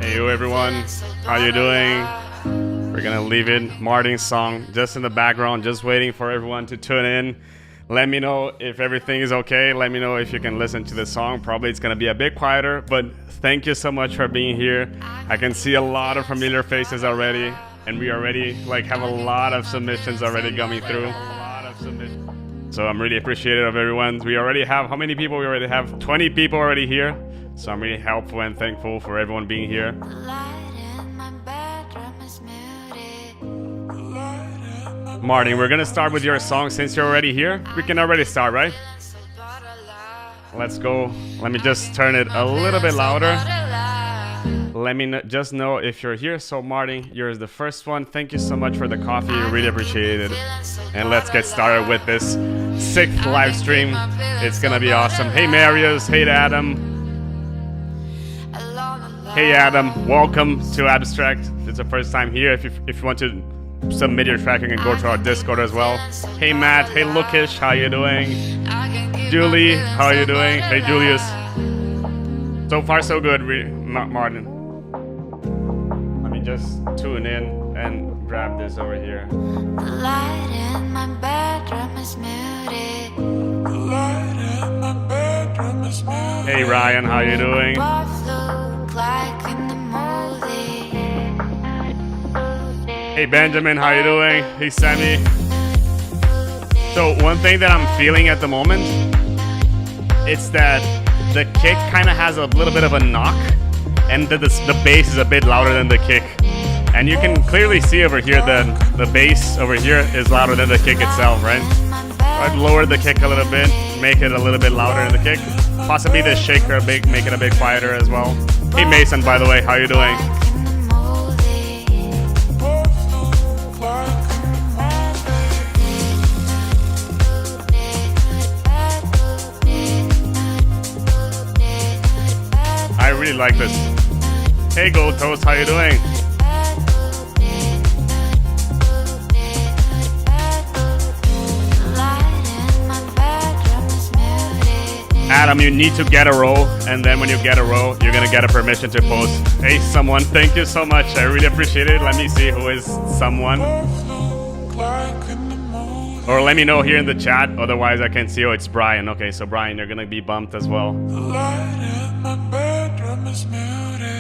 Hey everyone, how you doing? We're gonna leave it Martin's song just in the background, just waiting for everyone to tune in. Let me know if everything is okay. Let me know if you can listen to the song. Probably it's gonna be a bit quieter, but thank you so much for being here. I can see a lot of familiar faces already, and we already have a lot of submissions already coming through. So I'm really appreciative of everyone. We already have, how many people? We already have 20 people already here. So I'm really helpful and thankful for everyone being here. Martin, we're gonna start with your song since you're already here. We can already start, right? Let's go. Let me just turn it a little bit louder. Let me just know if you're here. So Martin, you're the first one. Thank you so much for the coffee. Really appreciate it. And let's get started with this 6th live stream. It's gonna be awesome. Hey Marius, hey Adam. Hey Adam, welcome to Abstrakt. It's the first time here. If you want to submit your track, you can go to our Discord as well. Hey Matt, hey Lukish, how you doing? Julie, how you doing? Hey Julius. So far so good, Martin. Let me just tune in and grab this over here. The light in my bedroom is muted. The light in my bedroom is muted. Hey Ryan, how you doing? Like in the movie. Hey Benjamin, how you doing? Hey Sammy. So one thing that I'm feeling at the moment, it's that the kick kind of has a little bit of a knock, and the bass is a bit louder than the kick. And you can clearly see over here that the bass over here is louder than the kick itself, right? I'd lower the kick a little bit, make it a little bit louder than the kick. Possibly the shaker make it a bit quieter as well. Hey Mason, by the way, how you doing? I really like this. Hey Gold Toast, how you doing? Adam, you need to get a row, and then when you get a row, you're gonna get a permission to post. Hey, someone, thank you so much. I really appreciate it. Let me see who is someone. Or let me know here in the chat, otherwise I can see, oh, it's Brian. Okay, so Brian, you're gonna be bumped as well.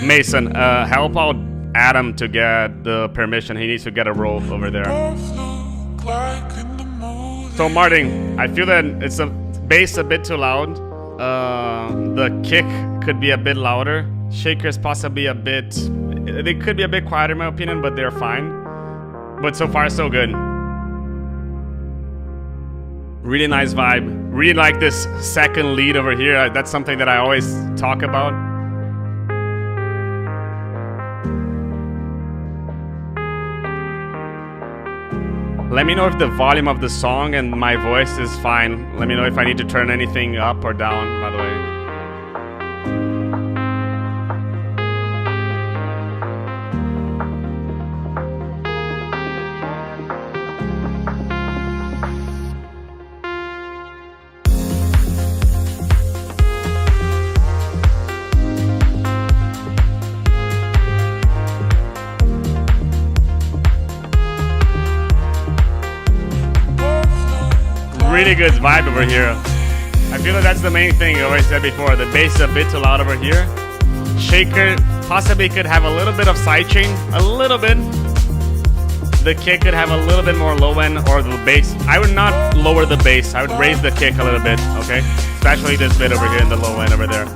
Mason, help out Adam to get the permission. He needs to get a row over there. So Martin, I feel that it's a bass a bit too loud. The kick could be a bit louder. Shakers possibly a bit, they could be a bit quieter in my opinion, but they're fine. But so far so good. Really nice vibe. Really like this second lead over here. That's something that I always talk about. Let me know if the volume of the song and my voice is fine. Let me know if I need to turn anything up or down, by the way. Really good vibe over here. I feel like that's the main thing I always said before. The bass is a bit too loud over here. Shaker possibly could have a little bit of sidechain, a little bit. The kick could have a little bit more low end, or the bass. I would not lower the bass. I would raise the kick a little bit, okay? Especially this bit over here in the low end over there.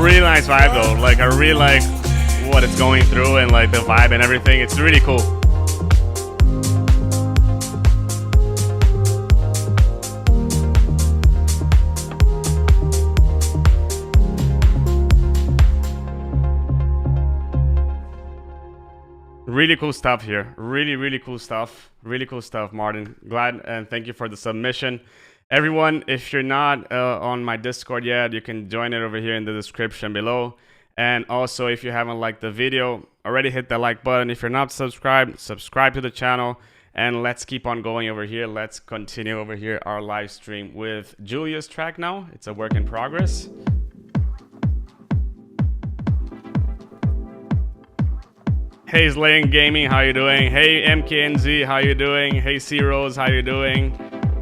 Really nice vibe though. Like I really like what it's going through and like the vibe and everything. It's really cool. Really cool stuff here. Really cool stuff. Really cool stuff, Martin. Glad and thank you for the submission. Everyone, if you're not on my Discord yet, you can join it over here in the description below. And also, if you haven't liked the video, already hit that like button. If you're not subscribed, subscribe to the channel. And let's keep on going over here. Let's continue over here our live stream with Julia's track now. It's a work in progress. Hey Slayin Gaming, how you doing? Hey MKNZ, how you doing? Hey C Rose, how you doing?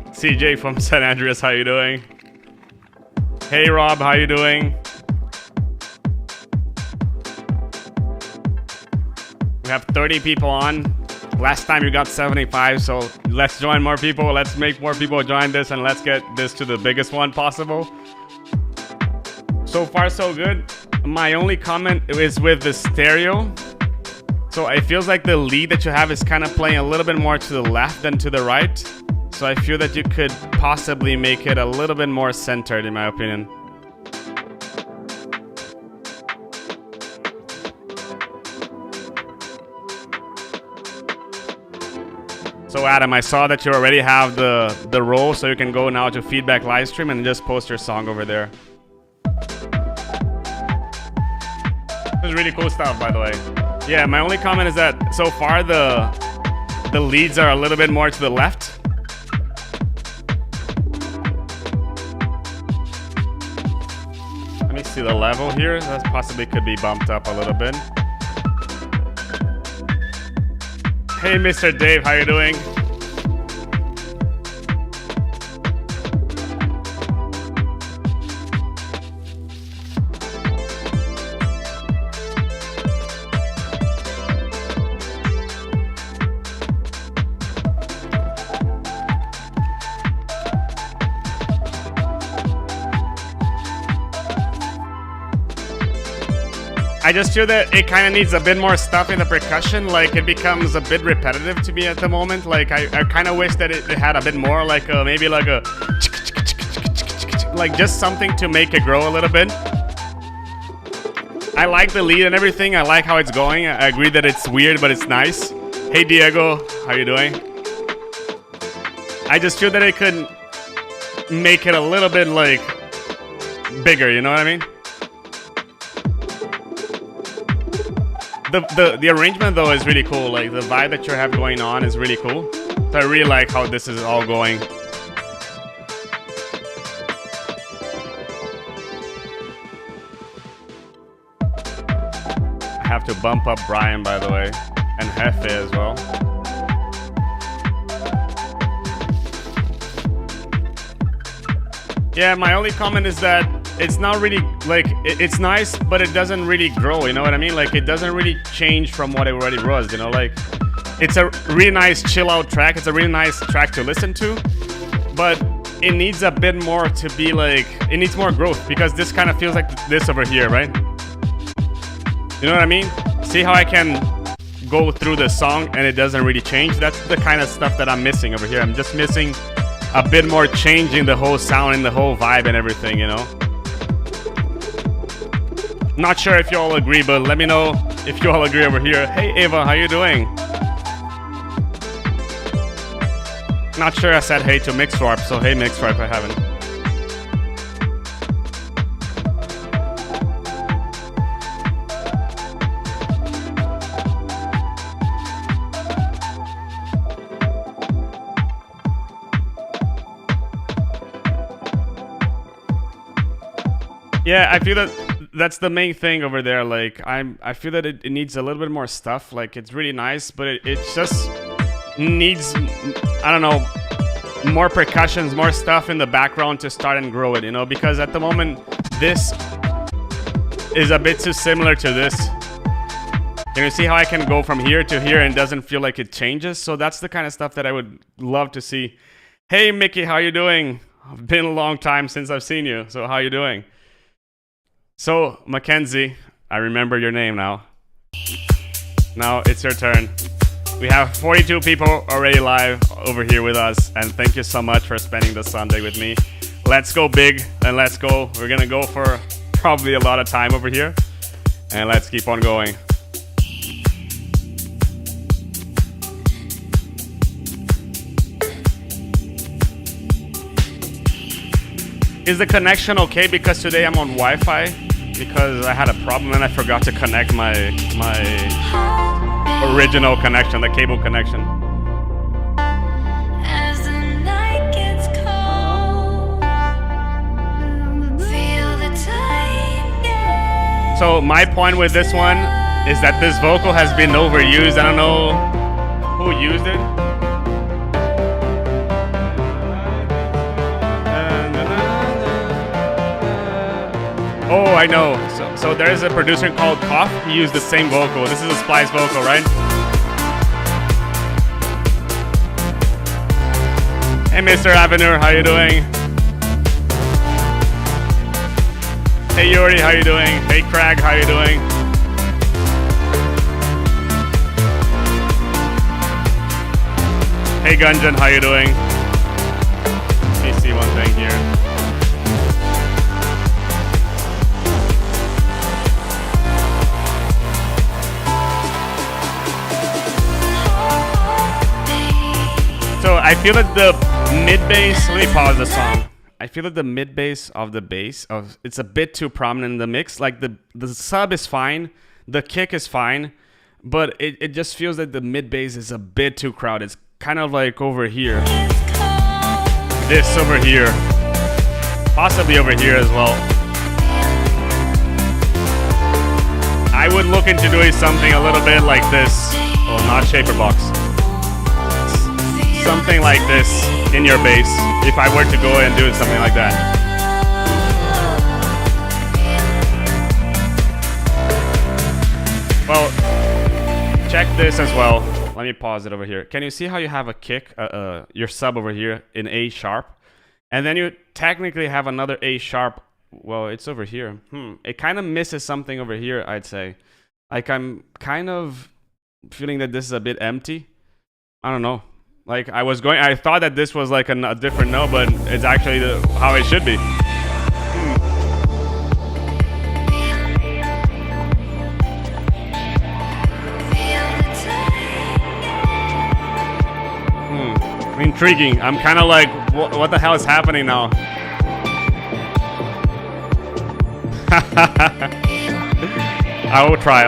CJ from San Andreas, how you doing? Hey Rob, how you doing? We have 30 people on. Last time you got 75, so let's join more people. Let's make more people join this, and let's get this to the biggest one possible. So far, so good. My only comment is with the stereo. So it feels like the lead that you have is kind of playing a little bit more to the left than to the right. So I feel that you could possibly make it a little bit more centered, in my opinion. So Adam, I saw that you already have the role, so you can go now to feedback live stream and just post your song over there. This is really cool stuff, by the way. Yeah, my only comment is that so far the leads are a little bit more to the left. Let me see the level here. That possibly could be bumped up a little bit. Hey, Mr. Dave, how you doing? I just feel that it kind of needs a bit more stuff in the percussion. Like, it becomes a bit repetitive to me at the moment. Like, I kind of wish that it had a bit more, like maybe like a like just something to make it grow a little bit. I like the lead and everything. I like how it's going. I agree that it's weird, but it's nice. Hey Diego, how you doing? I just feel that it could make it a little bit like bigger, you know what I mean? The arrangement though is really cool. Like the vibe that you have going on is really cool. So I really like how this is all going. I have to bump up Brian, by the way, and Hefe as well. Yeah, my only comment is that it's not really, like, it's nice, but it doesn't really grow, you know what I mean? Like, it doesn't really change from what it already was, you know? Like, it's a really nice chill out track. It's a really nice track to listen to, but it needs a bit more to be like, it needs more growth, because this kind of feels like this over here, right? You know what I mean? See how I can go through the song and it doesn't really change? That's the kind of stuff that I'm missing over here. I'm just missing a bit more change in the whole sound and the whole vibe and everything, you know? Not sure if you all agree, but let me know if you all agree over here. Hey Ava, how you doing? Not sure I said hey to Mixwarp, so hey Mixwarp, I haven't. Yeah, I feel that that's the main thing over there. Like, I feel that it needs a little bit more stuff. Like, it's really nice, but it just needs, I don't know, more percussions, more stuff in the background to start and grow it, you know? Because at the moment, this is a bit too similar to this. Can you see how I can go from here to here and it doesn't feel like it changes? So that's the kind of stuff that I would love to see. Hey, Mickey, how you doing? It's been a long time since I've seen you. So how you doing? So, Mackenzie, I remember your name now. Now it's your turn. We have 42 people already live over here with us, and thank you so much for spending the Sunday with me. Let's go big, and let's go. We're gonna go for probably a lot of time over here, and let's keep on going. Is the connection okay? Because today I'm on Wi-Fi. Because I had a problem and I forgot to connect my original connection, the cable connection. So my point with this one is that this vocal has been overused. I don't know who used it. Oh, I know. So there's a producer called Cough. He used the same vocal. This is a splice vocal, right? Hey, Mr. Avenue, how you doing? Hey, Yuri, how you doing? Hey, Craig, how you doing? Hey, Gunjan, how you doing? Let me see one thing here. So I feel that the mid bass. Let me pause the song. I feel that the mid bass of the bass it's a bit too prominent in the mix. Like the sub is fine, the kick is fine, but it just feels that the mid bass is a bit too crowded. It's kind of like over here, this over here, possibly over here as well. I would look into doing something a little bit like this. Oh, not shaper box. Something like this in your bass, if I were to go and do something like that. Well, check this as well. Let me pause it over here. Can you see how you have a kick, your sub over here in A sharp, and then you technically have another A sharp? Well, it's over here. It kind of misses something over here, I'd say. Like, I'm kind of feeling that this is a bit empty. I don't know. Like, I thought that this was like a different note, but it's actually how it should be. Intriguing. I'm kind of like, what the hell is happening now? I'll try.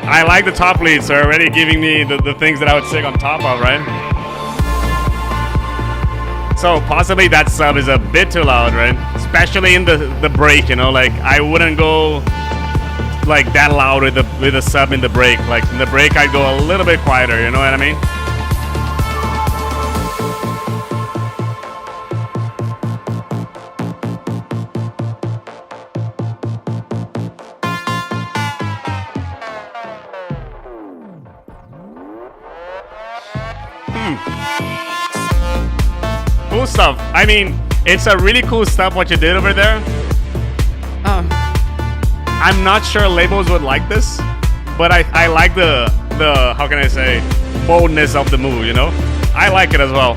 I like the top leads, so already giving me the things that I would sing on top of, right? So possibly that sub is a bit too loud, right? Especially in the break, you know, like I wouldn't go like that loud with the sub in the break. Like in the break I'd go a little bit quieter, you know what I mean? Cool stuff. I mean, it's a really cool stuff what you did over there. I'm not sure labels would like this, but I like the how can I say, boldness of the move, you know? I like it as well.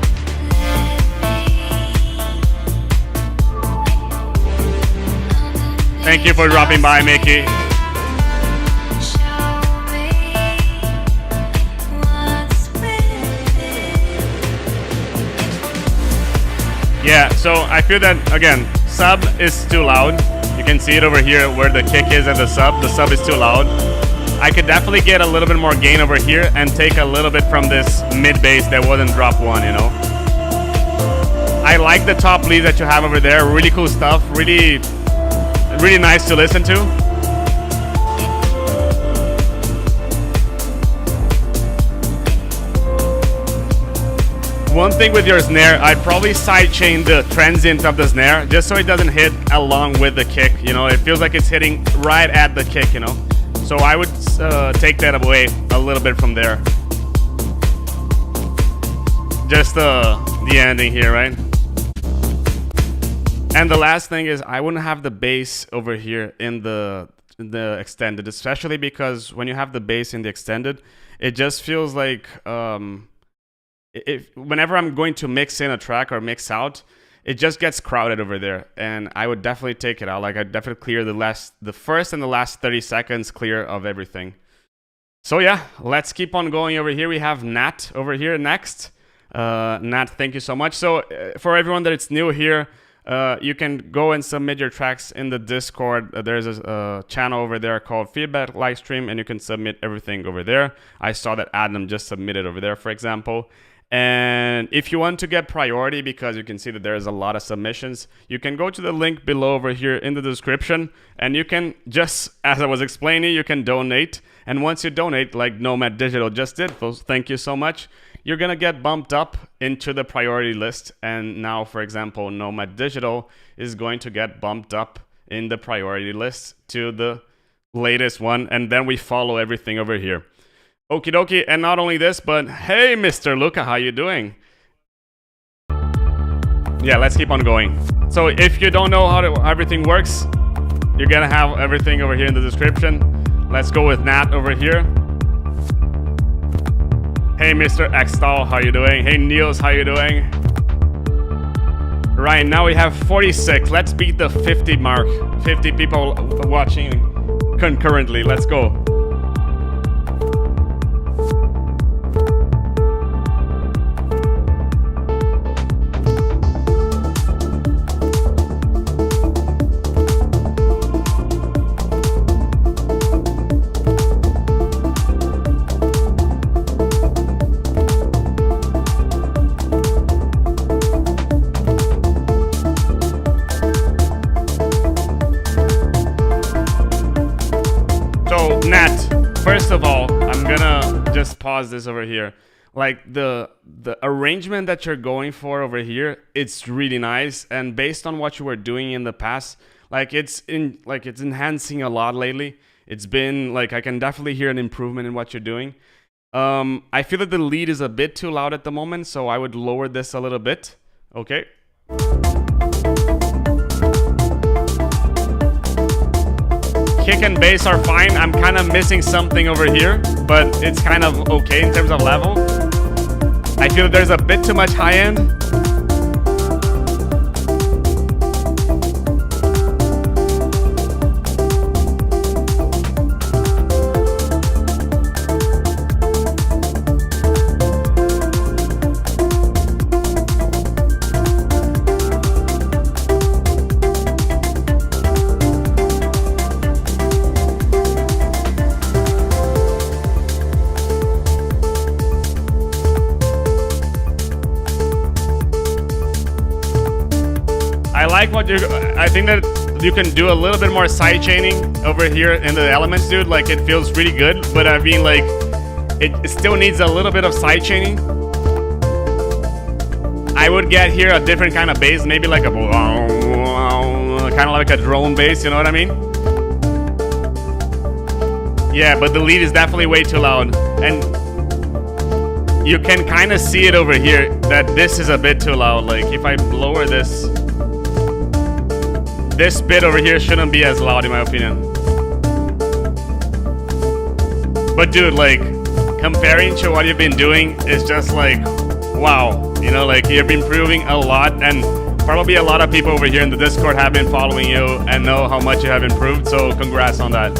Thank you for dropping by, Mickey. Yeah, so I feel that, again, sub is too loud. You can see it over here where the kick is at the sub. The sub is too loud. I could definitely get a little bit more gain over here and take a little bit from this mid bass that wasn't drop one, you know? I like the top lead that you have over there. Really cool stuff. Really nice to listen to. One thing with your snare, I'd probably sidechain the transient of the snare just so it doesn't hit along with the kick. You know, it feels like it's hitting right at the kick, you know. So I would take that away a little bit from there. Just the ending here, right? And the last thing is I wouldn't have the bass over here in the extended, especially because when you have the bass in the extended, it just feels like whenever I'm going to mix in a track or mix out, it just gets crowded over there, and I would definitely take it out. Like I'd definitely clear the first and the last 30 seconds clear of everything. So yeah, let's keep on going over here. We have Nat over here next. Nat, thank you so much. So for everyone that is new here, you can go and submit your tracks in the Discord. There's a channel over there called Feedback Livestream, and you can submit everything over there. I saw that Adam just submitted over there, for example. And if you want to get priority, because you can see that there's a lot of submissions, you can go to the link below over here in the description, and you can just, as I was explaining, you can donate. And once you donate, like Nomad Digital just did, thank you so much, you're gonna get bumped up into the priority list. And now, for example, Nomad Digital is going to get bumped up in the priority list to the latest one, and then we follow everything over here. Okie dokie, and not only this, but hey, Mr. Luca, how you doing? Yeah, let's keep on going. So if you don't know how everything works, you're gonna have everything over here in the description. Let's go with Nat over here. Hey, Mr. Xtal, how you doing? Hey, Niels, how you doing? Right, now we have 46. Let's beat the 50 mark. 50 people watching concurrently. Let's go. First of all, I'm gonna just pause this over here. Like the arrangement that you're going for over here, it's really nice, and based on what you were doing in the past, it's enhancing a lot lately. It's been like, I can definitely hear an improvement in what you're doing. I feel that the lead is a bit too loud at the moment, so I would lower this a little bit. Okay. Kick and bass are fine. I'm kind of missing something over here, but it's kind of okay in terms of level. I feel there's a bit too much high end. I think that you can do a little bit more side chaining over here in the elements, dude. Like, it feels really good, but I mean, like, it still needs a little bit of side chaining. I would get here a different kind of bass, maybe like a kind of like a drone bass, you know what I mean? Yeah, but the lead is definitely way too loud, and you can kind of see it over here that this is a bit too loud. Like, if I lower this bit over here shouldn't be as loud in my opinion. But dude, like, comparing to what you've been doing is just like, wow. You know, like, you've been improving a lot, and probably a lot of people over here in the Discord have been following you and know how much you have improved, so congrats on that.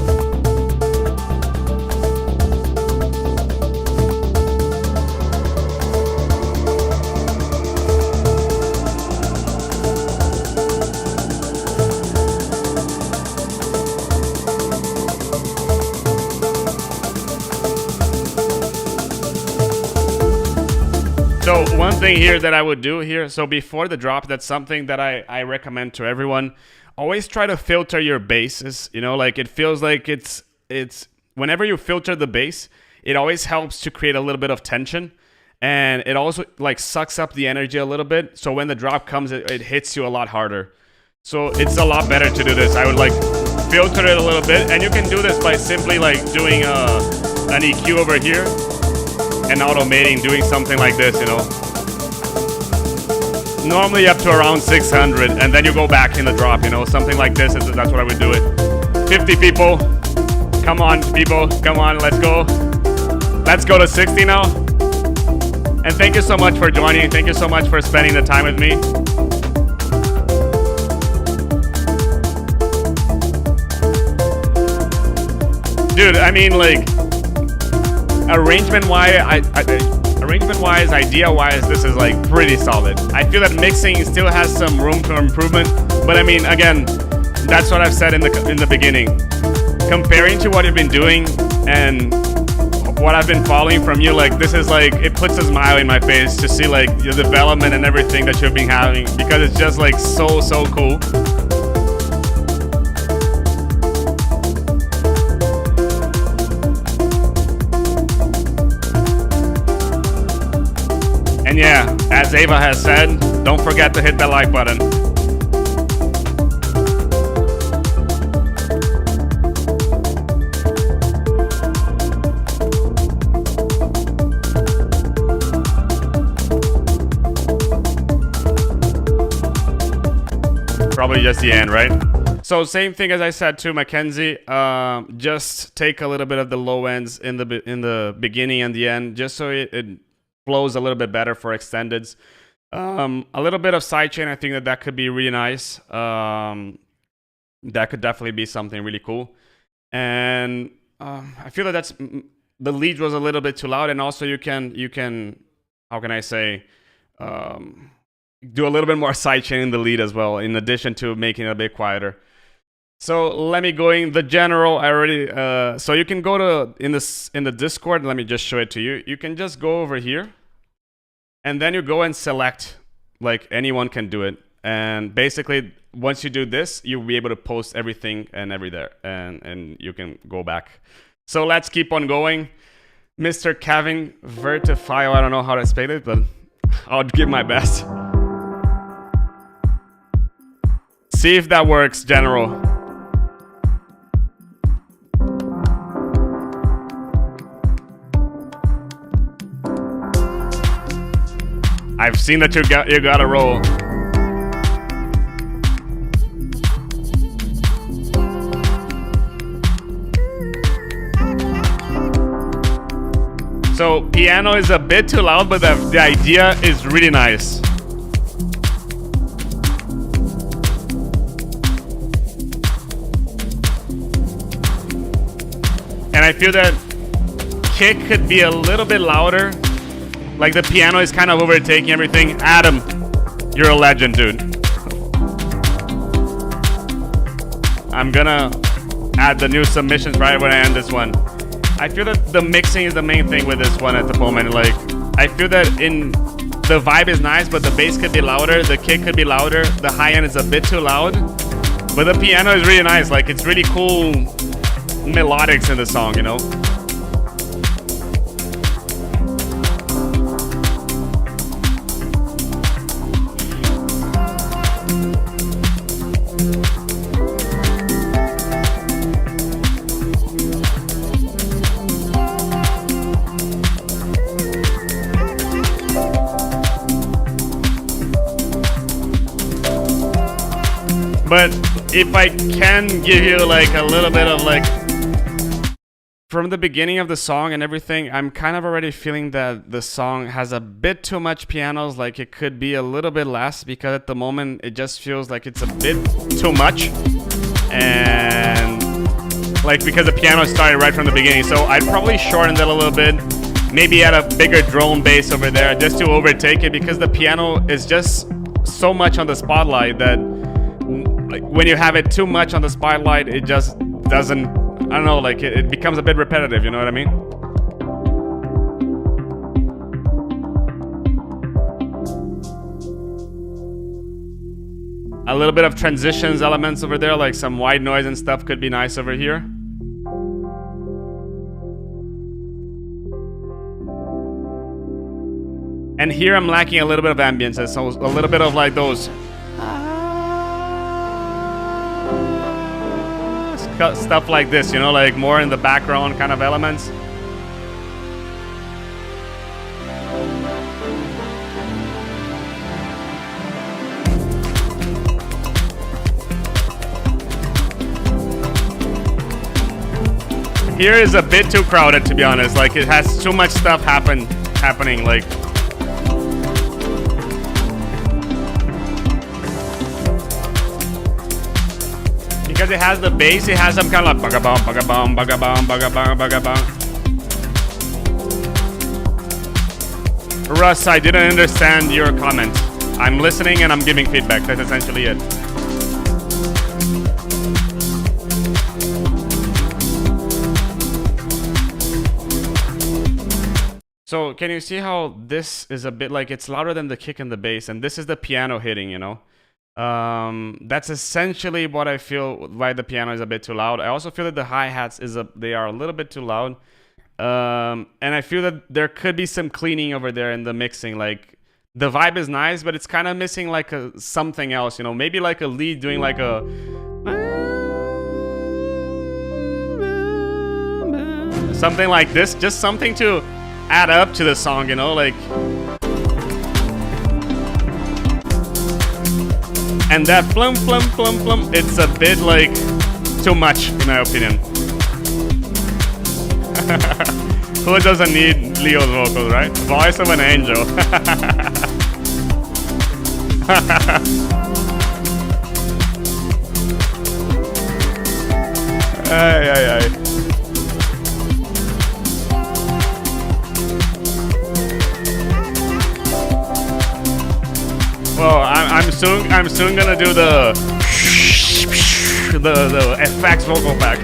So one thing here that I would do here, so before the drop, that's something that I recommend to everyone. Always try to filter your basses, you know, like, it feels like it's whenever you filter the bass, it always helps to create a little bit of tension, and it also like sucks up the energy a little bit, so when the drop comes, it hits you a lot harder. So it's a lot better to do this. I would like filter it a little bit, and you can do this by simply like doing an EQ over here and automating, doing something like this, you know. Normally up to around 600, and then you go back in the drop, you know, something like this. That's what I would do it. 50 people, come on, people, come on, let's go. Let's go to 60 now. And thank you so much for joining. Thank you so much for spending the time with me. Dude, I mean, like, arrangement-wise, idea-wise, this is like pretty solid. I feel that mixing still has some room for improvement, but I mean, again, that's what I've said in the beginning. Comparing to what you've been doing and what I've been following from you, like this is like, it puts a smile in my face to see like your development and everything that you've been having, because it's just like so cool. And yeah, as Ava has said, don't forget to hit that like button. Probably just the end, right? So same thing as I said to Mackenzie, just take a little bit of the low ends in the beginning and the end, just so it flows a little bit better for extendeds. A little bit of sidechain, I think that could be really nice. That could definitely be something really cool. And I feel that that's the lead was a little bit too loud, and also you can how can I say, do a little bit more sidechain in the lead as well, in addition to making it a bit quieter. So let me go in the general. I already so you can go to in the Discord. Let me just show it to you. You can just go over here, and then you go and select, like anyone can do it. And basically, once you do this, you'll be able to post everything and and you can go back. So let's keep on going. Mr. Kevin Vertifio, I don't know how to spell it, but I'll give my best. See if that works, General. I've seen that you got a roll. So piano is a bit too loud, but the idea is really nice. And I feel that kick could be a little bit louder. Like the piano is kind of overtaking everything. Adam, you're a legend, dude. I'm gonna add the new submissions right when I end this one. I feel that the mixing is the main thing with this one at the moment. Like, I feel that the vibe is nice, but the bass could be louder, the kick could be louder, the high end is a bit too loud. But the piano is really nice. Like, it's really cool melodics in the song, you know? But if I can give you like a little bit of like, from the beginning of the song and everything, I'm kind of already feeling that the song has a bit too much pianos. Like it could be a little bit less, because at the moment it just feels like it's a bit too much. And like, because the piano started right from the beginning. So I'd probably shorten it a little bit. Maybe add a bigger drone bass over there just to overtake it, because the piano is just so much on the spotlight that like when you have it too much on the spotlight, it just doesn't, I don't know, like it becomes a bit repetitive, you know what I mean? A little bit of transitions elements over there, like some white noise and stuff could be nice over here. And here I'm lacking a little bit of ambience, so a little bit of like those stuff like this, you know, like more in the background kind of elements. Here is a bit too crowded, to be honest. Like it has too much stuff happening. Like because it has the bass, it has some kind of like bagabam, bagabam, bagabam, bagabam, bagabam. Russ, I didn't understand your comment. I'm listening and I'm giving feedback. That's essentially it. So can you see how this is a bit like it's louder than the kick and the bass, and this is the piano hitting, you know? That's essentially what I feel why the piano is a bit too loud. I also feel that the hi-hats they are a little bit too loud. And I feel that there could be some cleaning over there in the mixing. Like the vibe is nice, but it's kind of missing like something else, you know? Maybe like a lead doing like a something like this, just something to add up to the song, you know, like. And that plum plum plum plum, it's a bit like too much in my opinion. Who doesn't need Leo's vocals, right? Voice of an angel. Ay, ay, ay. Well, I'm soon gonna do the effects vocal pack.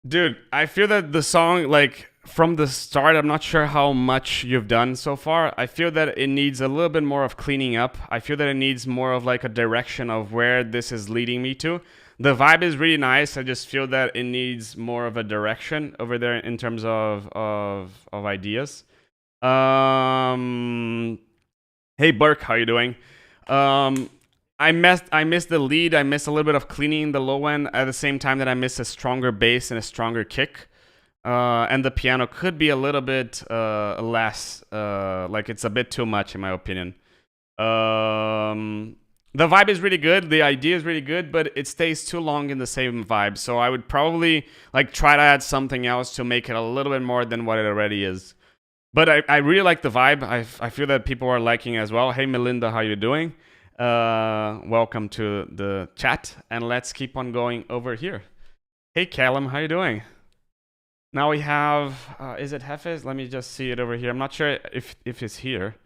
Dude, I feel that the song, like, from the start, I'm not sure how much you've done so far. I feel that it needs a little bit more of cleaning up. I feel that it needs more of like a direction of where this is leading me to. The vibe is really nice. I just feel that it needs more of a direction over there in terms of ideas. Hey Burke, how you doing? I missed the lead. I missed a little bit of cleaning the low end at the same time that I missed a stronger bass and a stronger kick. And the piano could be a little bit less, like it's a bit too much in my opinion. The vibe is really good, the idea is really good, but it stays too long in the same vibe. So I would probably like try to add something else to make it a little bit more than what it already is. But I really like the vibe. I feel that people are liking it as well. Hey Melinda, how you doing? Welcome to the chat, and let's keep on going over here. Hey Callum, how you doing? Now we have, is it Hefes? Let me just see it over here. I'm not sure if it's here.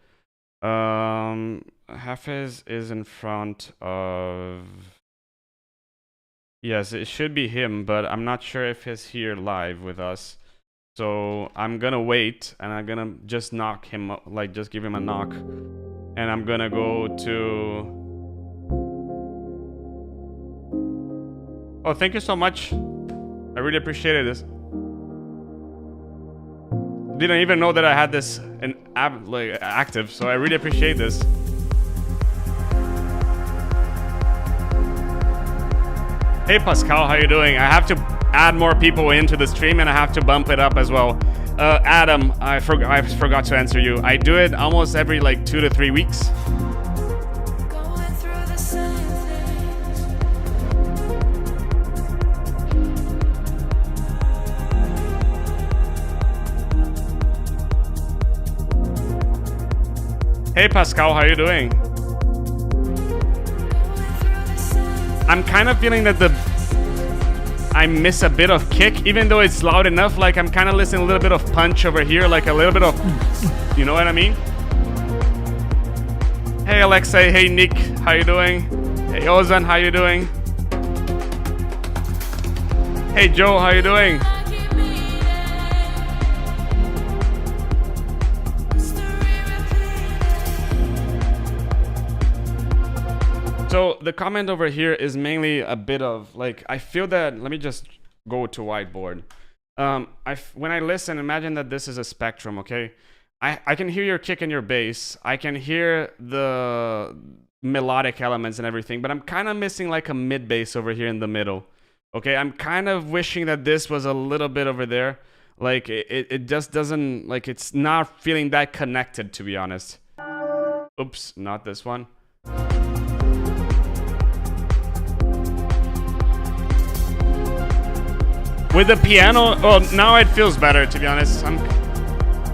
Hefes is in front of, yes, it should be him, but I'm not sure if he's here live with us. So I'm gonna wait, and I'm gonna just knock him up, like just give him a knock. And I'm gonna go to... Oh, thank you so much. I really appreciated this. Didn't even know that I had this active, so I really appreciate this. Hey Pascal, how you doing? I have to add more people into the stream, and I have to bump it up as well. Adam, I forgot to answer you. I do it almost every like 2 to 3 weeks. Hey Pascal, how you doing? I'm kind of feeling that I miss a bit of kick, even though it's loud enough. Like I'm kind of listening a little bit of punch over here, like a little bit of, you know what I mean? Hey Alexei, hey Nick, how you doing? Hey Ozan, how you doing? Hey Joe, how you doing? So the comment over here is mainly a bit of like, I feel that, let me just go to whiteboard. When I listen, imagine that this is a spectrum, okay? I can hear your kick and your bass. I can hear the melodic elements and everything, but I'm kind of missing like a mid bass over here in the middle. Okay, I'm kind of wishing that this was a little bit over there. Like it just doesn't, like it's not feeling that connected, to be honest. Oops, not this one. With the piano, oh, now it feels better, to be honest.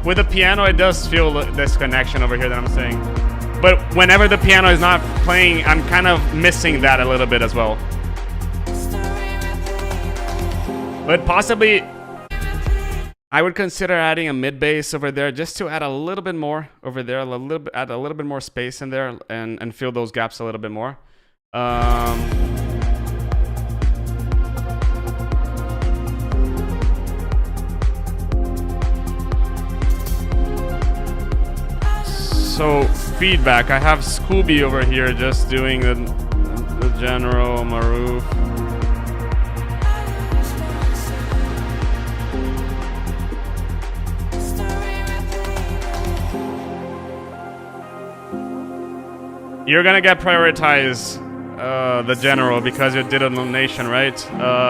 With the piano, it does feel this connection over here that I'm saying. But whenever the piano is not playing, I'm kind of missing that a little bit as well. But possibly, I would consider adding a mid bass over there just to add a little bit more over there, add a little bit more space in there and fill those gaps a little bit more. So feedback, I have Scooby over here just doing the general Maroof. You're gonna get prioritized the general because you did a donation, right?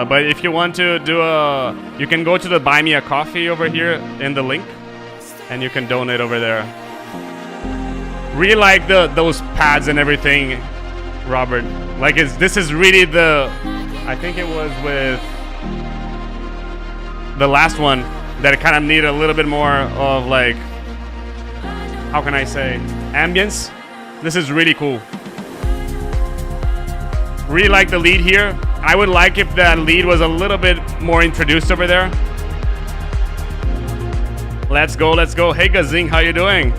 But if you want to do you can go to the Buy Me a Coffee over here in the link, and you can donate over there. Really like those pads and everything, Robert. Like this is really I think it was with the last one that it kind of need a little bit more of like, how can I say, ambience. This is really cool. Really like the lead here. I would like if that lead was a little bit more introduced over there. Let's go, let's go. Hey Gazing, how you doing?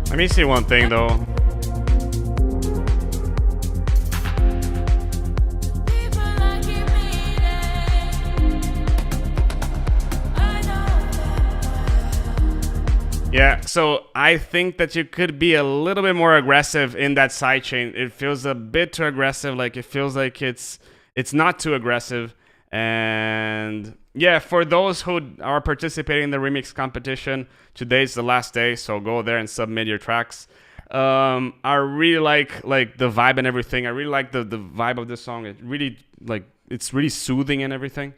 Let me see one thing though. Yeah, so I think that you could be a little bit more aggressive in that sidechain. It feels a bit too aggressive, like it feels like it's not too aggressive. And yeah, for those who are participating in the remix competition, today's the last day, so go there and submit your tracks. I really like the vibe and everything. I really like the vibe of this song. It really it's really soothing and everything.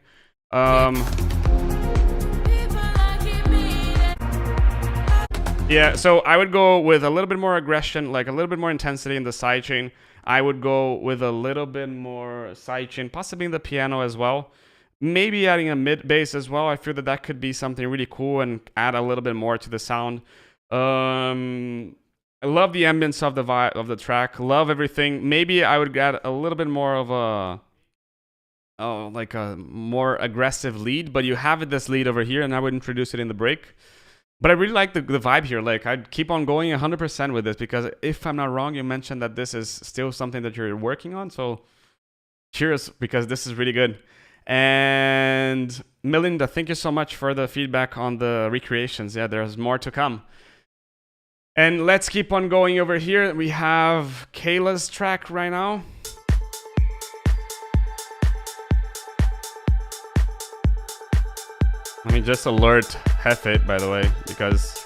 Yeah, so I would go with a little bit more aggression, like a little bit more intensity in the sidechain. I would go with a little bit more sidechain, possibly in the piano as well. Maybe adding a mid bass as well. I feel that could be something really cool and add a little bit more to the sound. I love the ambience of the vibe of the track. Love everything. Maybe I would add a little bit more of like a more aggressive lead, but you have this lead over here, and I would introduce it in the break. But I really like the vibe here. Like, I'd keep on going 100% with this, because if I'm not wrong, you mentioned that this is still something that you're working on. So cheers, because this is really good. And Melinda, thank you so much for the feedback on the recreations. Yeah, there's more to come. And let's keep on going over here. We have Kayla's track right now. Let me just alert Hefit, by the way, because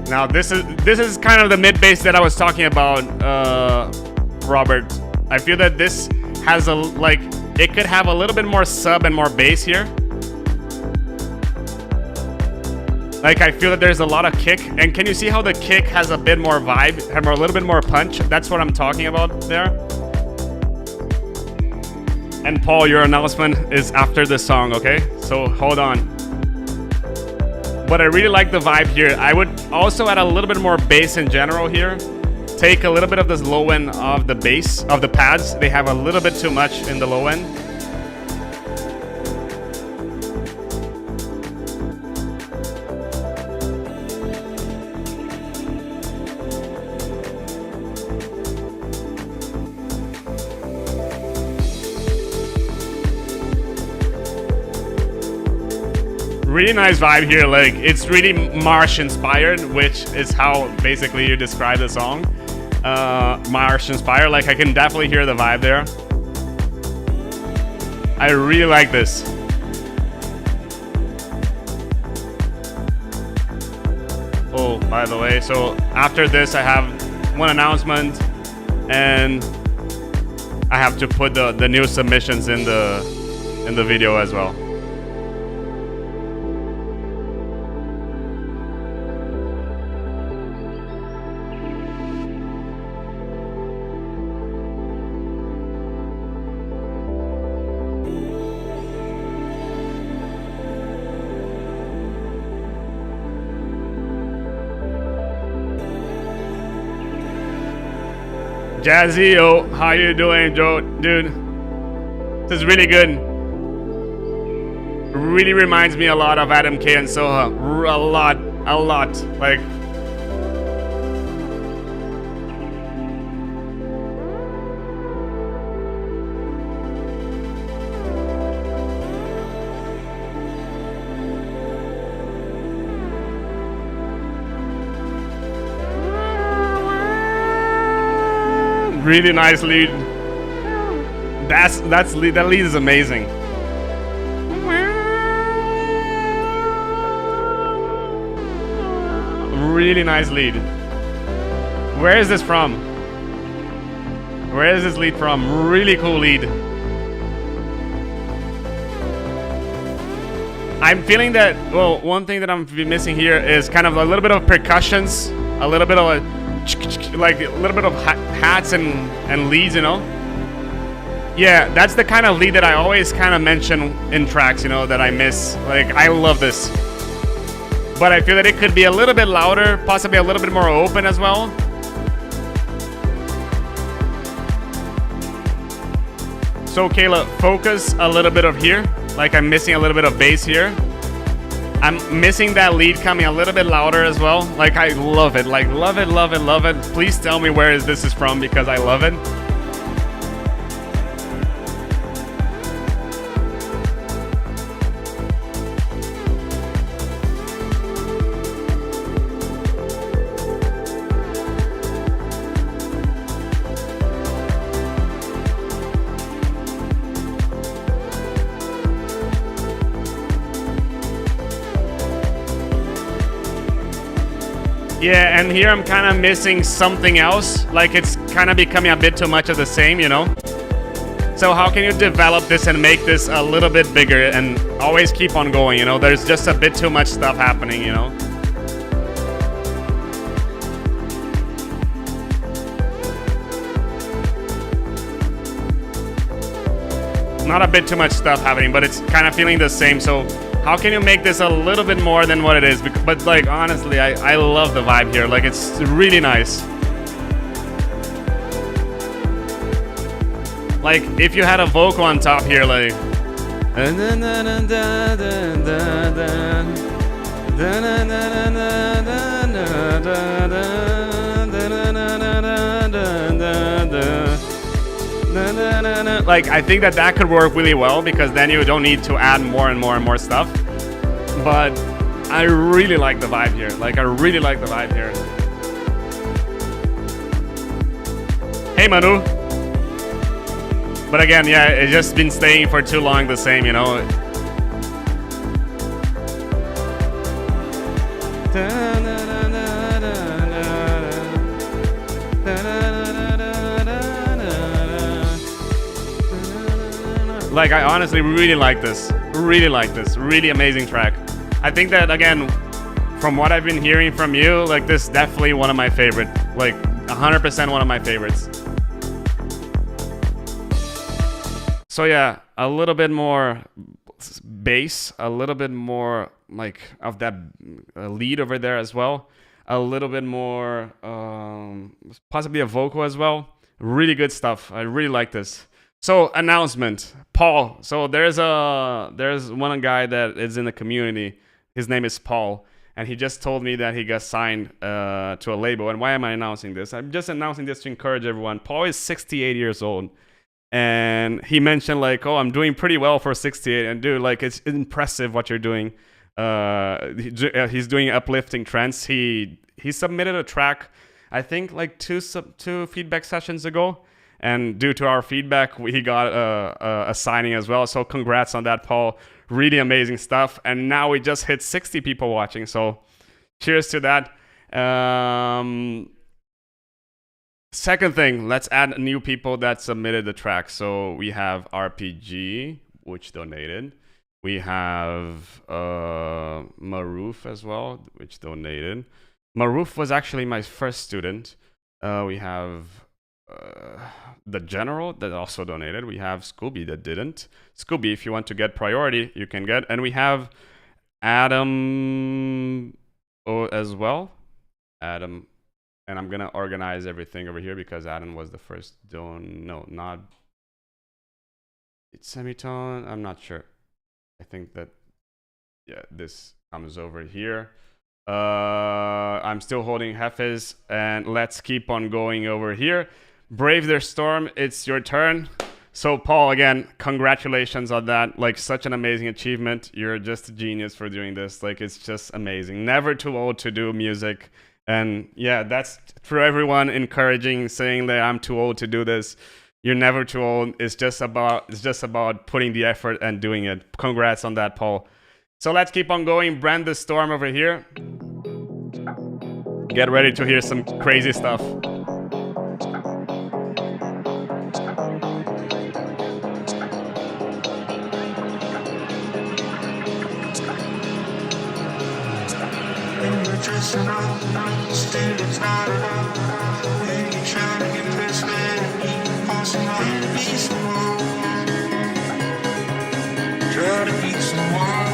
now this is kind of the mid bass that I was talking about, Robert. I feel that this has it could have a little bit more sub and more bass here. Like, I feel that there's a lot of kick, and can you see how the kick has a bit more vibe, have a little bit more punch? That's what I'm talking about there. And Paul, your announcement is after this song, okay? So hold on. But I really like the vibe here. I would also add a little bit more bass in general here. Take a little bit of this low end of the bass, of the pads. They have a little bit too much in the low end. Really nice vibe here, like it's really marsh inspired, which is how basically you describe the song. Marsh inspired, like I can definitely hear the vibe there. I really like this. Oh, by the way, so after this I have one announcement, and I have to put the new submissions in the video as well. Jazzy, yo, how you doing, Joe? Dude, this is really good. Really reminds me a lot of Adam K and Soha. A lot. Like, really nice lead. That lead is amazing. Really nice lead. Where is this from? Where is this lead from? Really cool lead. I'm feeling that, well, one thing that I'm missing here is kind of a little bit of percussions, a little bit of like a little bit of hats and leads, you know. Yeah, that's the kind of lead that I always kind of mention in tracks, you know, that I miss. Like, I love this, but I feel that it could be a little bit louder, possibly a little bit more open as well. So Kayla, focus a little bit of here. Like, I'm missing a little bit of bass here. I'm missing that lead coming a little bit louder as well. Like, I love it. Like, love it, love it, love it. Please tell me where this is from, because I love it. Yeah, and here I'm kind of missing something else. Like, it's kind of becoming a bit too much of the same, you know? So how can you develop this and make this a little bit bigger and always keep on going, you know? There's just a bit too much stuff happening, you know? Not a bit too much stuff happening, but it's kind of feeling the same. So how can you make this a little bit more than what it is? But like, honestly, I love the vibe here. Like, it's really nice. Like, if you had a vocal on top here, like, like, I think that could work really well, because then you don't need to add more and more and more stuff. But I really like the vibe here. Like, I really like the vibe here. Hey, Manu. But again, yeah, it's just been staying for too long the same, you know. Like, I honestly really like this. Really like this. Really amazing track. I think that, again, from what I've been hearing from you, like, this is definitely one of my favorite. Like, 100% one of my favorites. So yeah, a little bit more less bass, a little bit more like of that lead over there as well, a little bit more possibly a vocal as well. Really good stuff. I really like this. So announcement, Paul. So there's one guy that is in the community. His name is Paul, and he just told me that he got signed to a label. And why am I announcing this? I'm just announcing this to encourage everyone. Paul is 68 years old. And he mentioned like, oh, I'm doing pretty well for 68. And dude, like, it's impressive what you're doing. He's doing uplifting trance. He submitted a track, I think like two feedback sessions ago. And due to our feedback, he got a signing as well. So congrats on that, Paul. Really amazing stuff. And now we just hit 60 people watching. So cheers to that. Second thing, let's add new people that submitted the track. So we have RPG, which donated. We have Maroof as well, which donated. Maroof was actually my first student. We have the General that also donated. We have Scooby that didn't. Scooby, if you want to get priority, you can get. And we have Adam as well. Adam. And I'm going to organize everything over here because Adam was the first not it's semitone. I'm not sure. I think that, yeah, this comes over here. I'm still holding Hefes, and let's keep on going over here. Brave Their Storm, it's your turn. So Paul, again, congratulations on that. Like, such an amazing achievement. You're just a genius for doing this. Like, it's just amazing. Never too old to do music. And yeah, that's for everyone encouraging, saying that I'm too old to do this. You're never too old. It's just about putting the effort and doing it. Congrats on that, Paul. So let's keep on going. Brand the Storm over here. Get ready to hear some crazy stuff. Dressing up, still it's not enough. When you're trying to get past that, want somebody to be someone. Try to be someone.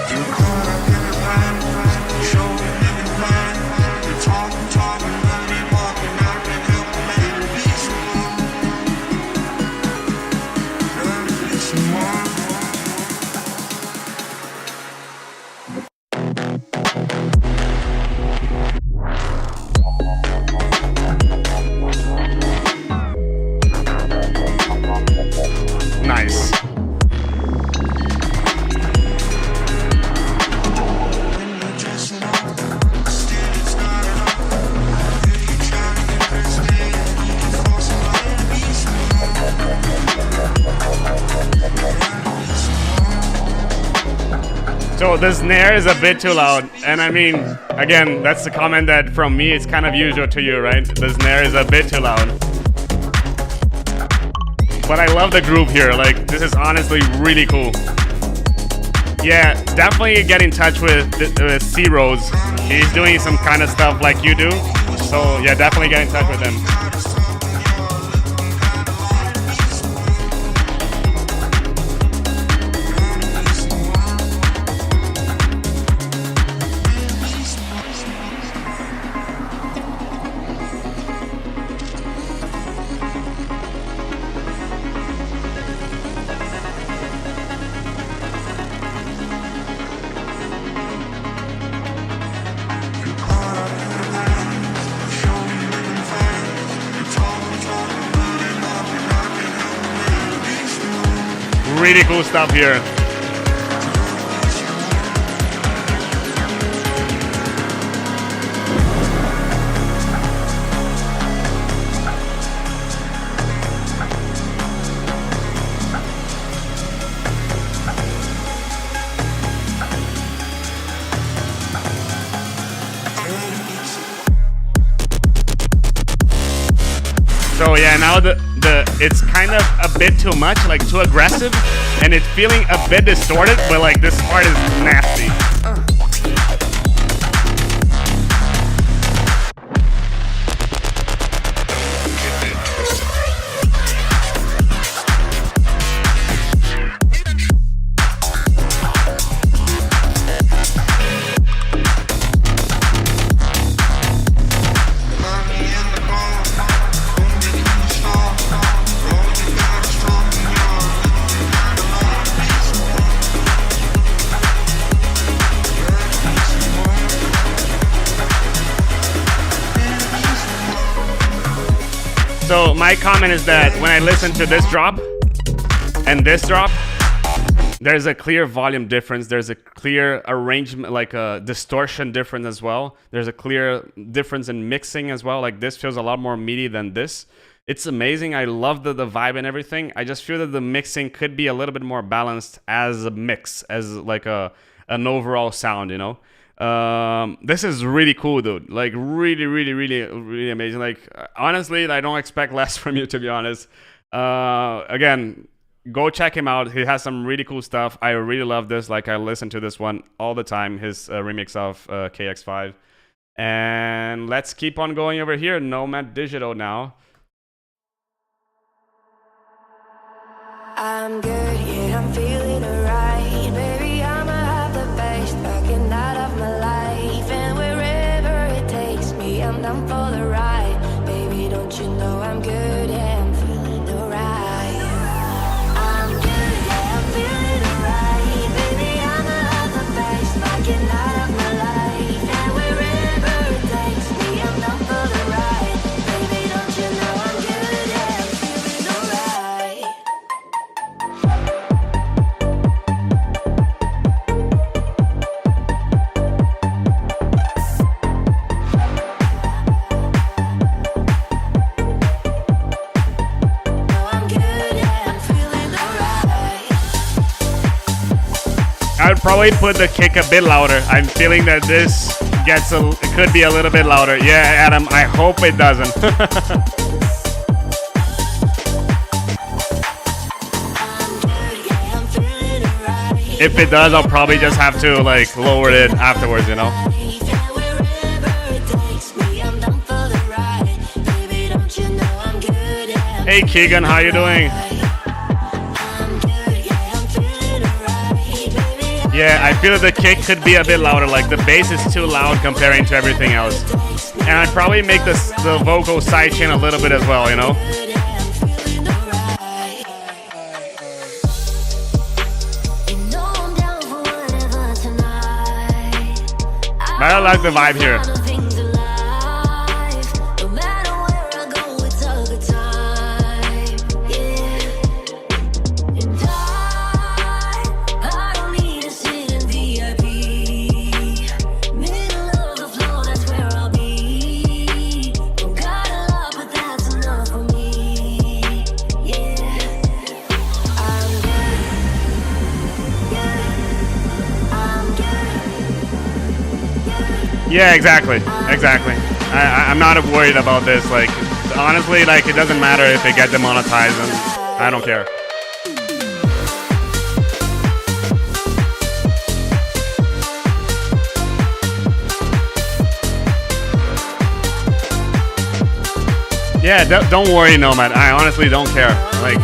You're caught up in the line, showing living blind. You're talking, but ain't walking out and help a man to be someone. Try to be someone. Nice. So the snare is a bit too loud, and I mean, again, that's the comment that from me it's kind of usual to you, right? The snare is a bit too loud. But I love the groove here. Like, this is honestly really cool. Yeah, definitely get in touch with C-Rose. He's doing some kind of stuff like you do. So yeah, definitely get in touch with him. Really cool stuff here. So yeah, now it's kind of a bit too much, like too aggressive, and it's feeling a bit distorted, but like this part is nasty. my comment is that when I listen to this drop and this drop, there's a clear volume difference. There's a clear arrangement, like a distortion difference as well. There's a clear difference in mixing as well. Like this feels a lot more meaty than this. It's amazing. I love the vibe and everything. I just feel that the mixing could be a little bit more balanced as a mix, as like an overall sound, you know? This is really cool, dude. Like really amazing. Like honestly, I don't expect less from you, to be honest. Again, go check him out. He has some really cool stuff. I really love this. Like I listen to this one all the time. His remix of KX5. And let's keep on going over here. Nomad Digital now. I'm good, yeah, I'm feeling alright. Baby, I'ma have the best fucking night of my life. And wherever it takes me, I'm down for the ride. Baby, don't you know I'm good, yeah, I'm feeling alright. I'm good, yeah, I'm feeling alright. Baby, I'ma have the best fucking night of my life. And wherever it takes me, I'm down for the ride. Baby, don't you know I'm good, yeah, I'm feeling alright. I would probably put the kick a bit louder. I'm feeling that this it could be a little bit louder. Yeah, Adam, I hope it doesn't. If it does, I'll probably just have to like lower it afterwards, you know? Hey Keegan, how you doing? Yeah, I feel that the kick could be a bit louder, like the bass is too loud comparing to everything else. And I'd probably make the vocal sidechain a little bit as well, you know? But I like the vibe here. Yeah, exactly. I'm not worried about this. Like, honestly, like, it doesn't matter if they get demonetized, and I don't care. Yeah, don't worry, Nomad. I honestly don't care. Like,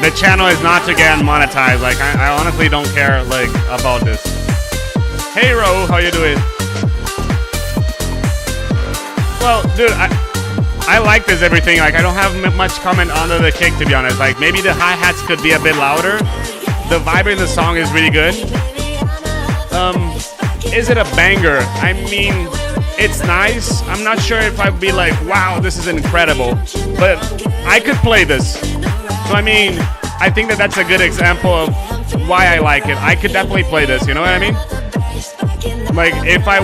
the channel is not to get monetized. Like, I honestly don't care, like, about this. Hey, Ro, how you doing? Well, dude, I like this everything. Like, I don't have much comment under the kick, to be honest. Like, maybe the hi-hats could be a bit louder. The vibe in the song is really good. Is it a banger? I mean, it's nice. I'm not sure if I'd be like, wow, this is incredible. But I could play this. So, I mean, I think that that's a good example of why I like it. I could definitely play this, you know what I mean? Like, if I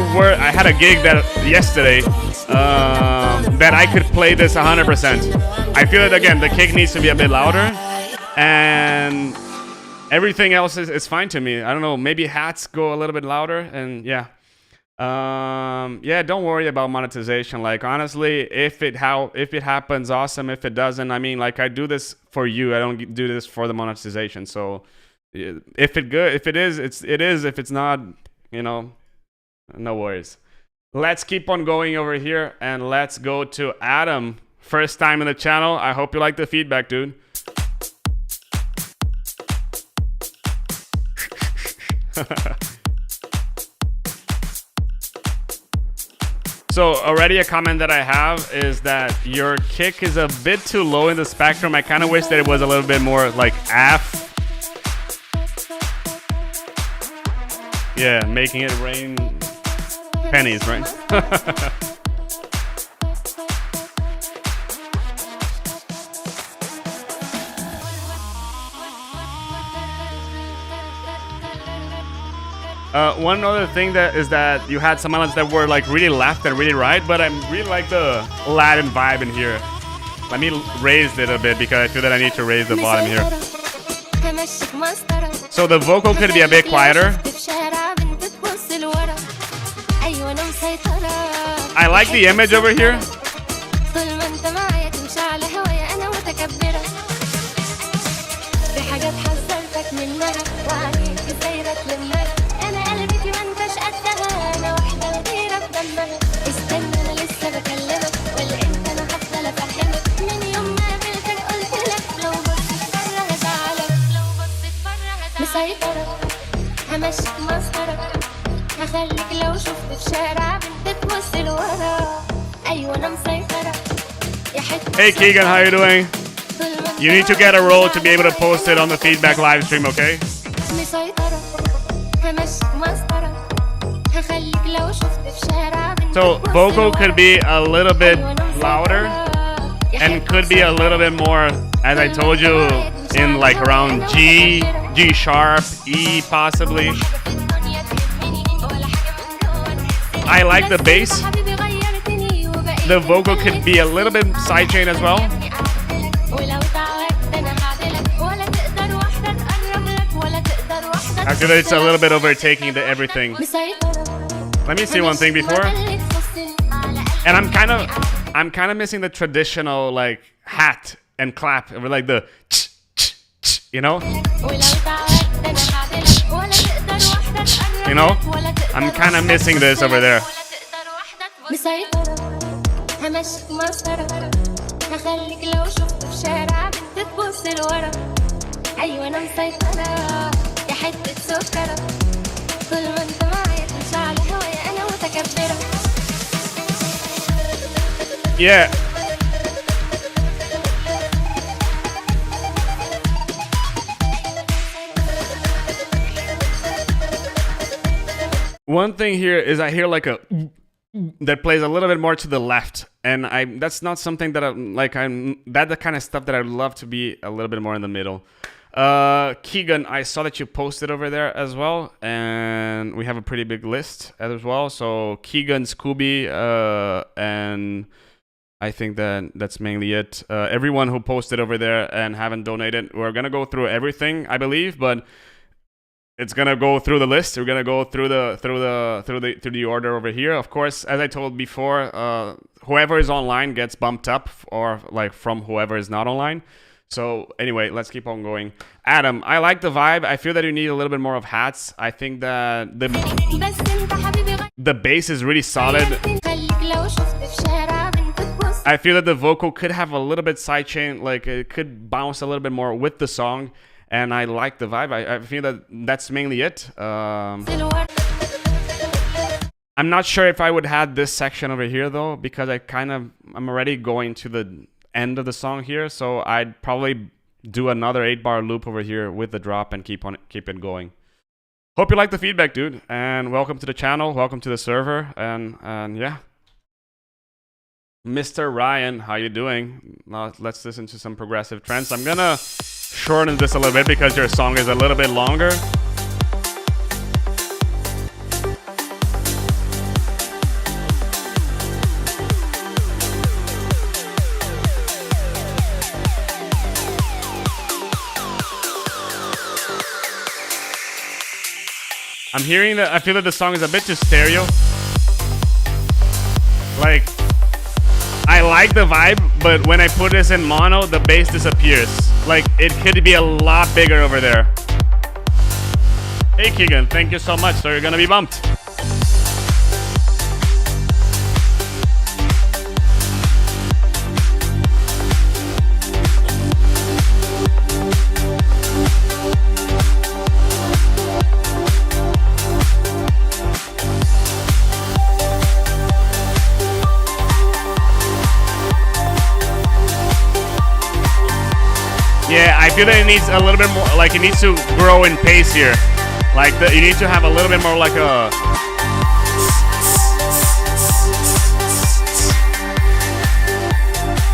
had a gig yesterday, that I could play this 100%. I feel that, again, the kick needs to be a bit louder, and everything else is fine to me. I don't know, maybe hats go a little bit louder, and yeah. Yeah, don't worry about monetization. Like, honestly, if it happens, awesome. If it doesn't, I mean, like, I do this for you. I don't do this for the monetization. So if it is, it is. If it's not, you know, no worries. Let's keep on going over here, and let's go to Adam. First time in the channel. I hope you like the feedback, dude. So already a comment that I have is that your kick is a bit too low in the spectrum. I kind of wish that it was a little bit more like F. Yeah, making it rain pennies, right? One other thing that is that you had some elements that were like really left and really right, but I really like the Latin vibe in here. Let me raise it a bit because I feel that I need to raise the volume here. So the vocal could be a bit quieter. I like the image over here. Hey Keegan, how you doing? You need to get a role to be able to post it on the feedback live stream, okay? So vocal could be a little bit louder and could be a little bit more, as I told you, in like around G, G sharp, E possibly. I like the bass. The vocal could be a little bit sidechain as well. I feel that it's a little bit overtaking the everything. Let me see one thing before. And I'm kind of missing the traditional like hat and clap, or like the you know? You know? I'm kind of missing this over there. Yeah. One thing here is I hear like a that plays a little bit more to the left, and that's not something that that's the kind of stuff that I'd love to be a little bit more in the middle. Keegan, I saw that you posted over there as well, and we have a pretty big list as well. So Keegan, Scooby, and I think that's mainly it. Everyone who posted over there and haven't donated, we're gonna go through everything, I believe, but it's gonna go through the list. We're gonna go through the order over here. Of course, as I told before, whoever is online gets bumped up, or like from whoever is not online. So anyway, let's keep on going. Adam, I like the vibe. I feel that you need a little bit more of hats. I think that the bass is really solid. I feel that the vocal could have a little bit sidechain, like it could bounce a little bit more with the song. And I like the vibe. I feel that that's mainly it. I'm not sure if I would have this section over here though, because I'm already going to the end of the song here. So I'd probably do another 8-bar loop over here with the drop and keep it going. Hope you like the feedback, dude. And welcome to the channel. Welcome to the server. And yeah. Mr. Ryan, how you doing? Now let's listen to some progressive trance. I'm gonna shorten this a little bit because your song is a little bit longer. I'm hearing that I feel that the song is a bit too stereo. Like, I like the vibe, but when I put this in mono, the bass disappears. Like, it could be a lot bigger over there. Hey Keegan, thank you so much. So you're gonna be bumped. Yeah, I feel that it needs a little bit more, like it needs to grow in pace here. Like you need to have a little bit more like a...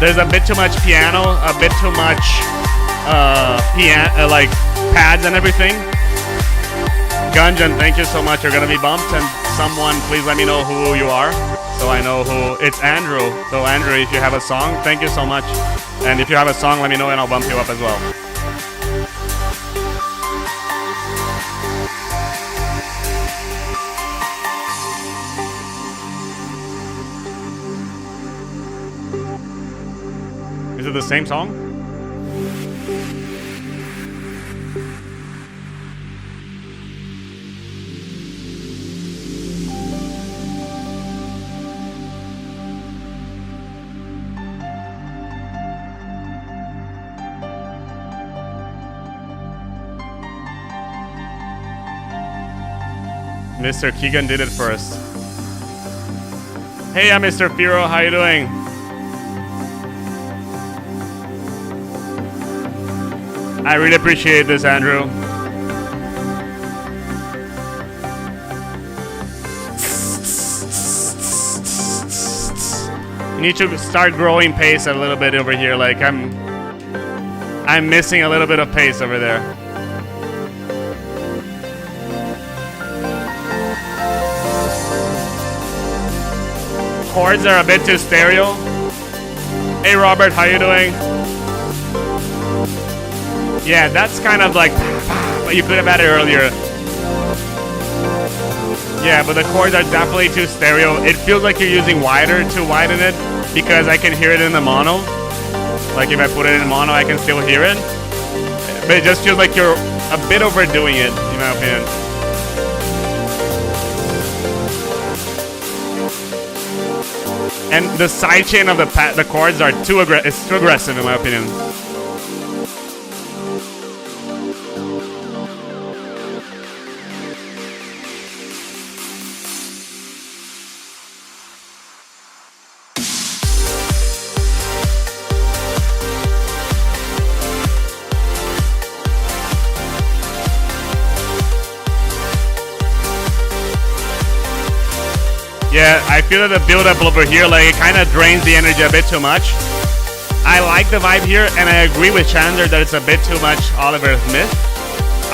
There's a bit too much piano, a bit too much like pads and everything. Gunjan, thank you so much. You're gonna be bumped, and someone please let me know who you are, so I know who. It's Andrew. So Andrew, if you have a song, thank you so much. And if you have a song, let me know, and I'll bump you up as well. Is it the same song? Mr. Keegan did it first. Hey, I'm Mr. Firo. How you doing? I really appreciate this, Andrew. You need to start growing pace a little bit over here. Like I'm missing a little bit of pace over there. Chords are a bit too stereo. Hey Robert, how you doing? Yeah, that's kind of like, but you could have had it earlier. Yeah, but the chords are definitely too stereo. It feels like you're using wider to widen it because I can hear it in the mono. Like if I put it in mono, I can still hear it. But it just feels like you're a bit overdoing it, in my opinion. And the sidechain of the chords are too aggressive, in my opinion. Yeah, I feel that the build-up over here, like, it kind of drains the energy a bit too much. I like the vibe here, and I agree with Chandler that it's a bit too much Oliver Smith.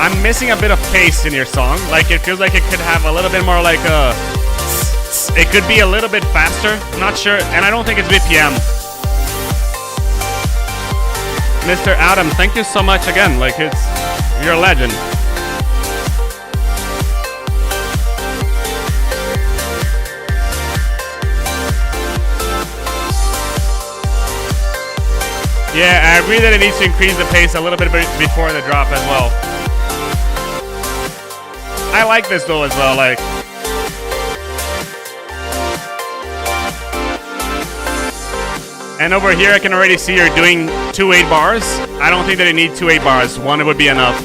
I'm missing a bit of pace in your song. Like, it feels like it could have a little bit more like a... It could be a little bit faster. I'm not sure, and I don't think it's BPM. Mr. Adam, thank you so much again. Like, you're a legend. Yeah, I agree that it needs to increase the pace a little bit before the drop as well. I like this though as well, like. And over here I can already see you're doing 2 8 bars. I don't think that it needs 2 8 bars. 1 would be enough.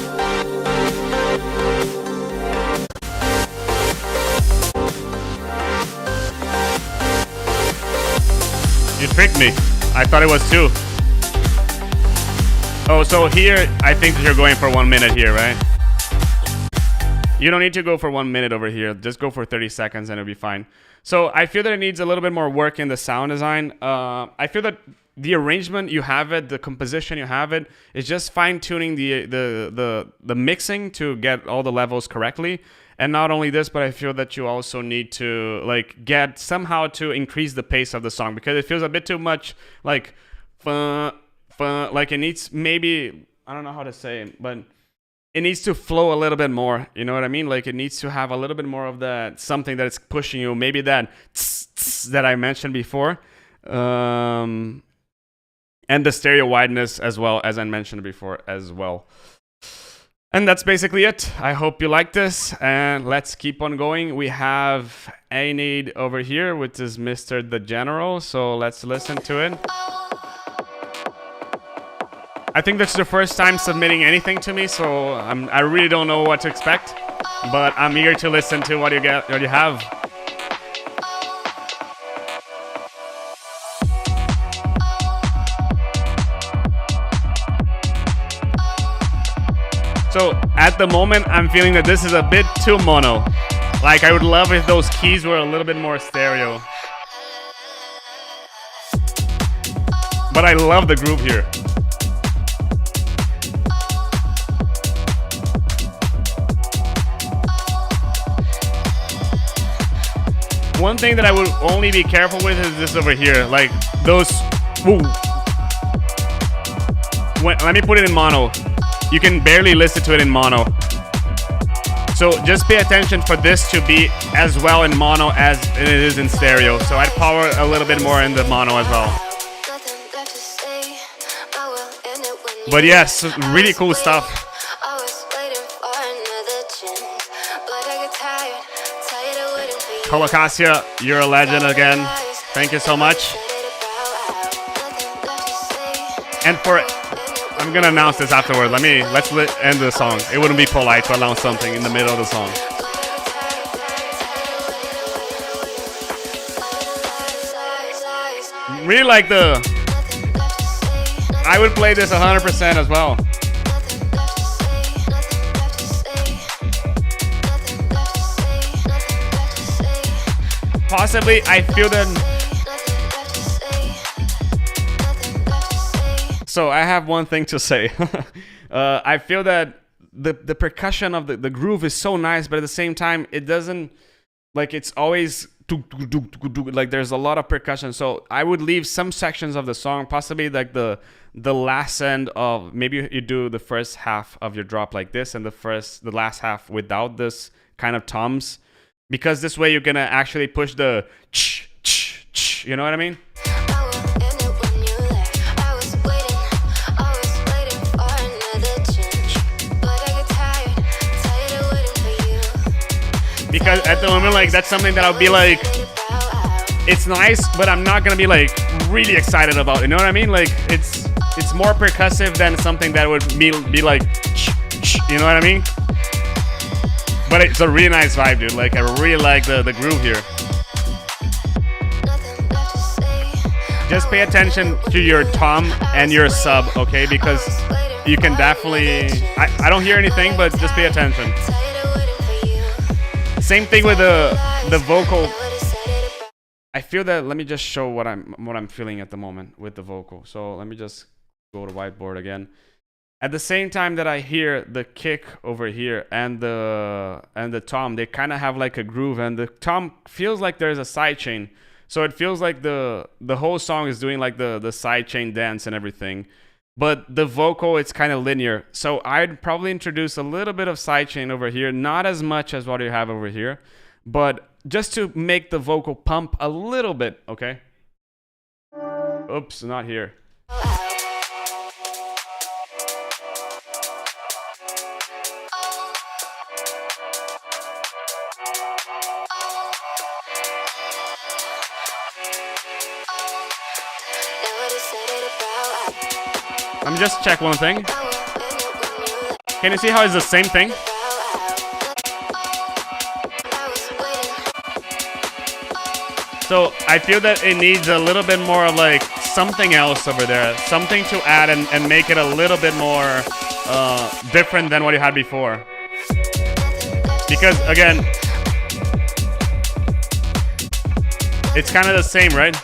You tricked me. I thought it was 2. Oh, so here, I think that you're going for 1 minute here, right? You don't need to go for 1 minute over here. Just go for 30 seconds and it'll be fine. So I feel that it needs a little bit more work in the sound design. I feel that the arrangement, you have it, the composition, you have it. It's just fine-tuning the mixing to get all the levels correctly. And not only this, but I feel that you also need to like get somehow to increase the pace of the song because it feels a bit too much like... like it needs maybe, I don't know how to say it, but it needs to flow a little bit more. You know what I mean? Like it needs to have a little bit more of that, something that is pushing you. Maybe that that I mentioned before. And the stereo wideness as well, as I mentioned before as well. And that's basically it. I hope you like this. And let's keep on going. We have A Need over here, which is Mr. The General. So let's listen to it. I think that's the first time submitting anything to me, so I really don't know what to expect, but I'm eager to listen to what you have. So at the moment, I'm feeling that this is a bit too mono. Like I would love if those keys were a little bit more stereo. But I love the groove here. One thing that I would only be careful with is this over here, like those. Woo. Let me put it in mono. You can barely listen to it in mono. So just pay attention for this to be as well in mono as it is in stereo. So I'd power a little bit more in the mono as well. But yes, really cool stuff. Colocasia, you're a legend again. Thank you so much. And for I'm gonna announce this afterward. Let's end the song. It wouldn't be polite to announce something in the middle of the song. Really like I would play this 100% as well. Possibly, I feel that. So I have one thing to say. I feel that the percussion of the groove is so nice, but at the same time, it doesn't, like, it's always like there's a lot of percussion. So I would leave some sections of the song, possibly like the last end of, maybe you do the first half of your drop like this, and the last half without this kind of toms, because this way you're gonna actually push the you know what I mean? Because at the moment, like, that's something that I'll be like, it's nice, but I'm not gonna be like really excited about. You know what I mean? Like, it's more percussive than something that would be like, you know what I mean? But it's a really nice vibe, dude. Like, I really like the groove here. Just pay attention to your tom and your sub, okay? Because you can definitely, I don't hear anything, but just pay attention. Same thing with the vocal. I feel that, let me just show what I'm feeling at the moment with the vocal. So let me just go to whiteboard again. At the same time that I hear the kick over here and the tom, they kind of have like a groove, and the tom feels like there's a sidechain. So it feels like the whole song is doing like the sidechain dance and everything. But the vocal, it's kind of linear. So I'd probably introduce a little bit of sidechain over here, not as much as what you have over here, but just to make the vocal pump a little bit, okay? Oops, not here. Let me just check one thing. Can you see how it's the same thing? So I feel that it needs a little bit more of like something else over there, something to add and make it a little bit more different than what you had before. Because again, it's kind of the same, right?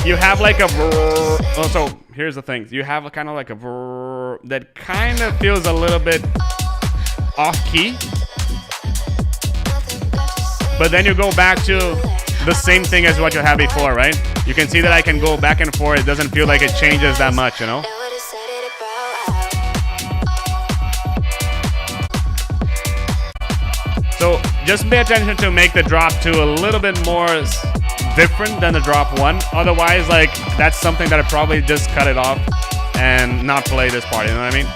You have like a oh, so here's the thing. You have a kind of like a that kind of feels a little bit off key. But then you go back to the same thing as what you had before, right? You can see that I can go back and forth. It doesn't feel like it changes that much, you know? So just pay attention to make the drop 2 a little bit more different than the drop 1. Otherwise, like, that's something that I probably just cut it off and not play this part, you know what I mean?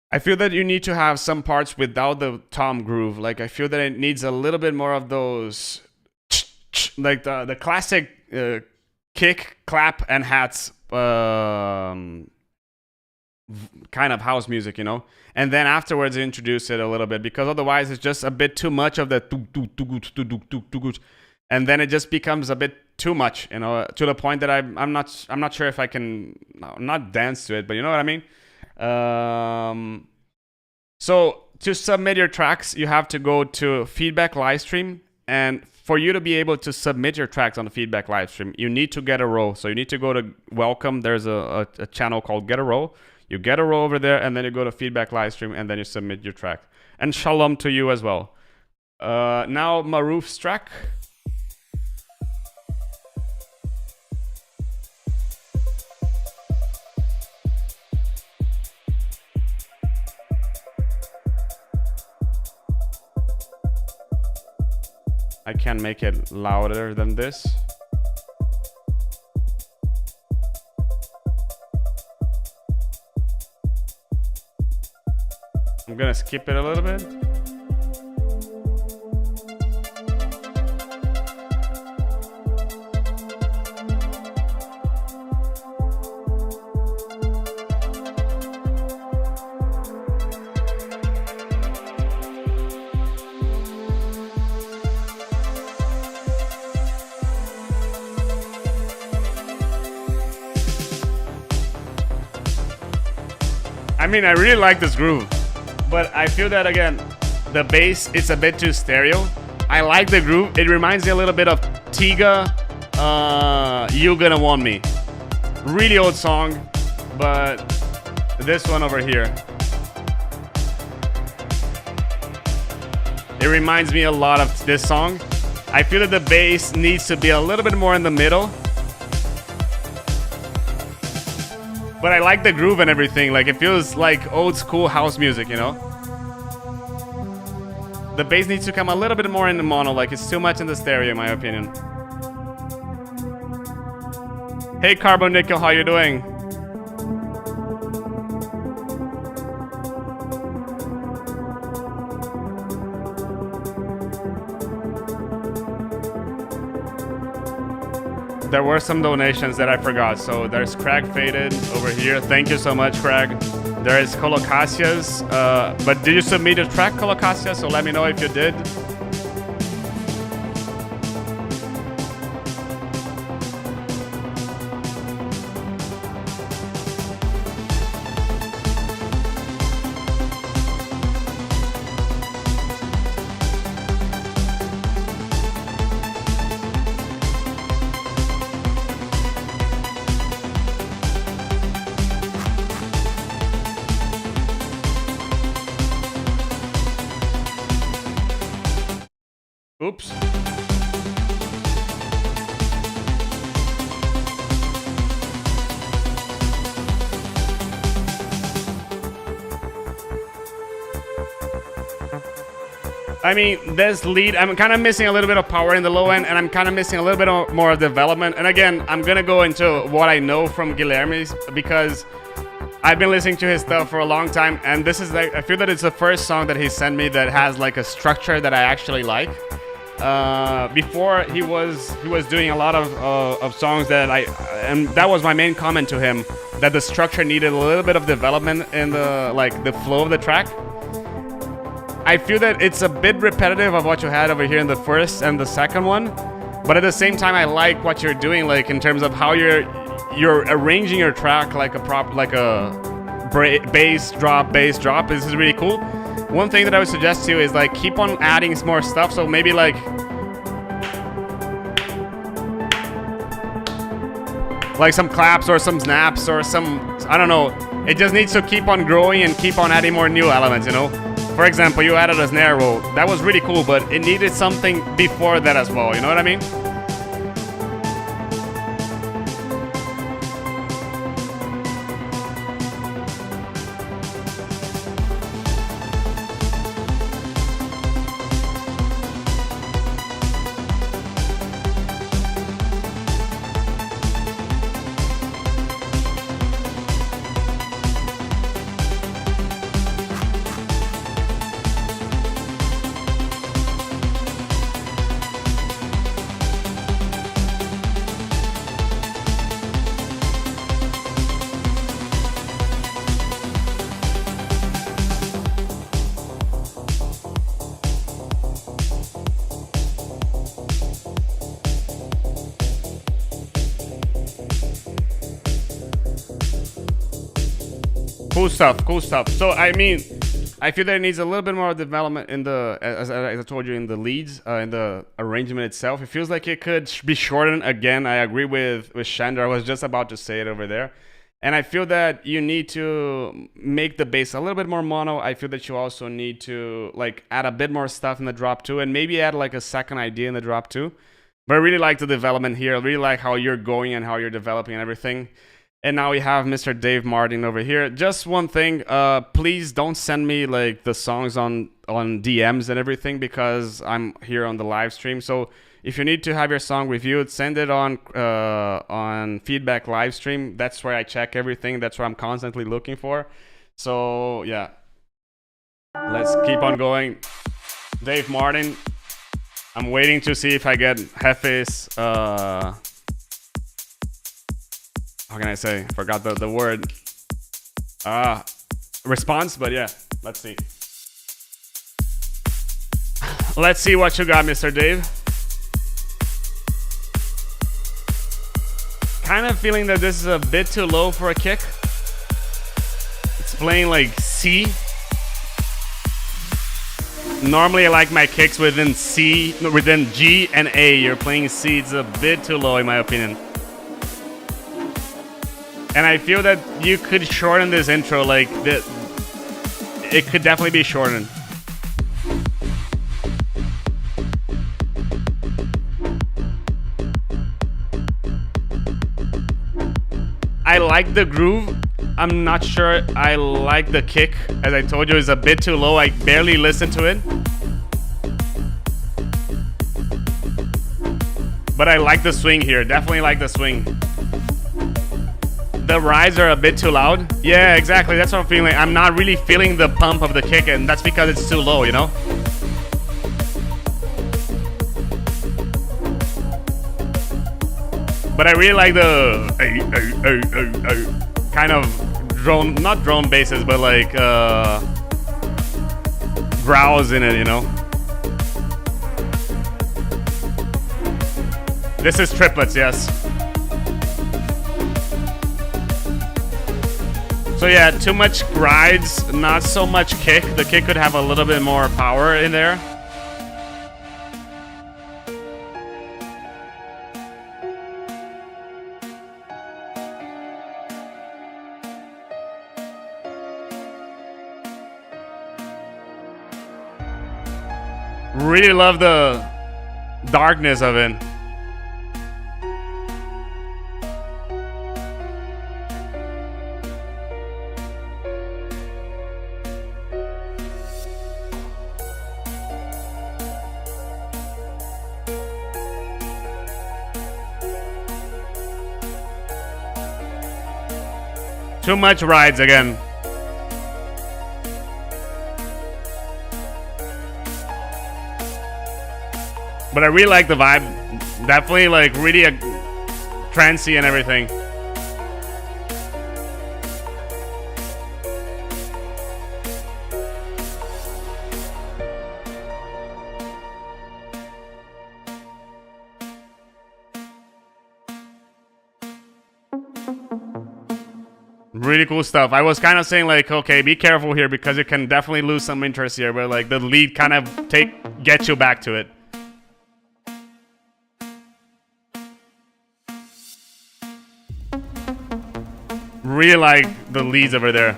I feel that you need to have some parts without the tom groove. Like, I feel that it needs a little bit more of those, like the classic kick, clap, and hats kind of house music, you know? And then afterwards introduce it a little bit, because otherwise it's just a bit too much of the and then it just becomes a bit too much, you know, to the point that I'm not sure if I can not dance to it, but you know what I mean? So to submit your tracks, you have to go to feedback Livestream, And for you to be able to submit your tracks on the feedback live stream, you need to get a row. So you need to go to welcome. There's a channel called Get a Row. You get a row over there, and then you go to feedback live stream, and then you submit your track. And shalom to you as well. Now Maruf's track. I can make it louder than this. I'm gonna skip it a little bit. I mean, I really like this groove, but I feel that again, the bass is a bit too stereo. I like the groove. It reminds me a little bit of Tiga, You Gonna Want Me. Really old song, but this one over here. It reminds me a lot of this song. I feel that the bass needs to be a little bit more in the middle. But I like the groove and everything. Like, it feels like old school house music, you know? The bass needs to come a little bit more in the mono. Like, it's too much in the stereo, in my opinion. Hey, Carbon Nickel, how you doing? There were some donations that I forgot. So there's Craig Faded over here. Thank you so much, Craig. There is Colocasias. But did you submit a track, Colocasia? So let me know if you did. Oops. I mean, this lead, I'm kind of missing a little bit of power in the low end, and I'm kind of missing a little bit more development. And again, I'm going to go into what I know from Guilherme's, because I've been listening to his stuff for a long time, and this is like, I feel that it's the first song that he sent me that has like a structure that I actually like. Before he was doing a lot of songs that and that was my main comment to him, that the structure needed a little bit of development in the flow of the track. I feel that it's a bit repetitive of what you had over here in the first and the second one, but at the same time I like what you're doing, like in terms of how you're arranging your track like a bass drop. This is really cool. One thing that I would suggest to you is like keep on adding some more stuff. So maybe like some claps or some snaps or some, I don't know. It just needs to keep on growing and keep on adding more new elements, you know? For example, you added a snare roll. That was really cool, but it needed something before that as well. You know what I mean? Cool stuff. So I mean, I feel that it needs a little bit more development in the, as I told you, in the leads, in the arrangement itself. It feels like it could be shortened again. I agree with Shander. I was just about to say it over there. And I feel that you need to make the bass a little bit more mono. I feel that you also need to like add a bit more stuff in the drop too, and maybe add like a second idea in the drop too. But I really like the development here. I really like how you're going and how you're developing and everything. And now we have Mr. Dave Martin over here. Just one thing, please don't send me like the songs on DMs and everything, because I'm here on the live stream. So if you need to have your song reviewed, send it on feedback live stream. That's where I check everything. That's what I'm constantly looking for. So yeah, let's keep on going. Dave Martin. I'm waiting to see if I get Hefe's how can I say? Forgot the word. Response, but yeah, let's see. Let's see what you got, Mr. Dave. Kind of feeling that this is a bit too low for a kick. It's playing like C. Normally I like my kicks within G and A. You're playing C. It's a bit too low in my opinion. And I feel that you could shorten this intro, like it could definitely be shortened. I like the groove. I'm not sure I like the kick. As I told you, it's a bit too low. I barely listen to it. But I like the swing here. Definitely like the swing. The rides are a bit too loud. Yeah, exactly. That's what I'm feeling. I'm not really feeling the pump of the kick, and that's because it's too low, you know? But I really like the kind of drone, not drone basses, but like growls in it, you know? This is triplets, yes. So yeah, too much rides, not so much kick. The kick could have a little bit more power in there. Really love the darkness of it. Too much rides again. But I really like the vibe. Definitely like really trancey and everything. Really cool stuff. I was kind of saying like, okay, be careful here because you can definitely lose some interest here, but like the lead kind of gets you back to it. Really like the leads over there.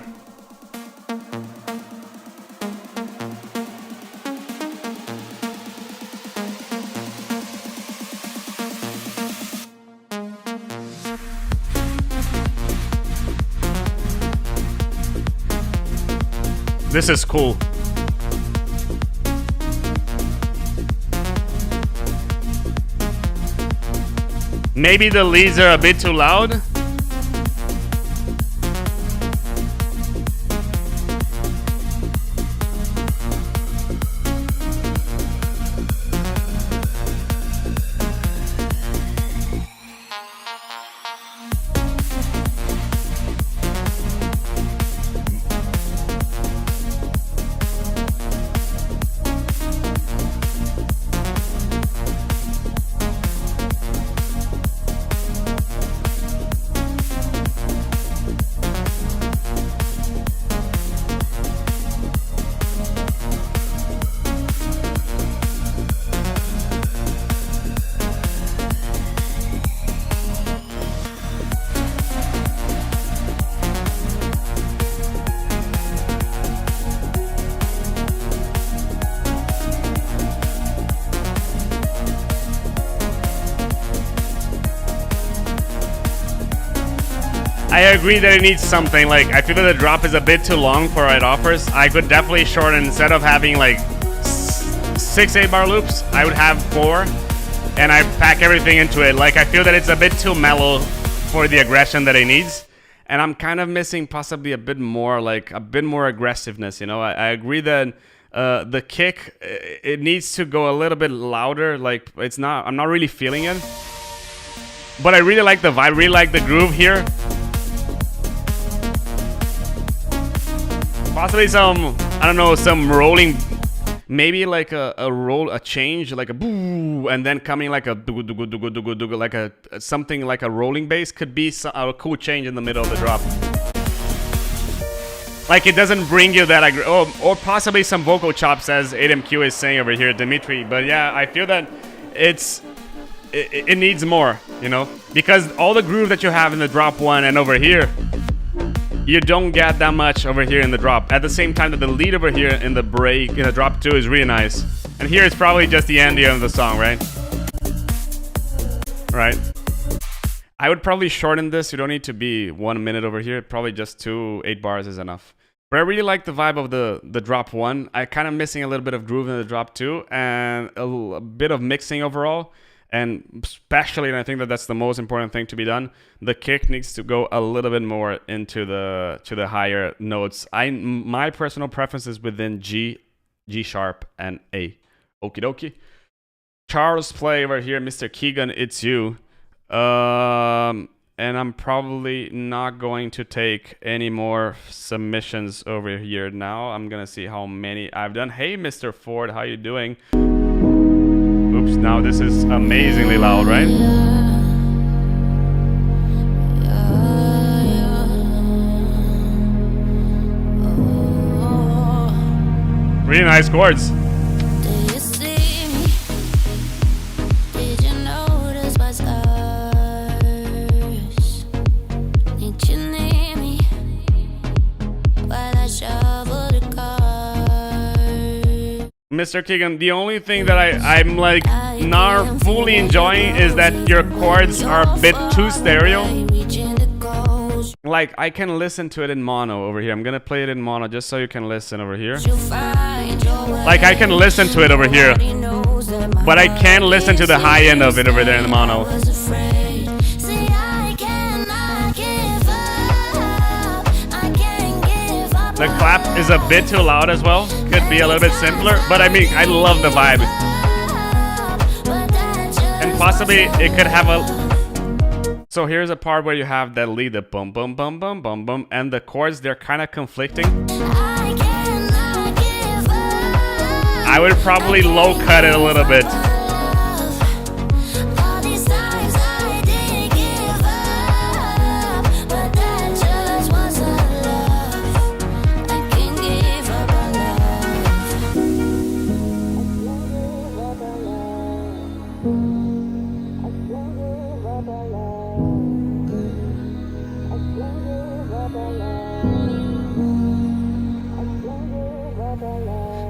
This is cool. Maybe the leads are a bit too loud. I agree that it needs something. Like, I feel that the drop is a bit too long for what it offers. I could definitely shorten, instead of having like 6 8-bar loops, I would have 4, and I pack everything into it. Like, I feel that it's a bit too mellow for the aggression that it needs, and I'm kind of missing possibly a bit more, like a bit more aggressiveness. You know, I agree that the kick, it needs to go a little bit louder. Like, it's not, I'm not really feeling it, but I really like the vibe, really like the groove here. Possibly some, I don't know, some rolling, maybe like a roll, a change, like a boo, and then coming like a do do do do do do, like a something like a rolling bass could be a cool change in the middle of the drop. Like, it doesn't bring you that or possibly some vocal chops, as ADMQ is saying over here, Dimitri. But yeah, I feel that it needs more, you know, because all the groove that you have in the drop 1 and over here, you don't get that much over here in the drop. At the same time that the lead over here in the break, in the drop 2, is really nice. And here it's probably just the ending of the song, right? Right. I would probably shorten this. You don't need to be 1 minute over here. Probably just 2 8 bars is enough. But I really like the vibe of the drop 1. I kind of missing a little bit of groove in the drop 2 and a bit of mixing overall. And especially, and I think that that's the most important thing to be done, the kick needs to go a little bit more into the higher notes. My personal preference is within G, G sharp, and A. Okie dokie. Charles play over here, Mr. Keegan, it's you. And I'm probably not going to take any more submissions over here now. I'm gonna see how many I've done. Hey, Mr. Ford, how you doing? Oops, now this is amazingly loud, right? Really nice chords. Mr. Keegan, the only thing that I'm like not fully enjoying is that your chords are a bit too stereo. Like, I can listen to it in mono over here. I'm gonna play it in mono just so you can listen over here. Like, I can listen to it over here, but I can't listen to the high end of it over there in the mono. The clap is a bit too loud as well. Could be a little bit simpler, but I mean, I love the vibe. And possibly it could have a... So here's a part where you have that lead, the bum bum bum bum bum bum, and the chords, they're kind of conflicting. I would probably low cut it a little bit.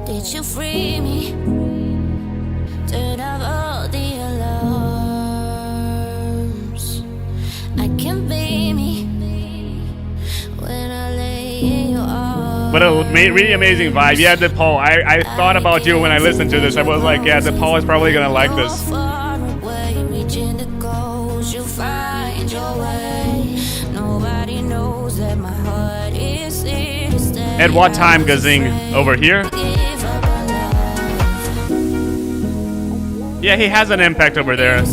Did you free me? Turn off all the alarms. I can be me when I lay in your arms. But a really amazing vibe. Yeah, DePaul. I thought about you when I listened to this. I was like, yeah, DePaul is probably gonna like this. At what time, Gazing? Over here? Yeah, he has an impact over there.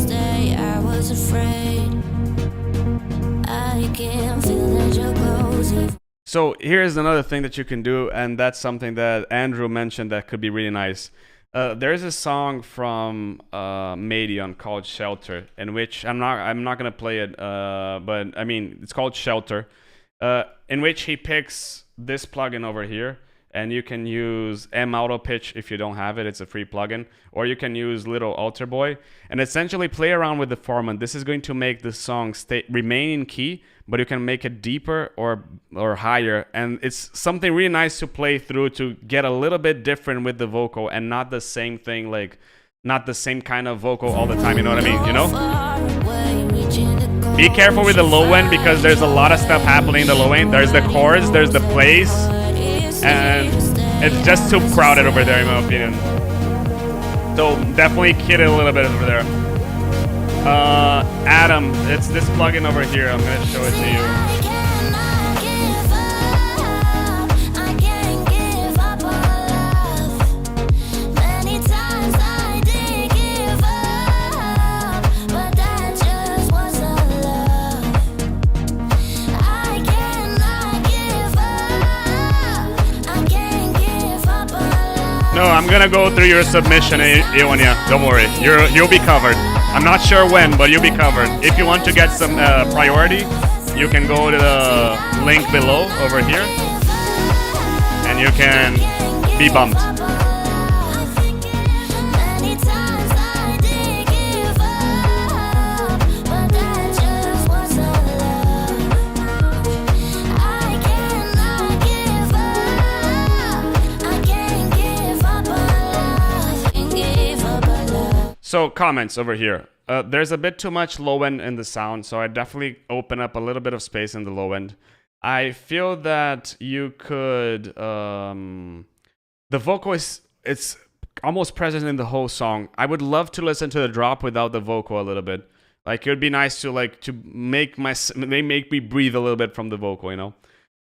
So here's another thing that you can do, and that's something that Andrew mentioned that could be really nice. There's a song from Madion called Shelter, in which I'm not gonna play it, but I mean, it's called Shelter, in which he picks this plugin over here, and you can use M Auto Pitch if you don't have it. It's a free plugin, or you can use Little Alter Boy and essentially play around with the format. This is going to make the song remain in key, but you can make it deeper or higher, and it's something really nice to play through to get a little bit different with the vocal and not the same thing, like not the same kind of vocal all the time. You know what I mean? You know? Be careful with the low end because there's a lot of stuff happening in the low end. There's the chords, there's the plays, and it's just too crowded over there in my opinion. So definitely kid it a little bit over there. Adam, it's this plugin over here. I'm gonna show it to you. No, I'm gonna go through your submission, Ionia. Don't worry, you'll be covered. I'm not sure when, but you'll be covered. If you want to get some priority, you can go to the link below over here, and you can be bumped. So comments over here. There's a bit too much low end in the sound, so I definitely open up a little bit of space in the low end. I feel that you could, the vocal it's almost present in the whole song. I would love to listen to the drop without the vocal a little bit. Like it would be nice to make me breathe a little bit from the vocal, you know.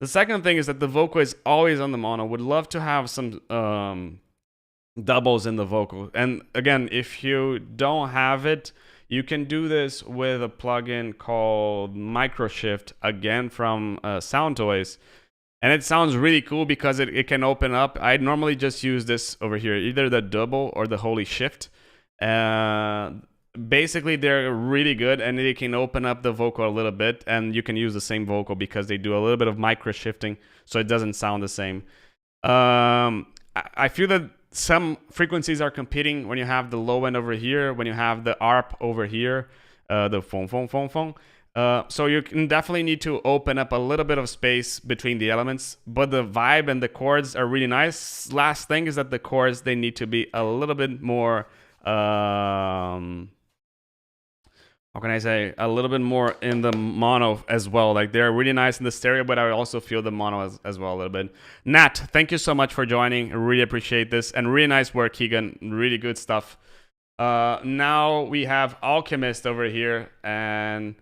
The second thing is that the vocal is always on the mono. Would love to have some doubles in the vocal. And again, if you don't have it, you can do this with a plugin called Microshift, again from SoundToys, and it sounds really cool because it can open up. I normally just use this over here, either the double or the holy shift. Basically they're really good, and they can open up the vocal a little bit, and you can use the same vocal because they do a little bit of micro shifting, so it doesn't sound the same. I feel that some frequencies are competing when you have the low end over here, when you have the ARP over here, the fong fong fong fong. So you can definitely need to open up a little bit of space between the elements, but the vibe and the chords are really nice. Last thing is that the chords, they need to be a little bit more, how can I say, a little bit more in the mono as well. Like they're really nice in the stereo, but I also feel the mono as well a little bit. Nat, thank you so much for joining. I really appreciate this, and really nice work, Keegan. Really good stuff. Now we have Alchemist over here, and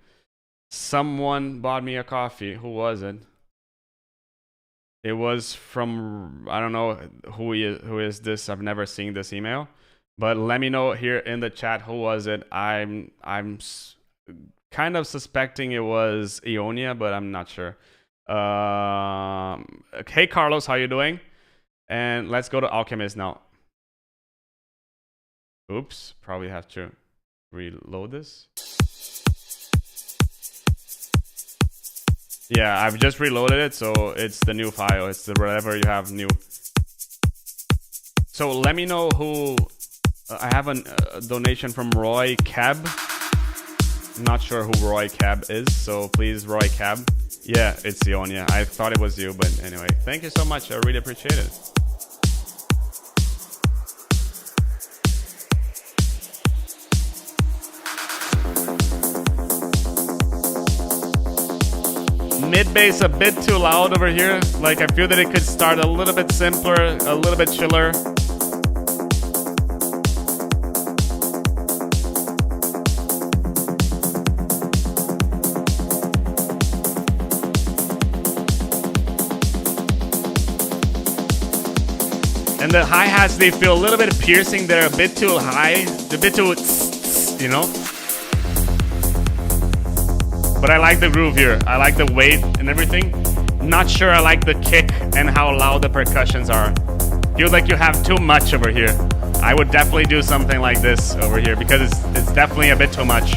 someone bought me a coffee. Who was it? It was from, I don't know who is this. I've never seen this email. But let me know here in the chat who was it. I'm kind of suspecting it was Ionia, but I'm not sure. Hey Carlos, how you doing? And let's go to Alchemist now. Oops, probably have to reload this. Yeah, I've just reloaded it, so it's the new file. It's the whatever you have new. So let me know who. I have a donation from Roy Cab. I'm not sure who Roy Cab is, so please, Roy Cab. Yeah, it's Ionia. I thought it was you, but anyway. Thank you so much. I really appreciate it. Mid bass a bit too loud over here. Like I feel that it could start a little bit simpler, a little bit chiller. And the hi-hats, they feel a little bit piercing. They're a bit too high, a bit too, you know? But I like the groove here. I like the weight and everything. Not sure I like the kick and how loud the percussions are. Feels like you have too much over here. I would definitely do something like this over here because it's definitely a bit too much.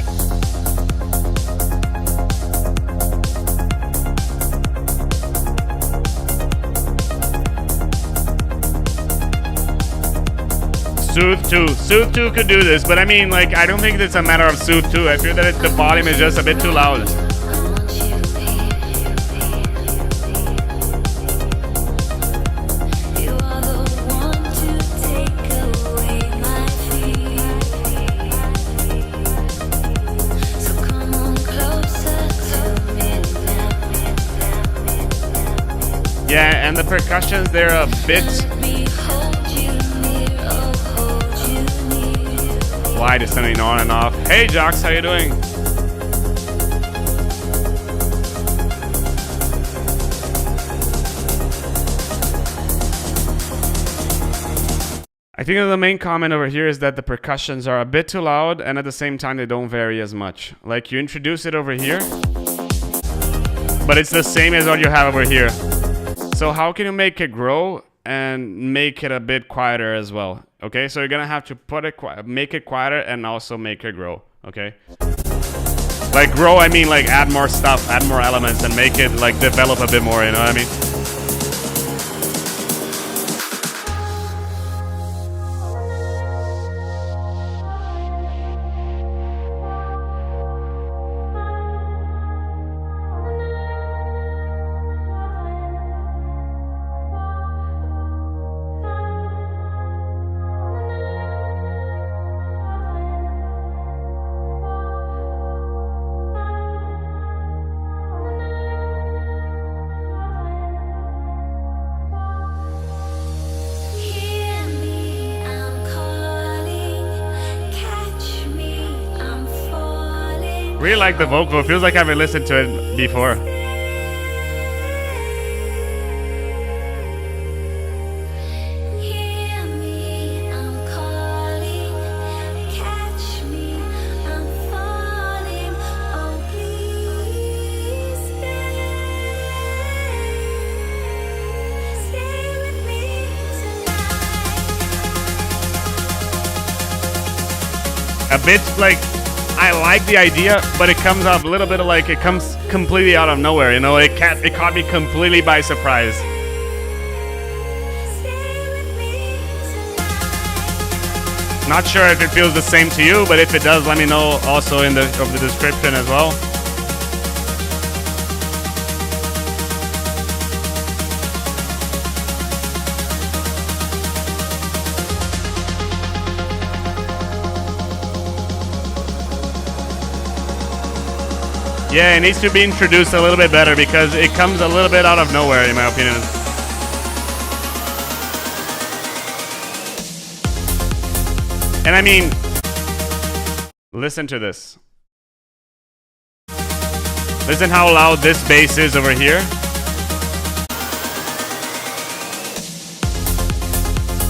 Soothe 2 could do this, but I mean, like, I don't think it's a matter of Soothe 2. I feel that the volume is just a bit too loud. Yeah, and the percussions, they're a bit wide, it's turning on and off. Hey Jocks, how you doing? I think the main comment over here is that the percussions are a bit too loud and at the same time they don't vary as much. Like you introduce it over here, but it's the same as what you have over here. So how can you make it grow and make it a bit quieter as well? Okay, so you're gonna have to put it make it quieter and also make it grow. Okay, like grow, I mean like add more stuff, add more elements, and make it like develop a bit more. You know what I mean? Really like the vocal. It feels like I haven't listened to it before. A bit like, I like the idea, but it comes up a little bit of like, it comes completely out of nowhere, you know, it caught me completely by surprise. Not sure if it feels the same to you, but if it does, let me know also in the description as well. Yeah, it needs to be introduced a little bit better because it comes a little bit out of nowhere, in my opinion. And I mean, listen to this. Listen how loud this bass is over here.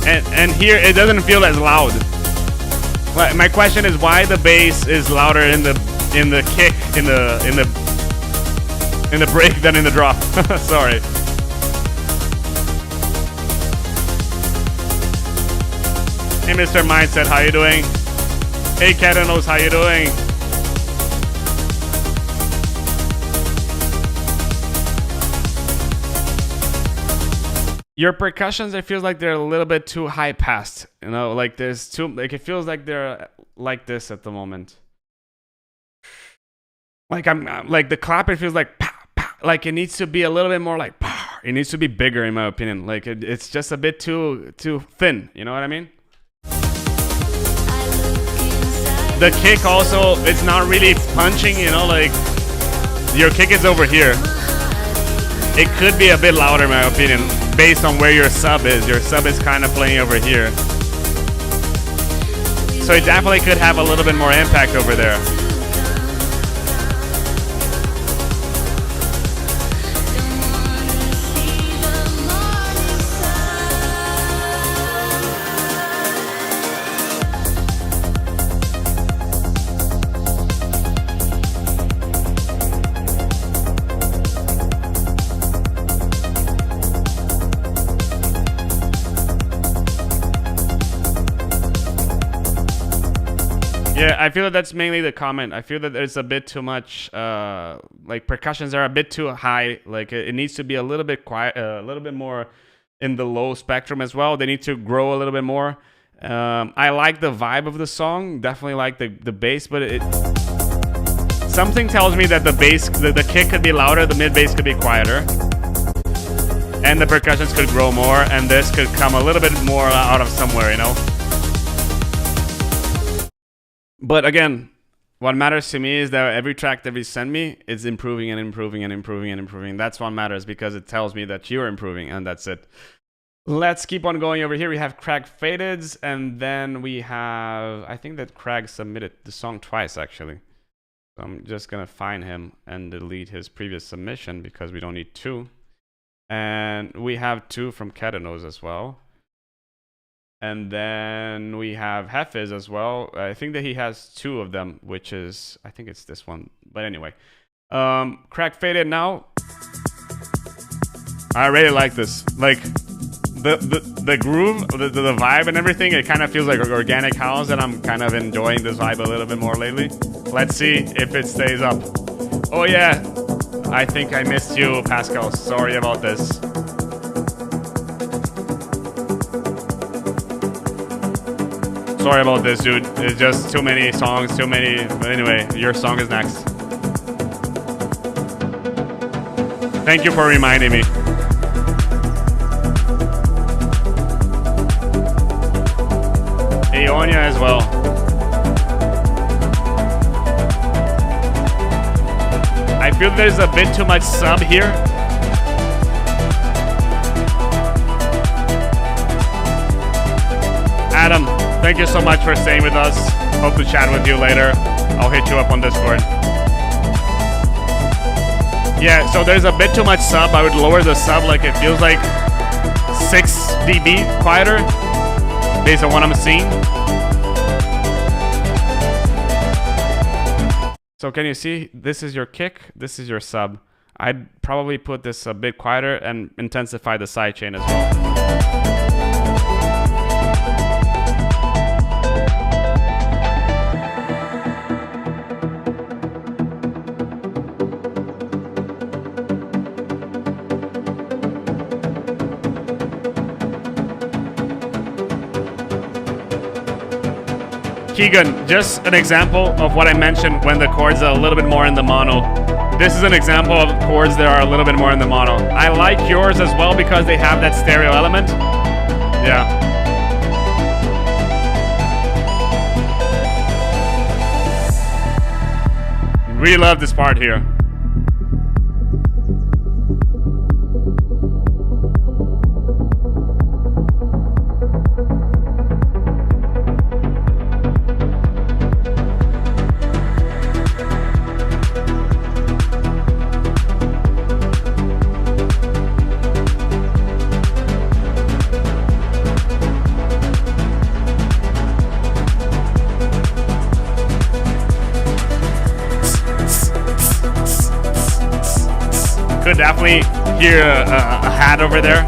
And here it doesn't feel as loud. My question is why the bass is louder in the kick, in the break than in the drop. Sorry. Hey Mr. Mindset, how you doing? Hey Katanos, how you doing? Your percussions, it feels like they're a little bit too high passed. You know, like there's too, like it feels like they're like this at the moment. Like I'm like the clap, it feels like pow, pow. Like it needs to be a little bit more like pow. It needs to be bigger, in my opinion. Like it's just a bit too thin. You know what I mean? The kick also, it's not really punching. You know, like your kick is over here. It could be a bit louder, in my opinion, based on where your sub is. Your sub is kind of playing over here, so it definitely could have a little bit more impact over there. Yeah, I feel that that's mainly the comment. I feel that there's a bit too much, like percussions are a bit too high. Like it needs to be a little bit quiet, a little bit more in the low spectrum as well. They need to grow a little bit more. I like the vibe of the song, definitely like the bass, but something tells me that the bass, the kick could be louder, the mid bass could be quieter, and the percussions could grow more, and this could come a little bit more out of somewhere, you know. But again, what matters to me is that every track that you send me is improving and improving and improving and improving. That's what matters, because it tells me that you're improving, and that's it. Let's keep on going over here. We have Craig Fadeds, and then we have, I think that Craig submitted the song twice, actually. So I'm just going to find him and delete his previous submission because we don't need two. And we have two from Ketanos as well. And then we have Hefiz as well. I think that he has two of them, which is, I think it's this one. But anyway, Crack Faded now. I really like this. Like the groove, the vibe and everything, it kind of feels like organic house, and I'm kind of enjoying this vibe a little bit more lately. Let's see if it stays up. Oh yeah, I think I missed you, Pascal. Sorry about this. Sorry about this, dude. It's just too many songs, too many. But anyway, your song is next. Thank you for reminding me. Aonia as well. I feel there's a bit too much sub here. Adam, thank you so much for staying with us. Hope to chat with you later. I'll hit you up on Discord. Yeah, so there's a bit too much sub. I would lower the sub, like it feels like 6 dB quieter, based on what I'm seeing. So can you see, this is your kick, this is your sub. I'd probably put this a bit quieter and intensify the sidechain as well. Keegan, just an example of what I mentioned when the chords are a little bit more in the mono. This is an example of chords that are a little bit more in the mono. I like yours as well because they have that stereo element. Yeah. Really love this part here. Could definitely hear a hat over there.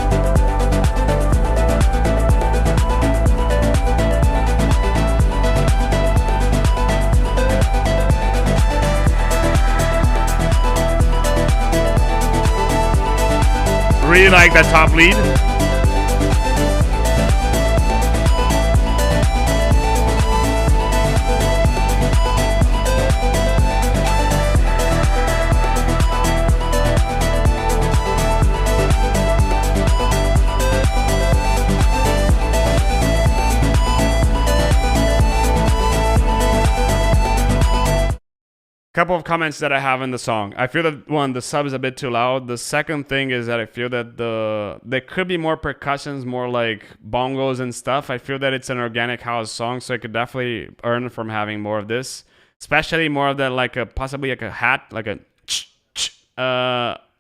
Really like that top lead. Couple of comments that I have in the song. I feel that one, the sub is a bit too loud. The second thing is that I feel that there could be more percussions, more like bongos and stuff. I feel that it's an organic house song, so I could definitely earn from having more of this, especially more of that, like a possibly like a hat, like a.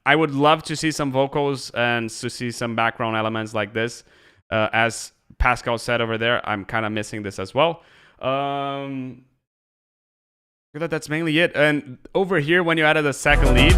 I would love to see some vocals and to see some background elements like this. As Pascal said over there, I'm kind of missing this as well. That's mainly it. And over here, when you added a second lead,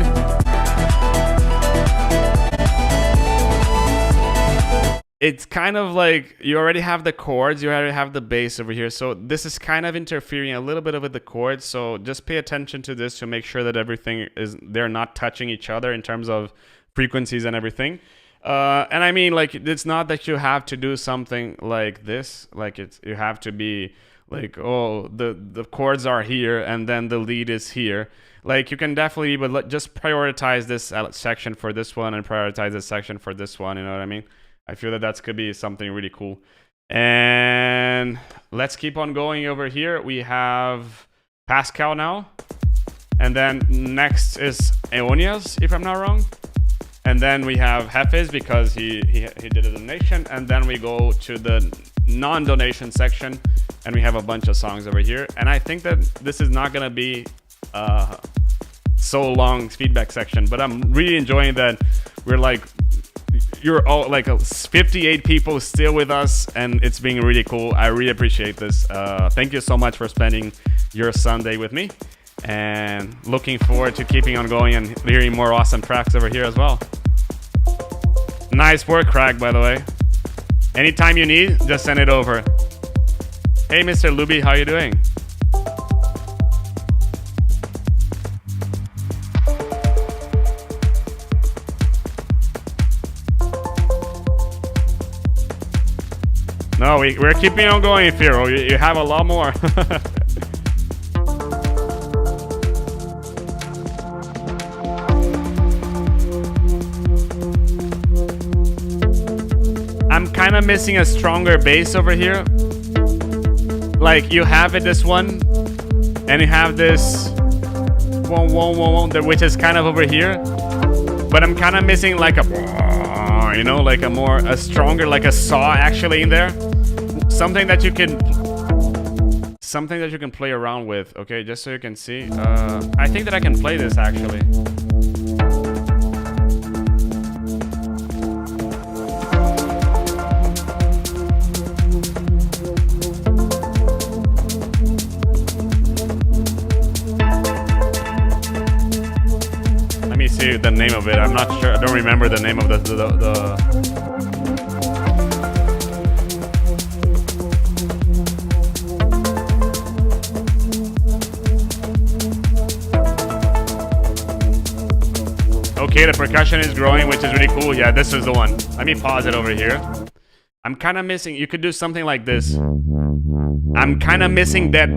it's kind of like you already have the chords, you already have the bass over here. So this is kind of interfering a little bit with the chords. So just pay attention to this to make sure that everything they're not touching each other in terms of frequencies and everything. And I mean, like, it's not that you have to do something like this. Like, you have to be like, oh, the chords are here and then the lead is here. Like, you can definitely, but just prioritize this section for this one and prioritize this section for this one. You know what I mean? I feel that could be something really cool. And let's keep on going over here. We have Pascal now. And then next is Eonias, if I'm not wrong. And then we have Hefes because he did a donation. And then we go to the non-donation section and we have a bunch of songs over here. And I think that this is not gonna be so long feedback section, but I'm really enjoying that you're all like 58 people still with us, and it's being really cool. I really appreciate this. Thank you so much for spending your Sunday with me, and looking forward to keeping on going and hearing more awesome tracks over here as well. Nice work, Craig, by the way. Anytime you need, just send it over. Hey, Mr. Luby, how you doing? No, we're keeping on going, Firo. You have a lot more. I'm kind of missing a stronger bass over here. Like, you have it, this one, and you have this one, which is kind of over here. But I'm kind of missing like a, you know, like a stronger, like a saw actually in there. Something that you can play around with, okay, just so you can see. I think that I can play this actually. Let me see the name of it. I'm not sure. I don't remember the name of the Okay, the percussion is growing, which is really cool. Yeah, this is the one. Let me pause it over here. I'm kind of missing, you could do something like this. I'm kind of missing that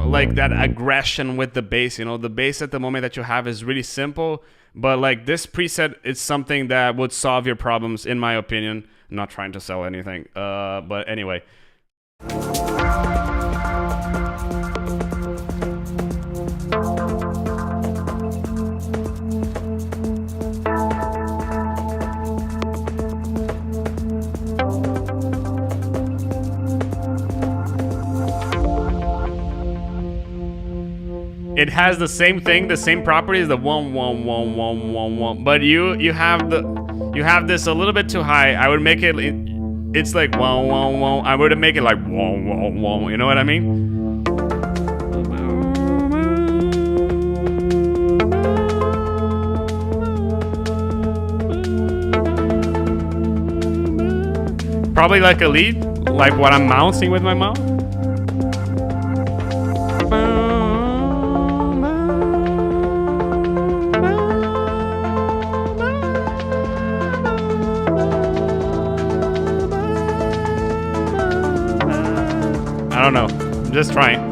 like that aggression with the bass. You know, the bass at the moment that you have is really simple, but like this preset is something that would solve your problems, in my opinion. I'm not trying to sell anything, but anyway. It has the same thing, the same properties, the one, but you have this a little bit too high. I would make it, it's like one. I would make it like one. You know what I mean? Probably like a lead, like what I'm bouncing with my mouth. I don't know. I'm just trying.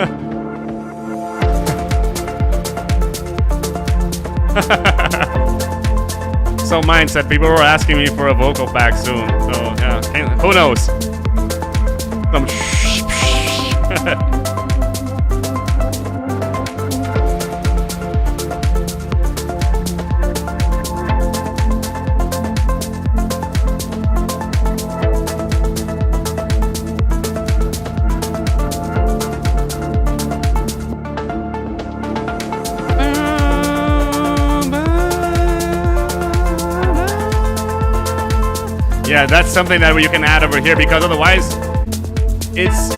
So mindset. People were asking me for a vocal pack soon. So yeah, who knows? Yeah, that's something that you can add over here, because otherwise it's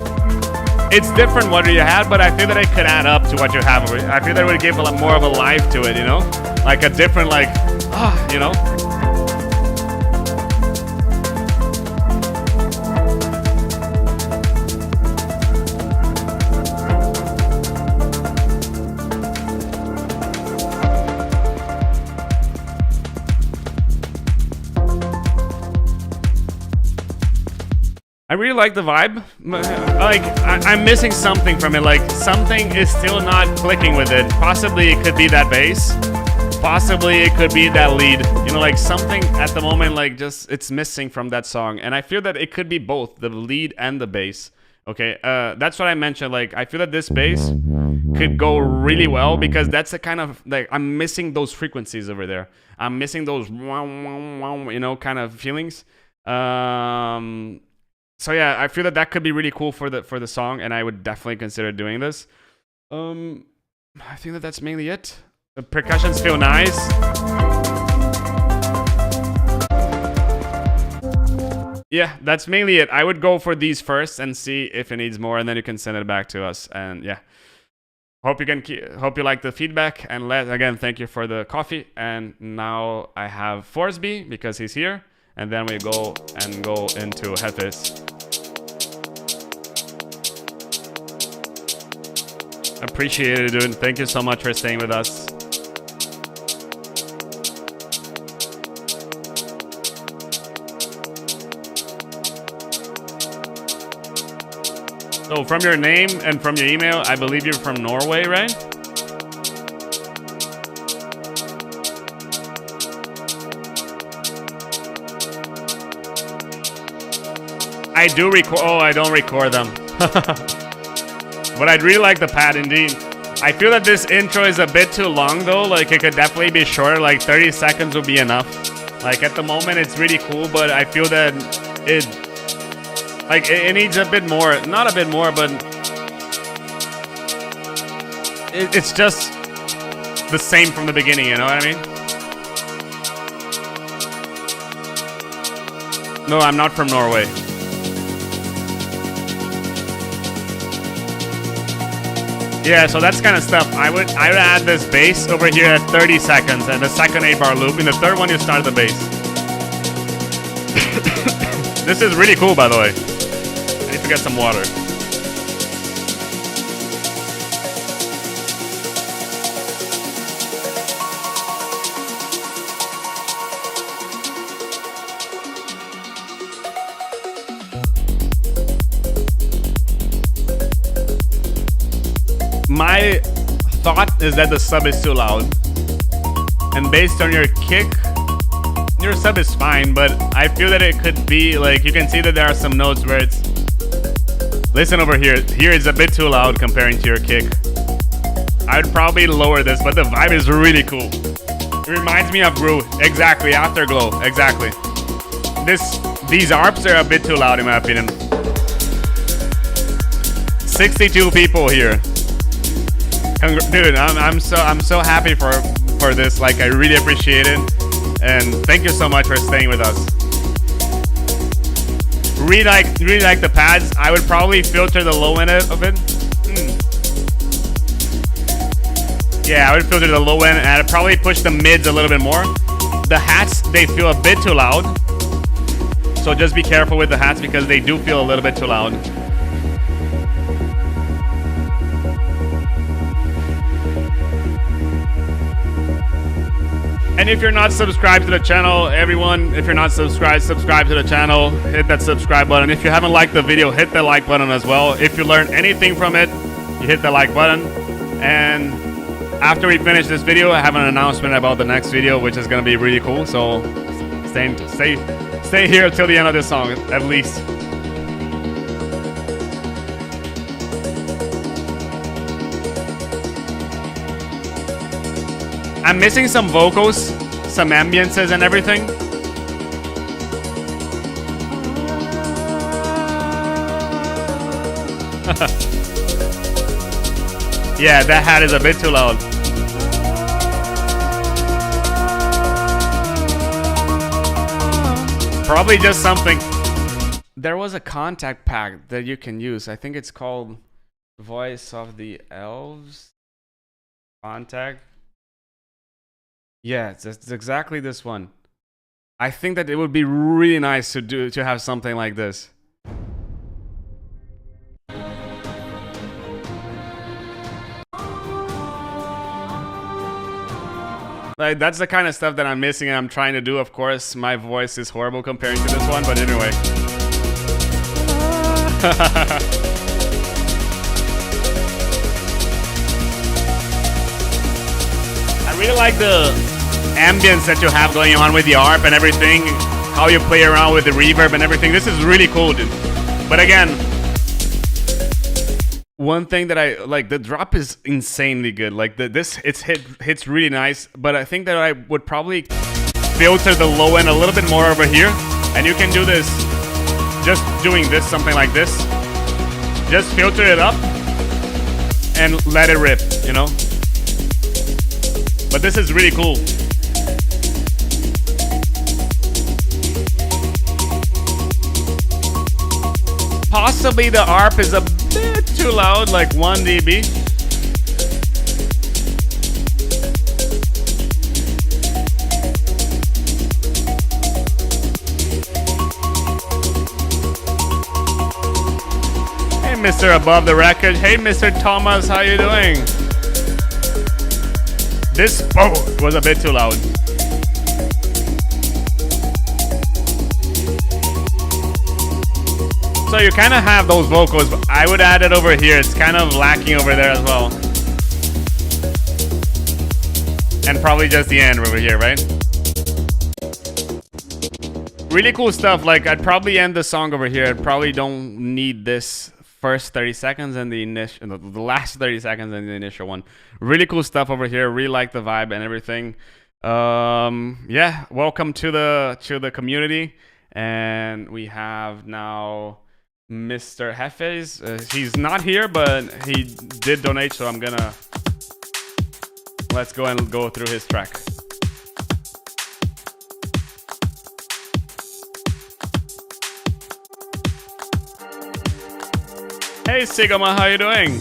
different what you had, but I feel that it could add up to what you have over here. I feel that it would give a lot more of a life to it, you know? Like a different, like, you know? I really like the vibe. Like, I'm missing something from it. Like, something is still not clicking with it. Possibly it could be that bass. Possibly it could be that lead. You know, like something at the moment, like just it's missing from that song. And I feel that it could be both, the lead and the bass. Okay, that's what I mentioned. Like, I feel that this bass could go really well because that's the kind of, like, I'm missing those frequencies over there. I'm missing those, you know, kind of feelings. So yeah, I feel that that could be really cool for the song, and I would definitely consider doing this. I think that that's mainly it. The percussions feel nice. Yeah, that's mainly it. I would go for these first and see if it needs more, and then you can send it back to us. And yeah, hope you like the feedback. And again, thank you for the coffee. And now I have Forsby because he's here, and then we go into Headface. Appreciate it, dude. Thank you so much for staying with us. So from your name and from your email, I believe you're from Norway, right? I do record. Oh, I don't record them. But I'd really like the pad indeed. I feel that this intro is a bit too long though. Like, it could definitely be shorter. Like 30 seconds would be enough. Like, at the moment it's really cool, but I feel that it needs a bit more. Not a bit more, but it's just the same from the beginning, you know what I mean? No, I'm not from Norway. Yeah, so that's kind of stuff. I would add this bass over here at 30 seconds and the second 8-bar loop. In the third one, you start the bass. This is really cool, by the way. I need to get some water. My thought is that the sub is too loud. And based on your kick, your sub is fine, but I feel that it could be, like, you can see that there are some notes where it's... Listen over here. Here it's a bit too loud comparing to your kick. I would probably lower this, but the vibe is really cool. It reminds me of Brew. Exactly, Afterglow. Exactly. These ARPs are a bit too loud in my opinion. 62 people here. Dude, I'm so happy for this. Like, I really appreciate it, and thank you so much for staying with us. Really like the pads. I would probably filter the low end of it. Yeah, I would filter the low end, and I'd probably push the mids a little bit more. The hats, they feel a bit too loud, so just be careful with the hats because they do feel a little bit too loud. And if you're not subscribed to the channel, everyone, if you're not subscribed to the channel, hit that subscribe button. If you haven't liked the video, hit the like button as well. If you learned anything from it, you hit the like button. And after we finish this video, I have an announcement about the next video, which is going to be really cool. So stay here till the end of this song, at least. I'm missing some vocals, some ambiences and everything. Yeah, that hat is a bit too loud. Probably just something. There was a contact pack that you can use. I think it's called Voice of the Elves. Contact. Yeah, it's exactly this one. I think that it would be really nice to have something like this. Like, that's the kind of stuff that I'm missing and I'm trying to do. Of course, my voice is horrible comparing to this one, but anyway. I really like the ambience that you have going on with the ARP and everything, how you play around with the reverb and everything. This is really cool, dude. But again, one thing that I like, the drop is insanely good. Like this, hits really nice. But I think that I would probably filter the low end a little bit more over here, and you can do this, just doing this, something like this. Just filter it up and let it rip, you know. But this is really cool. Possibly the ARP is a bit too loud, like 1 dB. Hey, Mr. Above the Record. Hey, Mr. Thomas, how you doing? This was a bit too loud. So you kind of have those vocals, but I would add it over here. It's kind of lacking over there as well. And probably just the end over here, right? Really cool stuff. Like, I'd probably end the song over here. I probably don't need this first 30 seconds and the last 30 seconds and the initial one. Really cool stuff over here. Really like the vibe and everything. Yeah, welcome to the community. And we have now Mr. Hefes. He's not here, but he did donate, so let's go and go through his track. Hey Sigma, how you doing?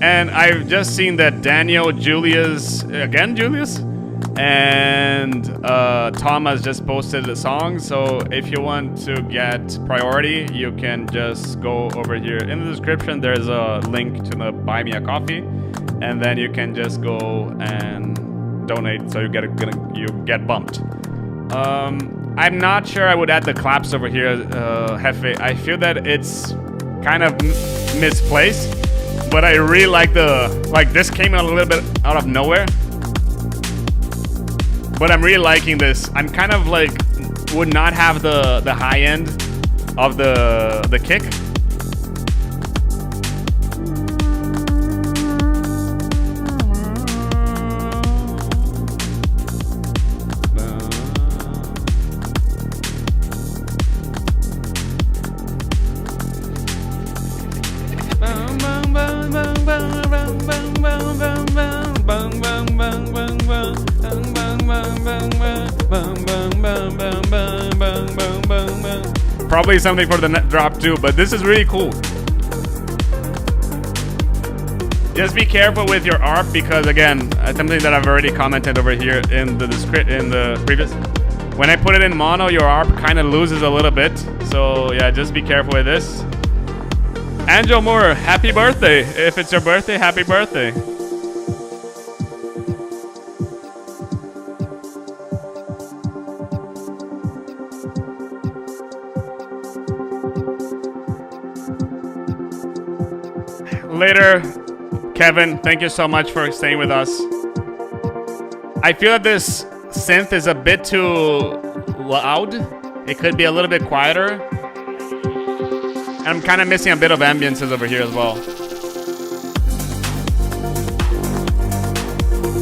And I've just seen that Daniel, Julius, and Thomas just posted a song. So if you want to get priority, you can just go over here in the description. There's a link to the Buy Me a Coffee, and then you can just go and donate. So you get bumped. I'm not sure I would add the claps over here, Hefe. I feel that it's kind of misplaced, but I really like this came a little bit out of nowhere. But I'm really liking this. I'm kind of like, would not have the high end of the kick. Probably something for the net drop too, but this is really cool. Just be careful with your ARP because, again, something that I've already commented over here in the previous. When I put it in mono, your ARP kind of loses a little bit. So yeah, just be careful with this. Angel Moore, happy birthday! If it's your birthday, happy birthday! Later, Kevin, thank you so much for staying with us. I feel that this synth is a bit too loud. It could be a little bit quieter. And I'm kind of missing a bit of ambiances over here as well.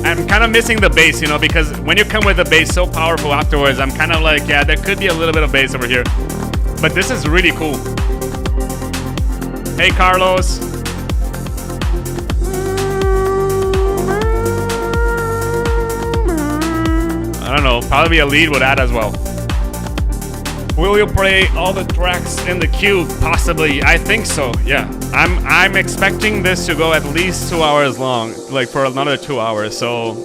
I'm kind of missing the bass, you know, because when you come with the bass so powerful afterwards, I'm kind of like, yeah, there could be a little bit of bass over here. But this is really cool. Hey, Carlos. I don't know, probably a lead would add as well. Will you play all the tracks in the queue? Possibly, I think so, yeah. I'm expecting this to go at least 2 hours long, like for another 2 hours, so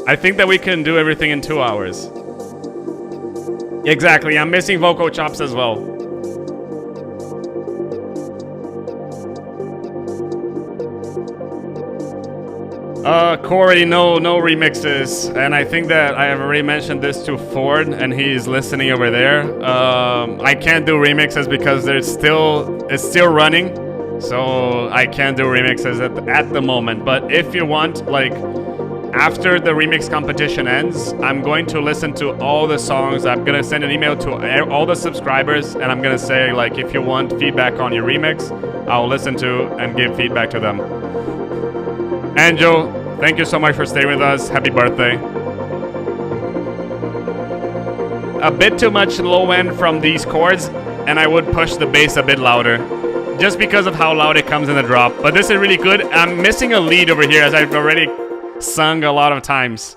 I think that we can do everything in 2 hours. Exactly, I'm missing vocal chops as well. Corey, no remixes, and I think that I have already mentioned this to Ford, and he's listening over there. I can't do remixes because it's still running, so I can't do remixes at the moment. But if you want, like, after the remix competition ends, I'm going to listen to all the songs. I'm gonna send an email to all the subscribers, and I'm gonna say, like, if you want feedback on your remix, I'll listen to and give feedback to them. Anjo, thank you so much for staying with us. Happy birthday. A bit too much low end from these chords, and I would push the bass a bit louder, just because of how loud it comes in the drop. But this is really good. I'm missing a lead over here, as I've already sung a lot of times.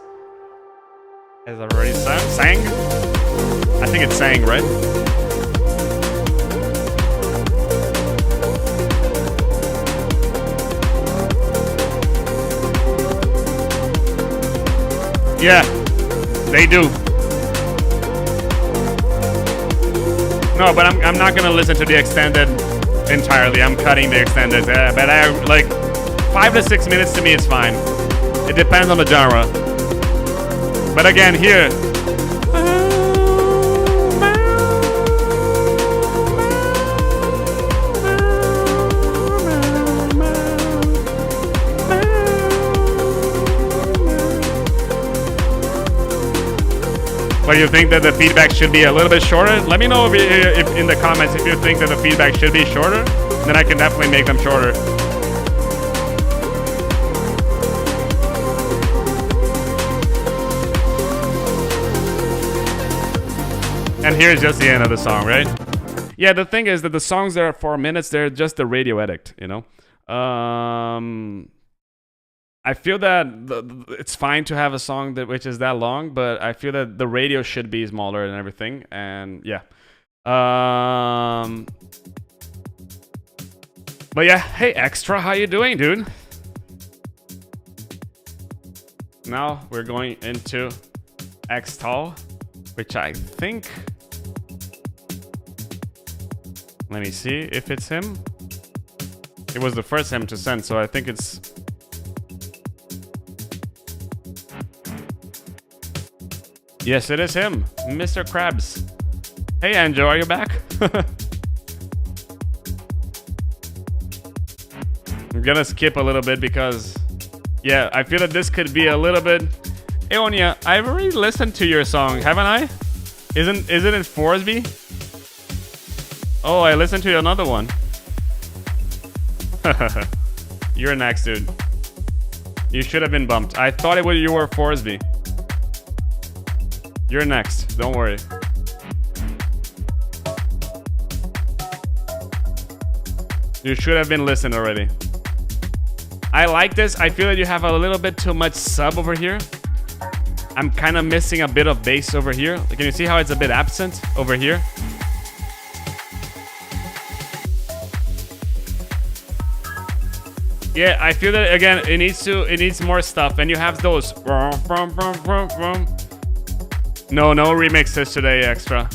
As I've already sang? I think it's sang, right? Yeah, they do. No, but I'm not gonna listen to the extended entirely. I'm cutting the extended. But I like 5 to 6 minutes to me. It's fine. It depends on the genre. But again, here. But you think that the feedback should be a little bit shorter? Let me know if in the comments if you think that the feedback should be shorter. Then I can definitely make them shorter. And here's just the end of the song, right? Yeah, the thing is that the songs that are 4 minutes, they're just the radio edit, you know? I feel that it's fine to have a song which is that long, but I feel that the radio should be smaller and everything. And yeah. But yeah, hey Extra, how you doing, dude? Now we're going into X-Tall, which I think... Let me see if it's him. It was the first him to send, so I think it's... Yes, it is him, Mr. Krabs. Hey, Anjo, are you back? I'm gonna skip a little bit because, yeah, I feel that this could be a little bit... Eonia, I've already listened to your song, haven't I? Isn't it Forsby? Oh, I listened to another one. You're next, dude. You should have been bumped. I thought you were Forsby. You're next. Don't worry. You should have been listened already. I like this. I feel that you have a little bit too much sub over here. I'm kind of missing a bit of bass over here. Can you see how it's a bit absent over here? Yeah, I feel that again. It needs more stuff, and you have those. No remixes today, Extra.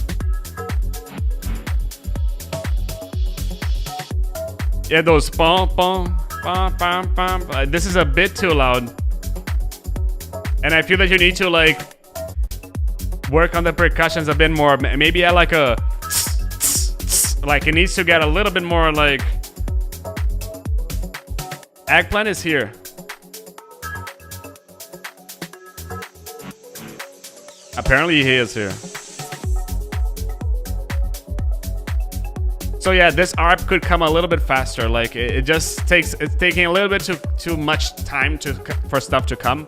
Yeah, those this is a bit too loud. And I feel that you need to like work on the percussions a bit more. Maybe at like a like it needs to get a little bit more like. Eggplant is here. Apparently he is here. So yeah, this ARP could come a little bit faster. Like it's taking a little bit too much time for stuff to come.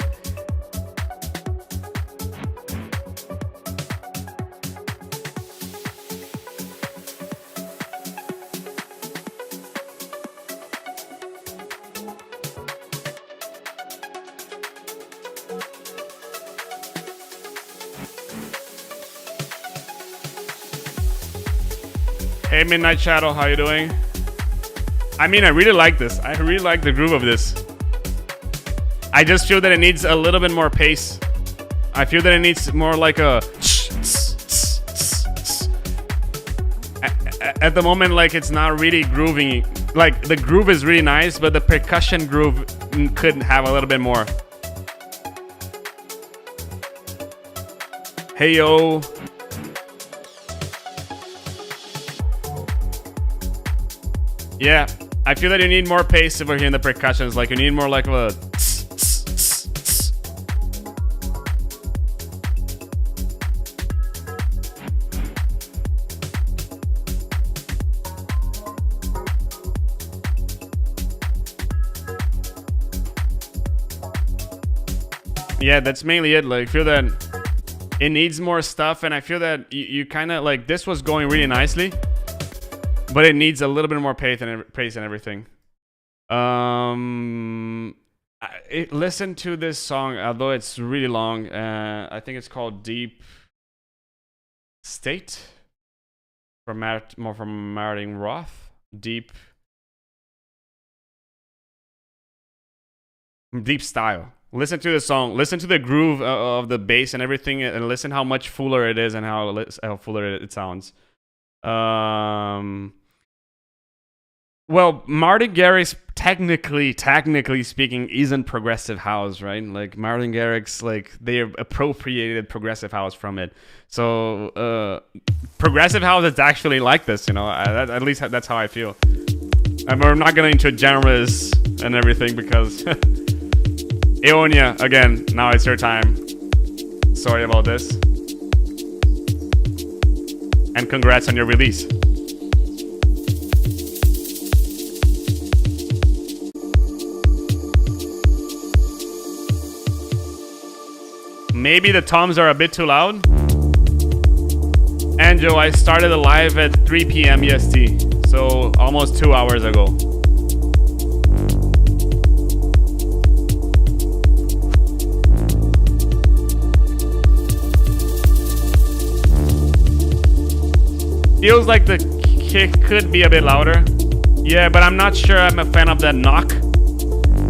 Hey Midnight Shadow, how you doing? I mean, I really like this. I really like the groove of this. I just feel that it needs a little bit more pace. I feel that it needs more like a... At the moment, like, it's not really grooving. Like, the groove is really nice, but the percussion groove could have a little bit more. Hey, yo. Yeah, I feel that you need more pace over here in the percussions. Like you need more like a Yeah, that's mainly it. Like, I feel that it needs more stuff, and I feel that you kind of like this was going really nicely, but it needs a little bit more pace and everything. Listen to this song, although it's really long. I think it's called Deep State from Martin Roth. Deep Style. Listen to the song. Listen to the groove of the bass and everything, and listen how much fuller it is and how fuller it sounds. Well, Martin Garrix, technically speaking, isn't progressive house, right? Like Martin Garrix, like they appropriated progressive house from it. So progressive house is actually like this, you know. At least that's how I feel. And we're not getting into genres and everything because Eonia, again, now it's your time. Sorry about this. And congrats on your release. Maybe the toms are a bit too loud. And Joe, I started a live at 3 p.m. EST, so almost 2 hours ago. Feels like the kick could be a bit louder. Yeah, but I'm not sure I'm a fan of that knock.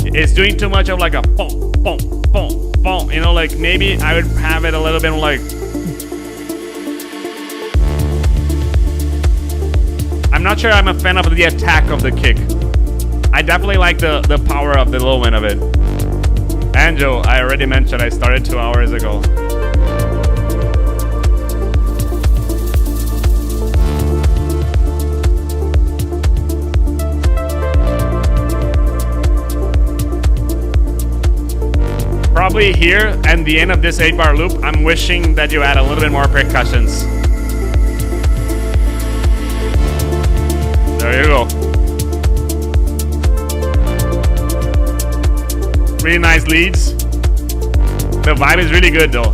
It's doing too much of like a boom, boom, boom, boom. You know, like maybe I would have it a little bit more like... I'm not sure I'm a fan of the attack of the kick. I definitely like the power of the low end of it. Anjo, I already mentioned I started 2 hours ago. Probably here and the end of this 8-bar loop, I'm wishing that you add a little bit more percussions. There you go. Really nice leads. The vibe is really good though.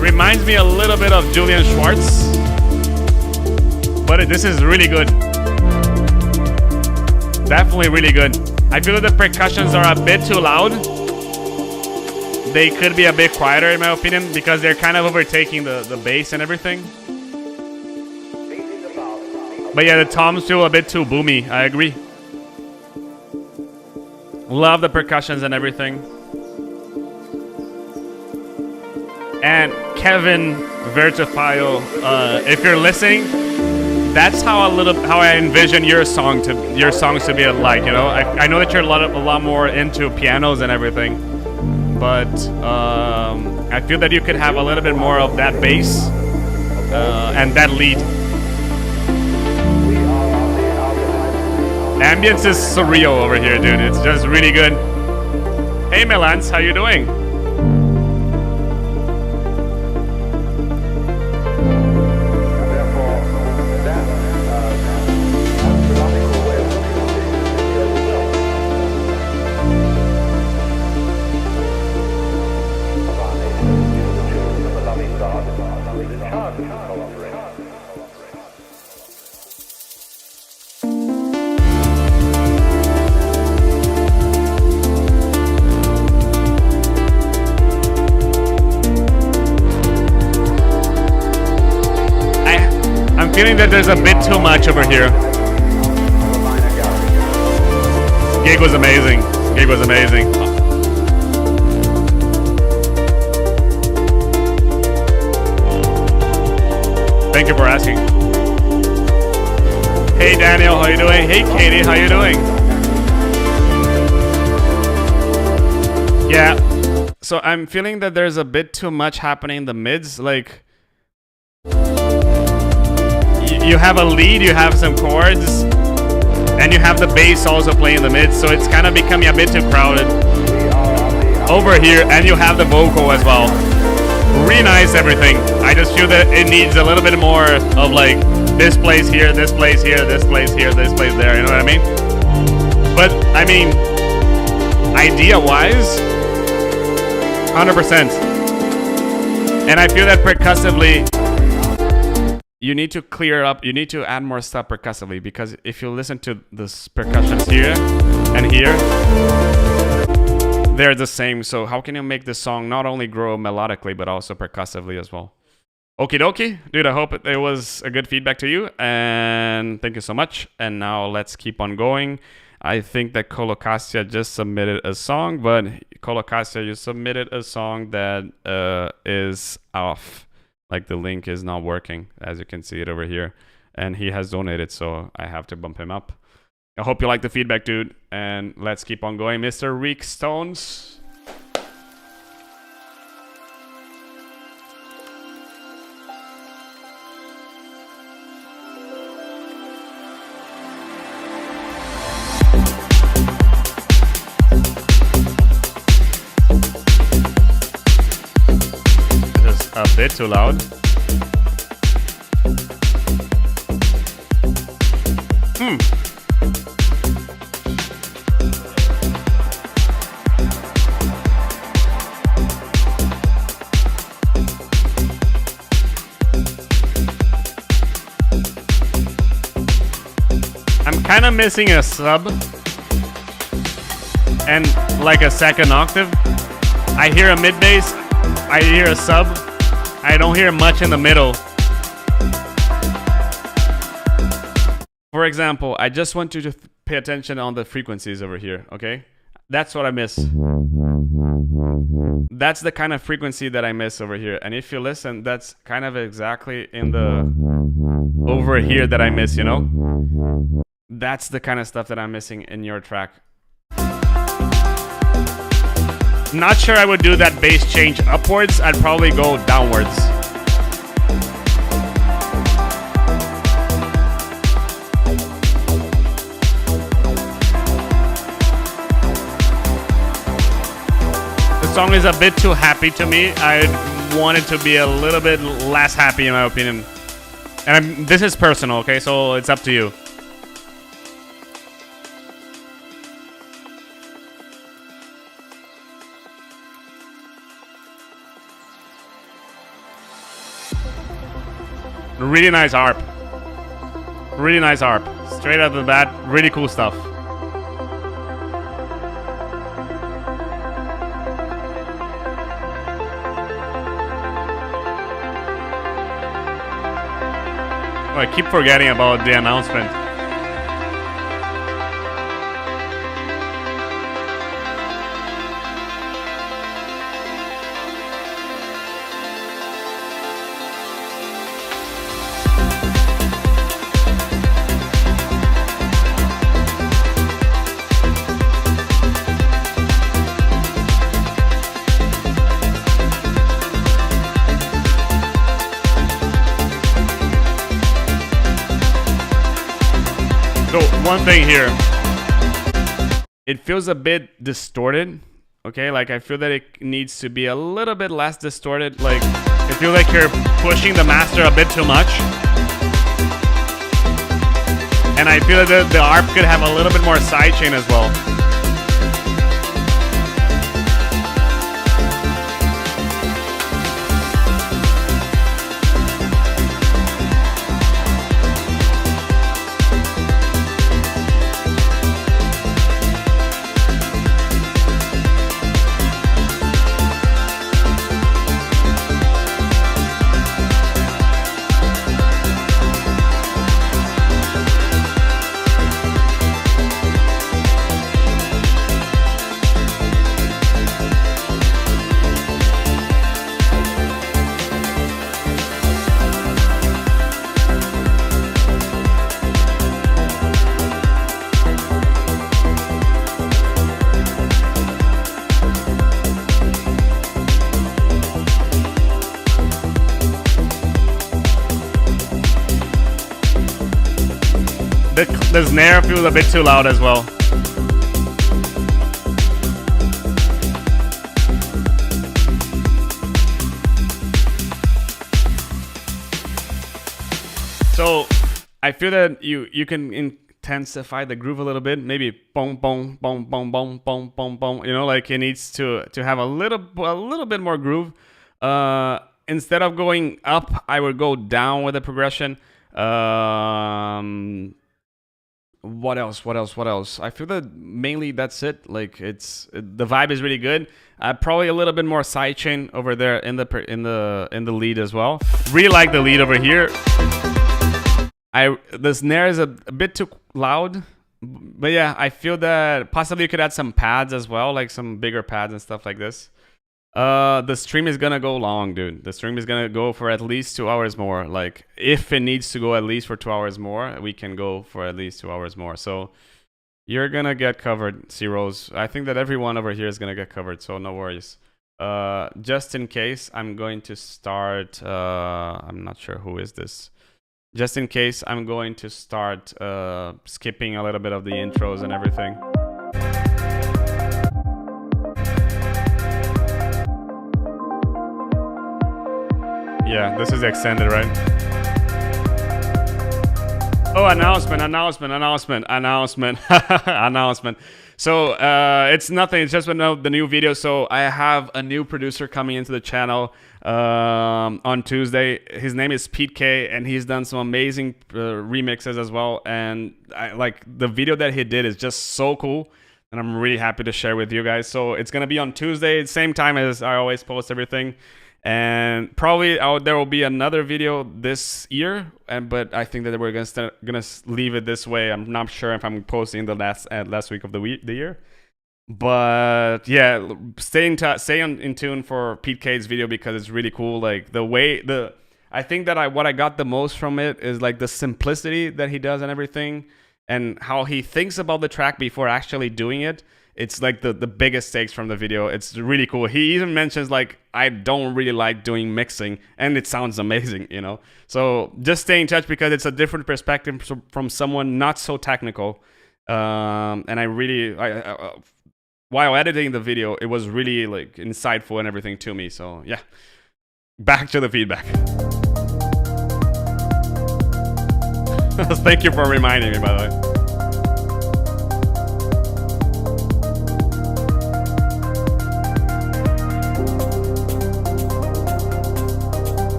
Reminds me a little bit of Julian Schwartz, but this is really good. Definitely really good. I feel that the percussions are a bit too loud. They could be a bit quieter in my opinion because they're kind of overtaking the bass and everything. But yeah, the toms feel a bit too boomy. I agree. Love the percussions and everything. And Kevin Vertifile, if you're listening, that's how I envision your songs to be like. You know, I know that you're a lot more into pianos and everything, but I feel that you could have a little bit more of that bass and that lead. Ambience is surreal over here, dude. It's just really good. Hey, Melance, how you doing? Feeling that there's a bit too much over here. Gig was amazing. Gig was amazing. Thank you for asking. Hey Daniel, how you doing? Hey Katie, how you doing? Yeah. So I'm feeling that there's a bit too much happening in the mids, like you have a lead, you have some chords, and you have the bass also playing in the mid, so it's kind of becoming a bit too crowded over here, and you have the vocal as well. Really nice everything. I just feel that it needs a little bit more of like this plays here, this plays here, this plays here, this plays there, you know what I mean? But I mean, idea-wise, 100%. And I feel that percussively, you need to clear up, you need to add more stuff percussively, because if you listen to the percussions here and here, they're the same. So how can you make the song not only grow melodically, but also percussively as well? Okie dokie. Dude, I hope it was a good feedback to you, and thank you so much. And now let's keep on going. I think that Colocasia just submitted a song, but Colocasia, you submitted a song that is off. Like the link is not working, as you can see it over here. And he has donated, so I have to bump him up. I hope you like the feedback, dude. And let's keep on going. Mr. Reek Stones. A bit too loud. I'm kind of missing a sub and like a second octave. I hear a mid bass, I hear a sub. I don't hear much in the middle. For example, I just want you to pay attention on the frequencies over here, okay? That's what I miss. That's the kind of frequency that I miss over here. And if you listen, that's kind of exactly in the over here that I miss, you know? That's the kind of stuff that I'm missing in your track. Not sure I would do that bass change upwards. I'd probably go downwards. The song is a bit too happy to me. I want it to be a little bit less happy, in my opinion. And this is personal, okay? So it's up to you. Really nice harp. Really nice harp. Straight out of the bat, really cool stuff. Oh, I keep forgetting about the announcement. One thing here, it feels a bit distorted, okay? Like I feel that it needs to be a little bit less distorted. Like I feel like you're pushing the master a bit too much, and I feel that the harp could have a little bit more sidechain as well. The snare feels a bit too loud as well. So I feel that you can intensify the groove a little bit. Maybe boom, boom, boom, boom, boom, boom, boom, boom. You know, like it needs to have a little bit more groove. Instead of going up, I would go down with the progression. What else? I feel that mainly that's it. Like the vibe is really good. Probably a little bit more sidechain over there in the lead as well. Really like the lead over here. The snare is a bit too loud, but yeah, I feel that possibly you could add some pads as well, like some bigger pads and stuff like this. The stream is gonna go long, dude. The stream is gonna go for at least 2 hours more. Like, if it needs to go at least for 2 hours more, we can go for at least 2 hours more. So you're gonna get covered, Zeros. I think that everyone over here is gonna get covered, so no worries. Just in case, I'm going to start. I'm not sure who is this. Just in case, I'm going to start skipping a little bit of the intros and everything. Yeah, this is the extended, right? Oh, announcement. So it's nothing. It's just the new video. So I have a new producer coming into the channel on Tuesday. His name is Pete K, and he's done some amazing remixes as well. And like the video that he did is just so cool, and I'm really happy to share with you guys. So it's gonna be on Tuesday, same time as I always post everything. And probably there will be another video this year, but I think that we're gonna leave it this way. I'm not sure if I'm posting the last week of the year, but yeah, stay in tune for Pete K's video because it's really cool. Like I think that what I got the most from it is like the simplicity that he does and everything, and how he thinks about the track before actually doing it. It's like the biggest takes from the video. It's really cool. He even mentions like, I don't really like doing mixing, and it sounds amazing, you know? So just stay in touch because it's a different perspective from someone not so technical. And while editing the video, it was really like insightful and everything to me. So yeah, back to the feedback. Thank you for reminding me, by the way.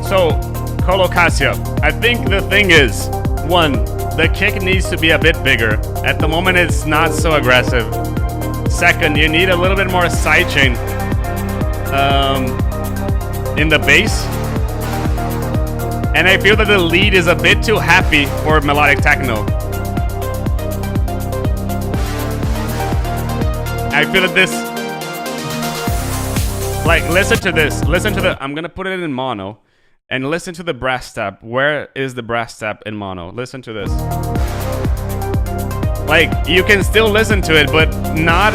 So, Colo Cassia, I think the thing is, one, the kick needs to be a bit bigger. At the moment, it's not so aggressive. Second, you need a little bit more sidechain in the bass. And I feel that the lead is a bit too happy for melodic techno. I feel that this... Like, listen to this. I'm gonna put it in mono. And listen to the brass tap. Where is the brass tap in mono? Listen to this. Like, you can still listen to it, but not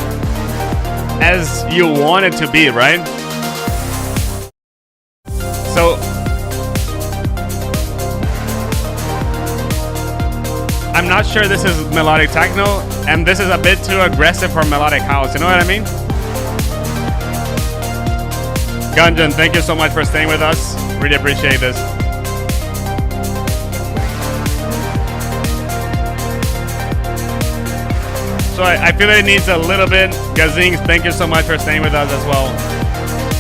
as you want it to be, right? So, I'm not sure this is melodic techno, and this is a bit too aggressive for melodic house. You know what I mean? Gunjan, thank you so much for staying with us. Really appreciate this. So I feel that it needs a little bit. Gazing, thank you so much for staying with us as well.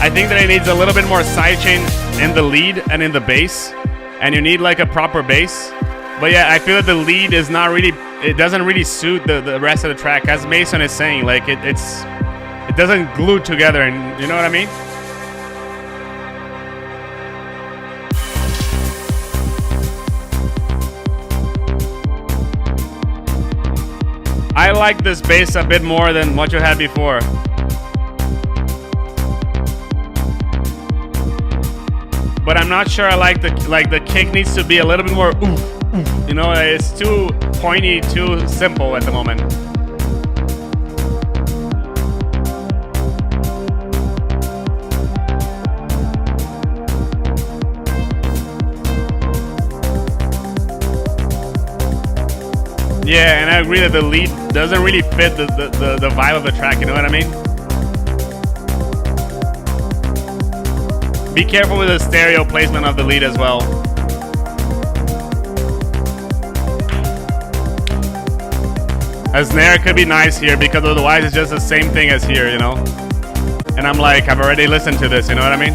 I think that it needs a little bit more sidechain in the lead and in the bass. And you need like a proper bass. But yeah, I feel that the lead is not really, it doesn't really suit the rest of the track. As Mason is saying, like it doesn't glue together, and you know what I mean? I like this bass a bit more than what you had before. But I'm not sure I like the kick needs to be a little bit more oof, oof. You know, it's too pointy, too simple at the moment. Yeah, and I agree that the lead doesn't really fit the vibe of the track, you know what I mean? Be careful with the stereo placement of the lead as well. A snare could be nice here because otherwise it's just the same thing as here, you know? And I'm like, I've already listened to this, you know what I mean?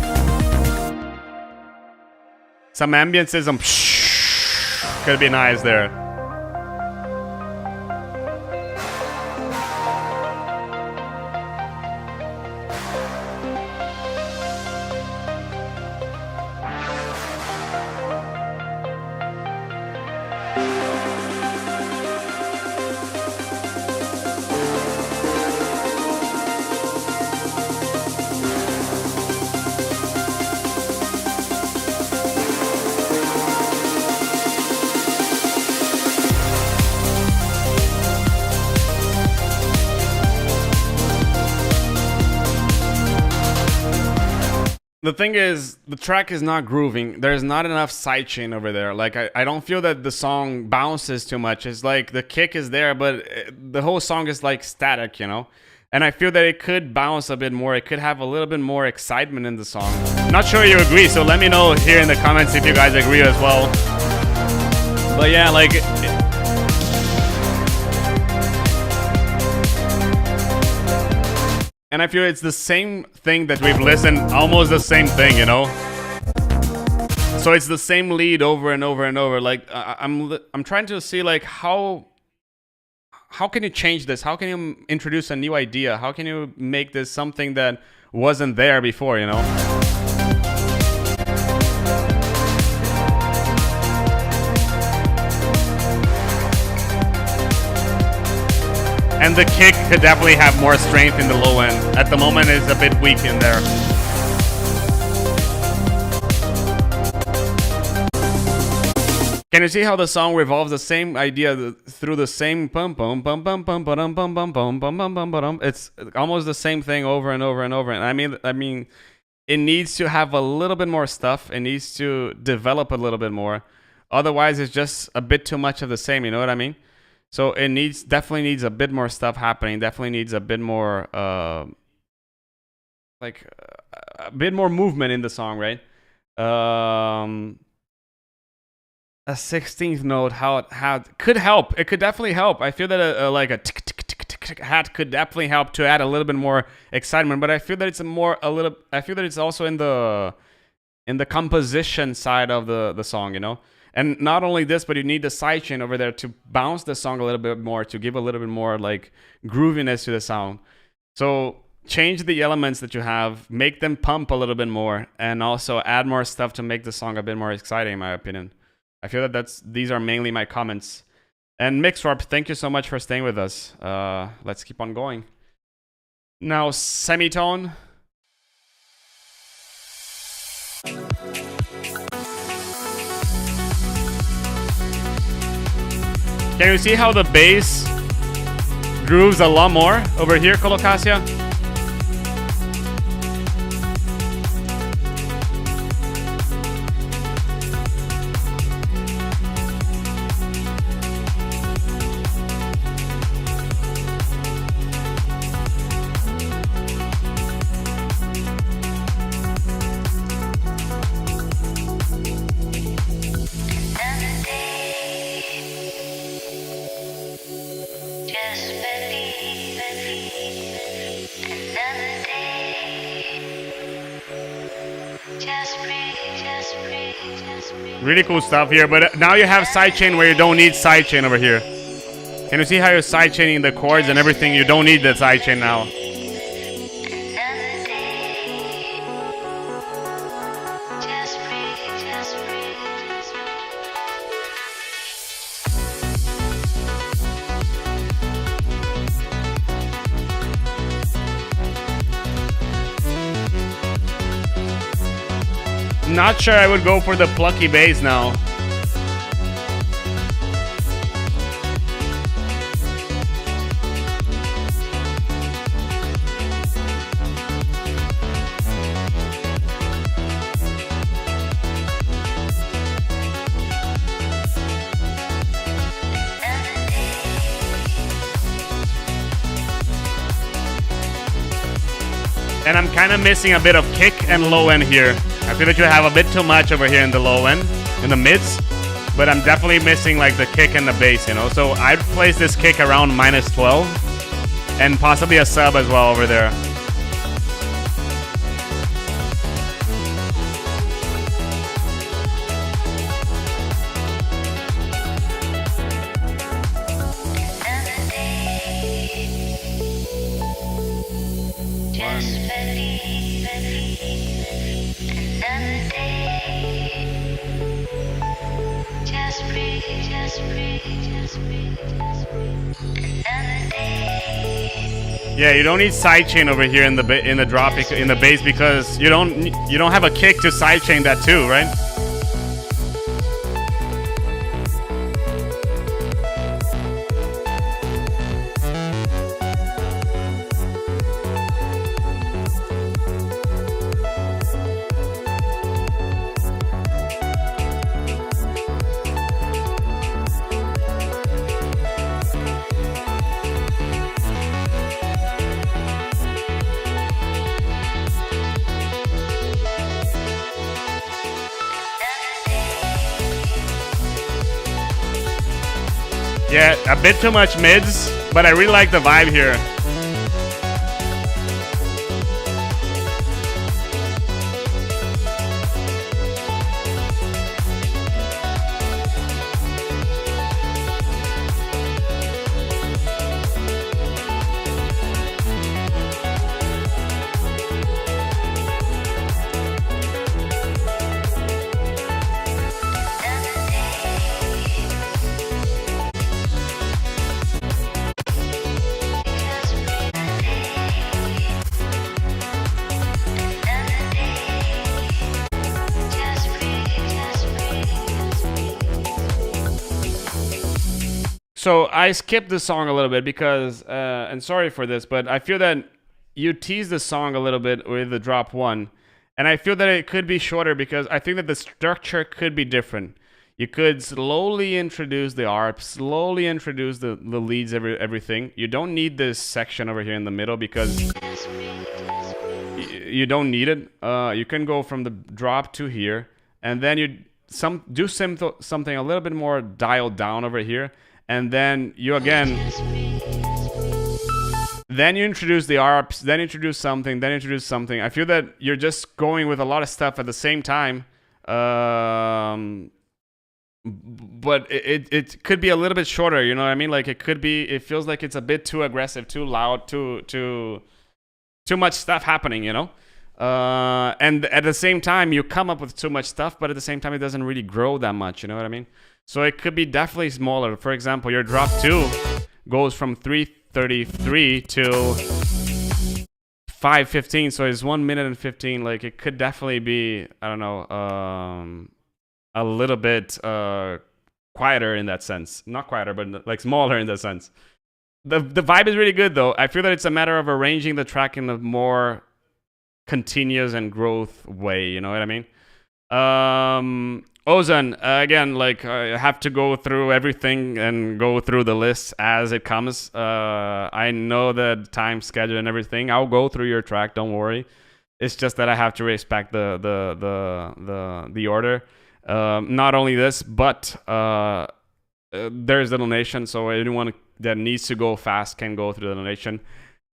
Some ambience, some could be nice there. The thing is, the track is not grooving. There's not enough sidechain over there. Like, I don't feel that the song bounces too much. It's like the kick is there, but the whole song is like static, you know? And I feel that it could bounce a bit more. It could have a little bit more excitement in the song. Not sure you agree, so let me know here in the comments if you guys agree as well. But yeah, like... And I feel it's the same thing that we've listened, almost the same thing, you know? So it's the same lead over and over and over. Like, I'm trying to see, like, how can you change this? How can you introduce a new idea? How can you make this something that wasn't there before, you know? And the kick could definitely have more strength in the low end. At the moment, it's a bit weak in there. Can you see how the song revolves the same idea through the same bum bum bum bum bum bum bum bum bum bum bum bum bum? It's almost the same thing over and over and over. And I mean, it needs to have a little bit more stuff. It needs to develop a little bit more. Otherwise, it's just a bit too much of the same. You know what I mean? So it definitely needs a bit more stuff happening. Definitely needs a bit more, a bit more movement in the song, right? A 16th note, how it could help. It could definitely help. I feel that like a tick tick tick tick tick hat could definitely help to add a little bit more excitement. But I feel that it's I feel that it's also in the composition side of the song, you know. And not only this, but you need the sidechain over there to bounce the song a little bit more, to give a little bit more like grooviness to the sound. So change the elements that you have, make them pump a little bit more, and also add more stuff to make the song a bit more exciting, in my opinion. I feel that these are mainly my comments. And Mixwarp, thank you so much for staying with us. Let's keep on going. Now, semitone. Can you see how the bass grooves a lot more over here, Colocasia? Really cool stuff here, but now you have sidechain where you don't need sidechain over here. Can you see how you're sidechaining the chords and everything? You don't need the sidechain now. Not sure I would go for the plucky bass now. And I'm kind of missing a bit of kick and low end here. I feel that you have a bit too much over here in the low end, in the mids. but I'm definitely missing like the kick and the bass, you know. So I'd place this kick around -12, and possibly a sub as well over there. Yeah, you don't need sidechain over here in the drop in the bass because you don't have a kick to sidechain that too, right? Yeah, a bit too much mids, but I really like the vibe here. So I skipped the song a little bit because, and sorry for this, but I feel that you teased the song a little bit with the drop one, and I feel that it could be shorter because I think that the structure could be different. You could slowly introduce the ARP, slowly introduce the leads, everything. You don't need this section over here in the middle because you don't need it. You can go from the drop to here, and then you do something a little bit more dialed down over here. And then you then you introduce the ARPs, then introduce something, then introduce something. I feel that you're just going with a lot of stuff at the same time. But it could be a little bit shorter, you know what I mean? Like it feels like it's a bit too aggressive, too loud, too much stuff happening, you know? And at the same time, you come up with too much stuff, but at the same time, it doesn't really grow that much, you know what I mean? So it could be definitely smaller. For example, your drop 2 goes from 3:33 to 5:15, so it's 1 minute and 15. Like it could definitely be, I don't know, a little bit quieter in that sense. Not quieter, but like smaller in that sense. The vibe is really good though. I feel that it's a matter of arranging the track in a more continuous and growth way. You know what I mean? Ozan, again, like I have to go through everything and go through the list as it comes. I know the time schedule and everything. I'll go through your track. Don't worry. It's just that I have to respect the order. Not only this, but there's the donation. So anyone that needs to go fast can go through the donation.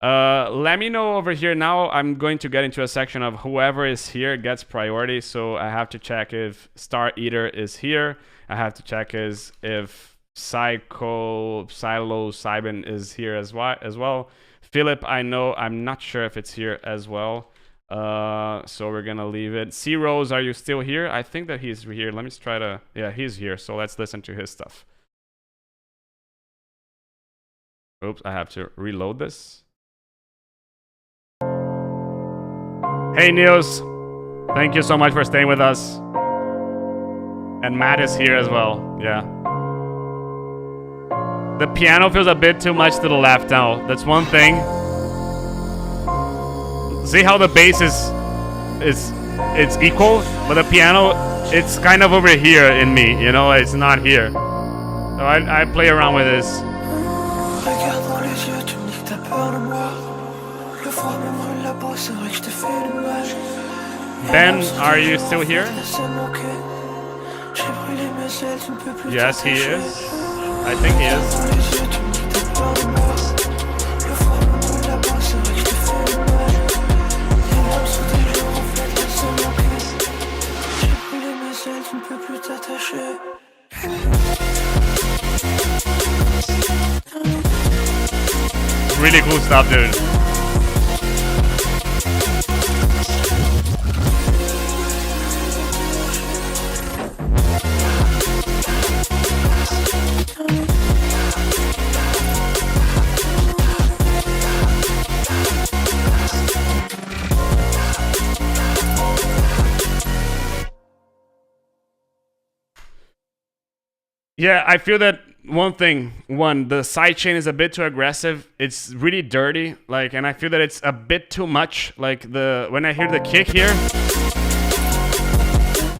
Let me know over here now. I'm going to get into a section of whoever is here gets priority. So I have to check if Star Eater is here. I have to check if Psilocybin is here as well. Philip, I'm not sure if it's here as well. So we're gonna leave it. C Rose, are you still here? I think that he's here. Let me try to. Yeah, he's here. So let's listen to his stuff. Oops, I have to reload this. Hey Niels, thank you so much for staying with us. And Matt is here as well, yeah. The piano feels a bit too much to the left now, that's one thing. See how the bass it's equal, but the piano, it's kind of over here in me, you know, it's not here. So I play around with this. Ben, are you still here? Yes, he is. I think he is. Really cool stuff, dude. Yeah, I feel that the side chain is a bit too aggressive. It's really dirty, like, and I feel that it's a bit too much. Like when I hear the kick here,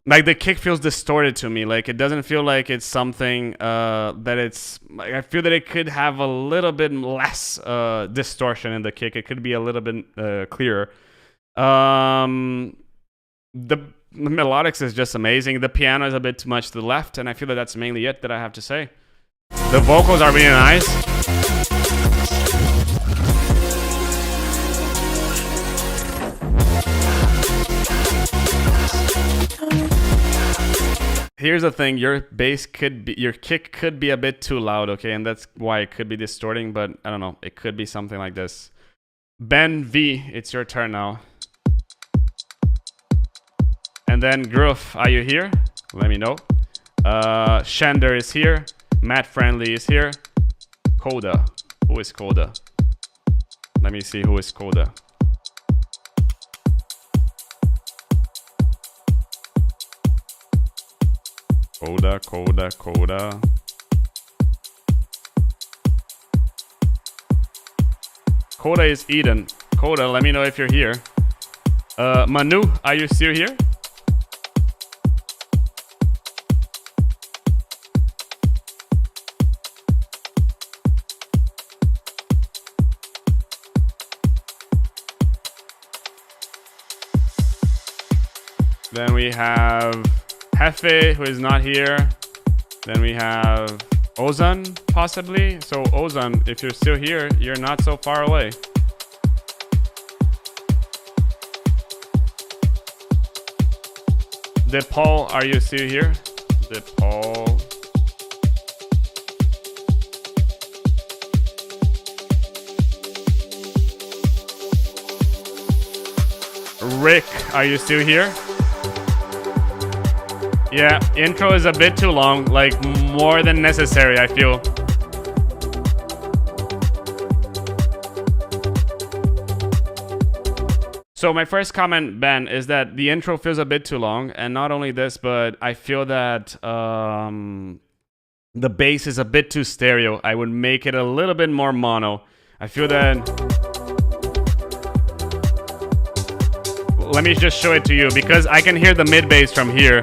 like the kick feels distorted to me. Like it doesn't feel like it's something that it's. Like, I feel that it could have a little bit less distortion in the kick. It could be a little bit clearer. The melodics is just amazing. The piano is a bit too much to the left, and I feel that that's mainly it that I have to say. The vocals are really nice. Here's the thing, your kick could be a bit too loud, okay? And that's why it could be distorting, but I don't know. It could be something like this. Ben V, it's your turn now. And then Groove, are you here? Let me know. Shander is here. Matt Friendly is here. Coda. Who is Coda? Let me see who is Coda. Coda. Coda is Eden. Coda, let me know if you're here. Manu, are you still here? Then we have Hefe, who is not here. Then we have Ozan, possibly. So Ozan, if you're still here, you're not so far away. DePaul, are you still here? DePaul. Rick, are you still here? Yeah, intro is a bit too long, like more than necessary, I feel. So my first comment, Ben, is that the intro feels a bit too long, and not only this, but I feel that the bass is a bit too stereo. I would make it a little bit more mono. I feel that... Let me just show it to you, because I can hear the mid bass from here.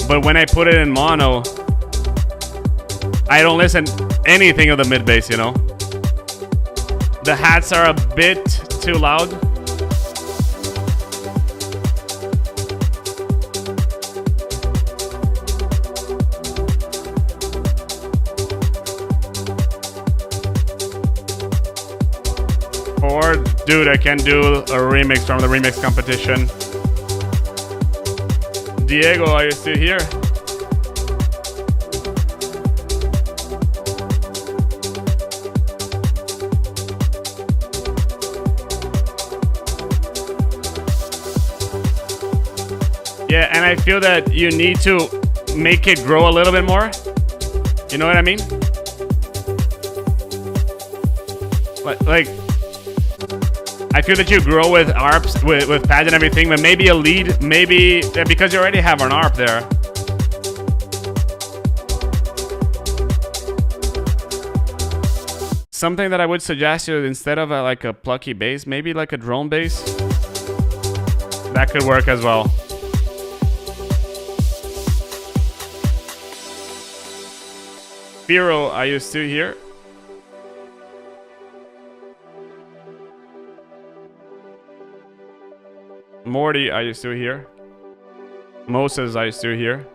But when I put it in mono, I don't listen anything of the mid bass, you know? The hats are a bit too loud. Or, dude, I can do a remix from the remix competition. Diego, are you still here? Yeah, and I feel that you need to make it grow a little bit more. You know what I mean? Like I feel that you grow with ARPs, with pads and everything, but maybe a lead, maybe, because you already have an ARP there. Something that I would suggest you, instead of like a plucky bass, maybe like a drone bass. That could work as well. Firo, are you still here? Morty, are you still here? Moses, are you still here?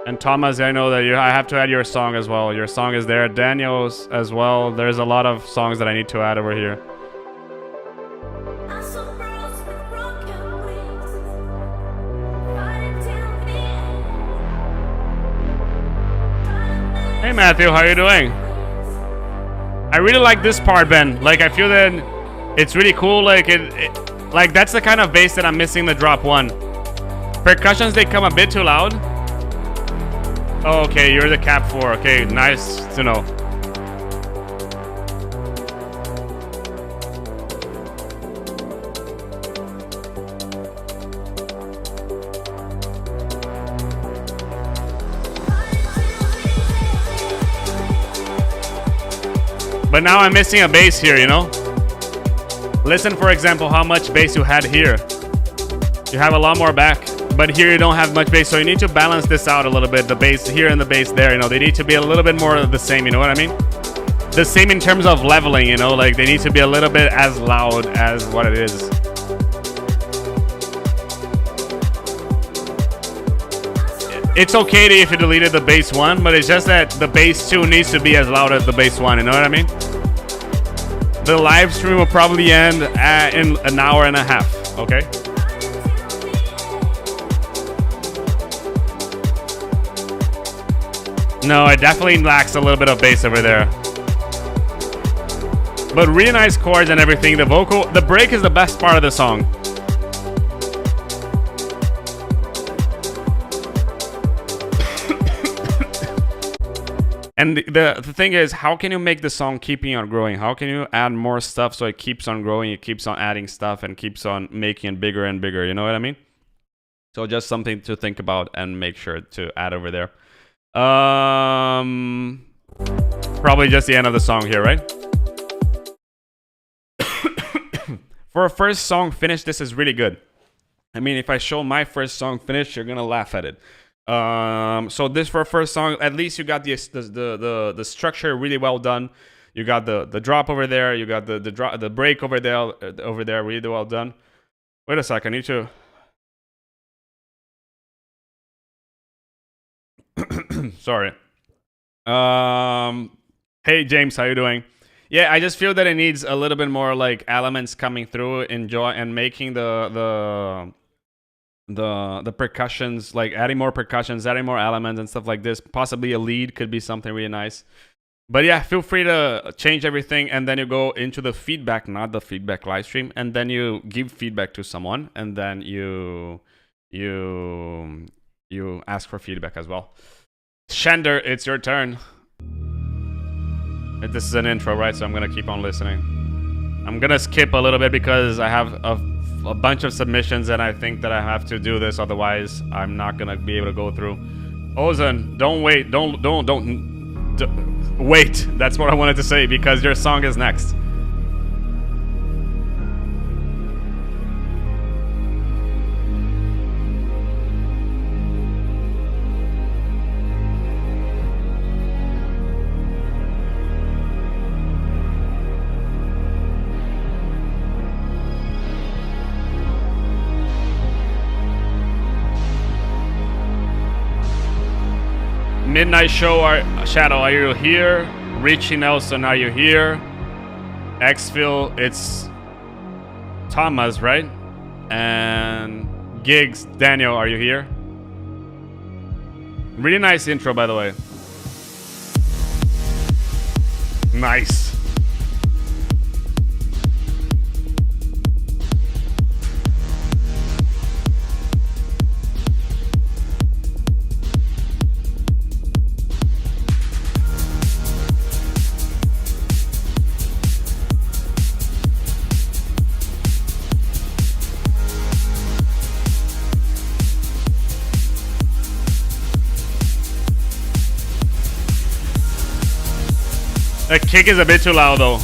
And Thomas, I know that I have to add your song as well. Your song is there. Daniel's as well. There's a lot of songs that I need to add over here. Hey Matthew, how you doing? I really like this part, Ben. Like, I feel that it's really cool. Like like that's the kind of bass that I'm missing the drop one. Percussions, they come a bit too loud. Oh, okay, you're the cap 4. Okay, nice to know. But now I'm missing a bass here, you know? Listen, for example, how much bass you had here. You have a lot more back. But here you don't have much bass, so you need to balance this out a little bit. The bass here and the bass there, you know, they need to be a little bit more the same, you know what I mean? The same in terms of leveling, you know, like they need to be a little bit as loud as what it is. It's okay if you deleted the bass 1, but it's just that the bass 2 needs to be as loud as the bass 1, you know what I mean? The live stream will probably end in an hour and a half, okay? No, it definitely lacks a little bit of bass over there. But really nice chords and everything. The vocal, the break is the best part of the song. And the thing is, how can you make the song keeping on growing? How can you add more stuff so it keeps on growing, it keeps on adding stuff and keeps on making it bigger and bigger, you know what I mean? So just something to think about and make sure to add over there. Probably just the end of the song here, right? For a first song finish, this is really good. I mean, if I show my first song finish, you're gonna laugh at it. So this for a first song, at least you got the structure really well done. You got the drop over there. You got the break over there really well done. Wait a sec, I need to. Sorry. Hey James, how you doing? Yeah, I just feel that it needs a little bit more like elements coming through, enjoy and making the percussions, like adding more percussions, adding more elements and stuff like this. Possibly a lead could be something really nice. But yeah, feel free to change everything, and then you go into the feedback, not the feedback live stream, and then you give feedback to someone, and then you ask for feedback as well. Shander, it's your turn. This is an intro, right? So I'm gonna keep on listening. I'm gonna skip a little bit because I have a bunch of submissions and I think that I have to do this, otherwise I'm not gonna be able to go through. Ozan, don't wait, don't wait. That's what I wanted to say, because your song is next. Midnight Show, Shadow, are you here? Richie Nelson, are you here? Xphil, it's Thomas, right? And Gigs, Daniel, are you here? Really nice intro, by the way. Nice. The kick is a bit too loud though.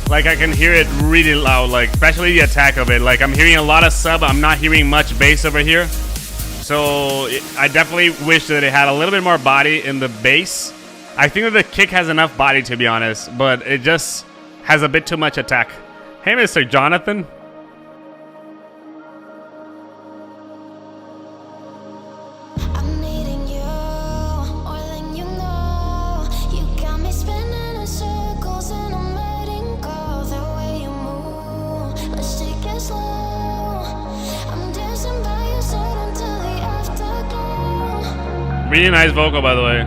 Like I can hear it really loud, like especially the attack of it. Like I'm hearing a lot of sub, I'm not hearing much bass over here. So I definitely wish that it had a little bit more body in the bass. I think that the kick has enough body, to be honest, but it just has a bit too much attack. Hey, Mr. Jonathan. Really nice vocal, by the way.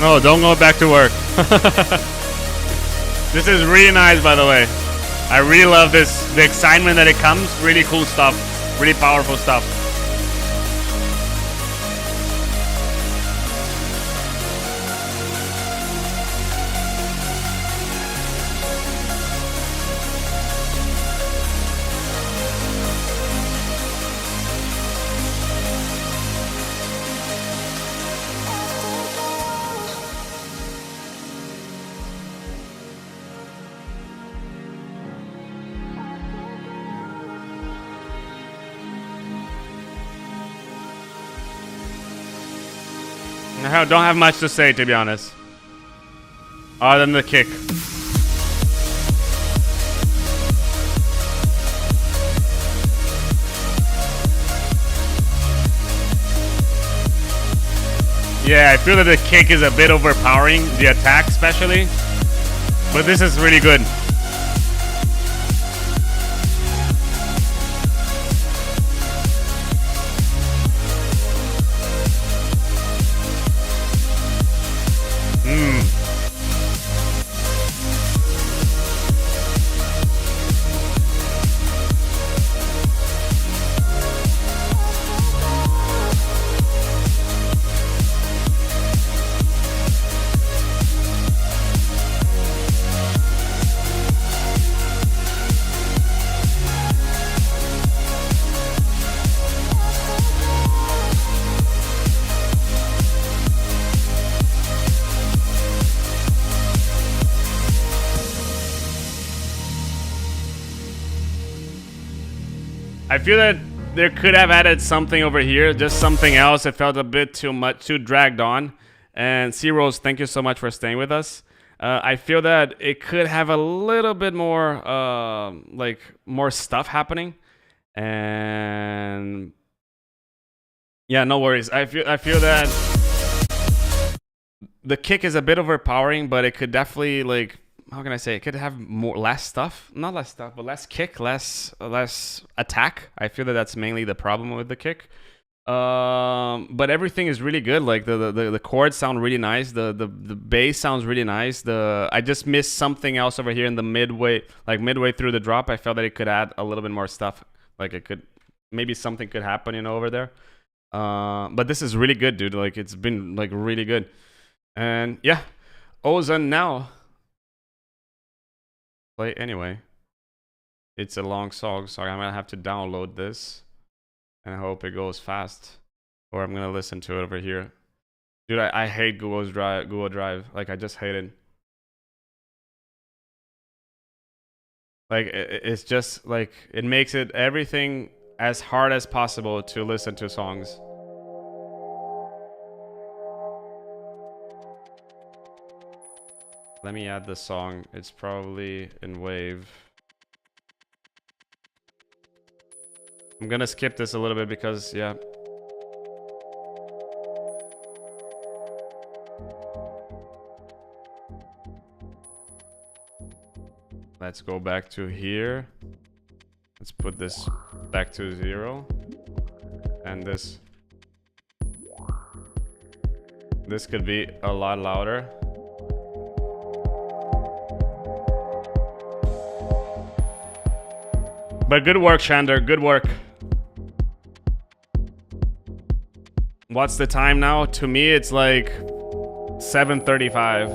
No, don't go back to work. This is really nice, by the way. I really love this. The excitement that it comes. Really cool stuff. Really powerful stuff. I don't have much to say, to be honest. Other than the kick. Yeah, I feel that the kick is a bit overpowering, the attack especially. But this is really good. I feel that there could have added something over here, just something else. It felt a bit too much, too dragged on. And C Rose, thank you so much for staying with us. I feel that it could have a little bit more, like more stuff happening. And yeah, no worries. I feel that the kick is a bit overpowering, but it could definitely, like, how can I say? It could have less stuff, not less stuff, but less kick, less attack. I feel that that's mainly the problem with the kick. But everything is really good. Like the chords sound really nice. The bass sounds really nice. I just missed something else over here in the midway through the drop. I felt that it could add a little bit more stuff. Like it could, maybe something could happen, you know, over there. But this is really good, dude. Like it's been like really good. And yeah, Ozan now. Play anyway. It's a long song, so I'm gonna have to download this and I hope it goes fast, or I'm gonna listen to it over here. Dude, I hate Google Drive. Like I just hate it. Like it's just like it makes it everything as hard as possible to listen to songs. Let me add the song. It's probably in Wave. I'm gonna skip this a little bit because, yeah. Let's go back to here. Let's put this back to 0. And this could be a lot louder. But good work, Shander. Good work. What's the time now? To me, it's like 7:35.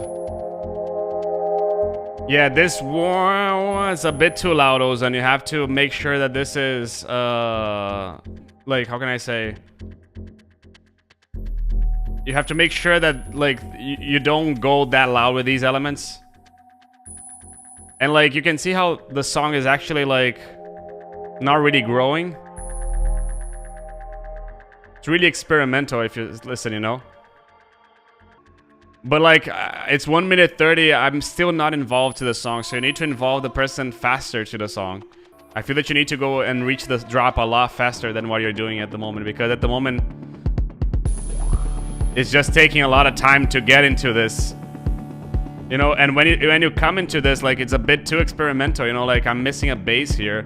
Yeah, this was a bit too loud, Ozan. You have to make sure that this is, like, how can I say? You have to make sure that, like, you don't go that loud with these elements. And, like, you can see how the song is actually, like, not really growing. It's really experimental if you listen, you know. But like, it's 1 minute 30. I'm still not involved to the song, so you need to involve the person faster to the song. I feel that you need to go and reach the drop a lot faster than what you're doing at the moment, because at the moment it's just taking a lot of time to get into this, You know, and when you come into this, like, it's a bit too experimental, you know, like I'm missing a bass here.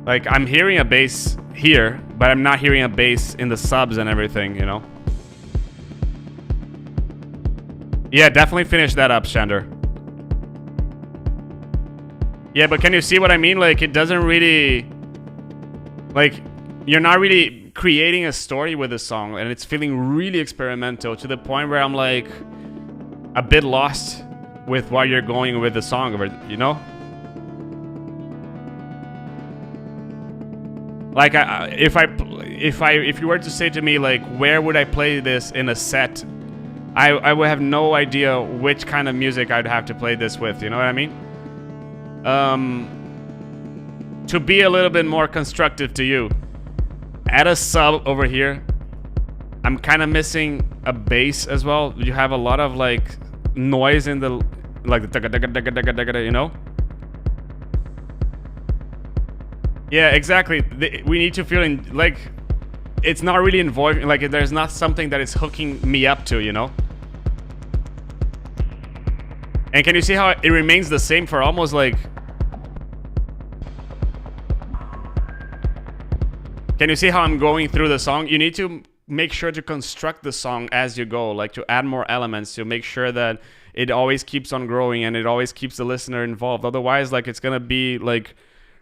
Like I'm hearing a bass here, but I'm not hearing a bass in the subs and everything, you know. Yeah, definitely finish that up, Shander. Yeah, but can you see what I mean? Like, it doesn't really... Like, you're not really creating a story with the song, and it's feeling really experimental to the point where I'm, like, a bit lost with where you're going with the song, you know? Like, if you were to say to me, like, where would I play this in a set? I would have no idea which kind of music I'd have to play this with, you know what I mean? To be a little bit more constructive to you, add a sub over here. I'm kind of missing a bass as well. You have a lot of like noise in the, like the you know? Yeah, exactly. We need to feel in, like, it's not really involving, like there's not something that is hooking me up to, you know? And can you see how it remains the same for almost like... Can you see how I'm going through the song? You need to make sure to construct the song as you go, like to add more elements, to make sure that it always keeps on growing and it always keeps the listener involved. Otherwise, like, it's gonna be like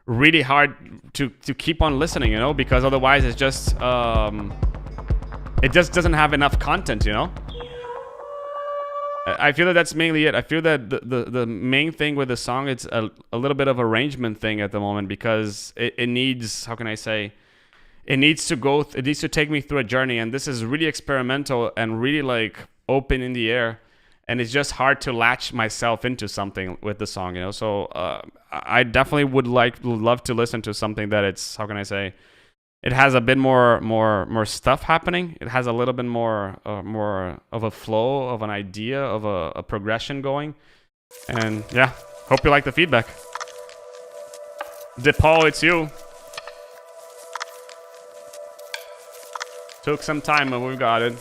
really hard to keep on listening, you know, because otherwise it's just it just doesn't have enough content, you know. I feel that that's mainly it. I feel that the main thing with the song, it's a little bit of arrangement thing at the moment, because it needs, how can I say, it needs to go, it needs to take me through a journey, and this is really experimental and really like open in the air, and it's just hard to latch myself into something with the song, you know. So I definitely would love to listen to something that it's, how can I say, it has a bit more stuff happening. It has a little bit more of a flow, of an idea, of a progression going. And yeah, hope you like the feedback. DePaul, it's you. Took some time, but we've got it.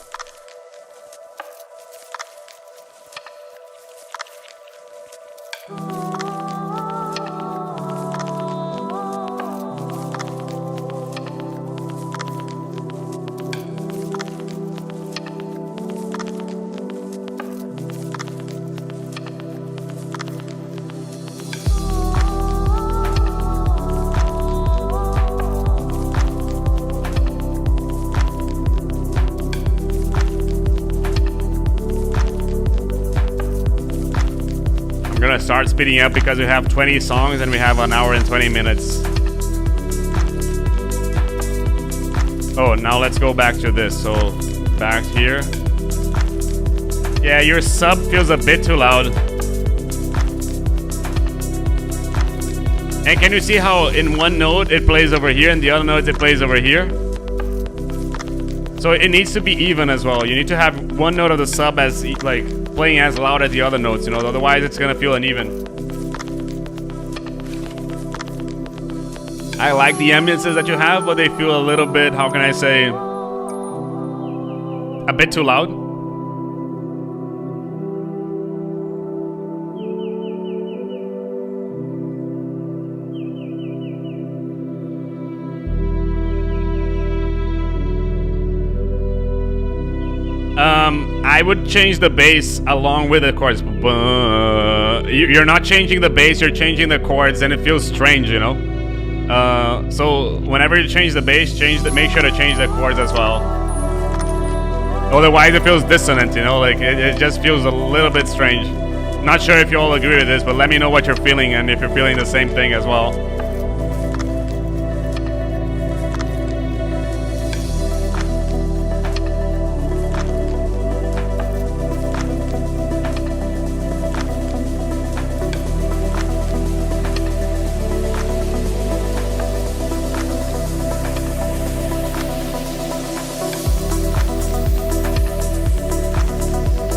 Start speeding up because we have 20 songs and we have 1 hour and 20 minutes. Oh, now let's go back to this. So back here. Yeah, your sub feels a bit too loud. And can you see how in one note it plays over here and the other note it plays over here? So it needs to be even as well. You need to have one note of the sub as like playing as loud as the other notes, you know, otherwise it's gonna feel uneven. I like the ambiances that you have, but they feel a little bit, how can I say, a bit too loud. I would change the bass along with the chords. You're not changing the bass, you're changing the chords, and it feels strange, you know? So whenever you change the bass, make sure to change the chords as well. Otherwise it feels dissonant, you know? Like it just feels a little bit strange. Not sure if you all agree with this, but let me know what you're feeling and if you're feeling the same thing as well.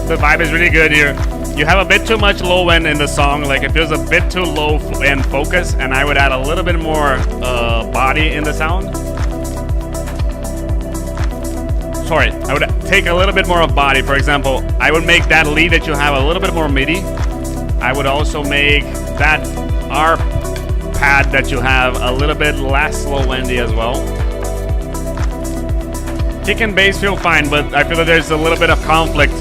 The vibe is really good here. You have a bit too much low end in the song, like it feels a bit too low end focus, and I would add a little bit more body in the sound. Sorry, I would take a little bit more of body. For example, I would make that lead that you have a little bit more MIDI, I would also make that arp pad that you have a little bit less low endy as well. Kick and bass feel fine, but I feel that there's a little bit of conflict,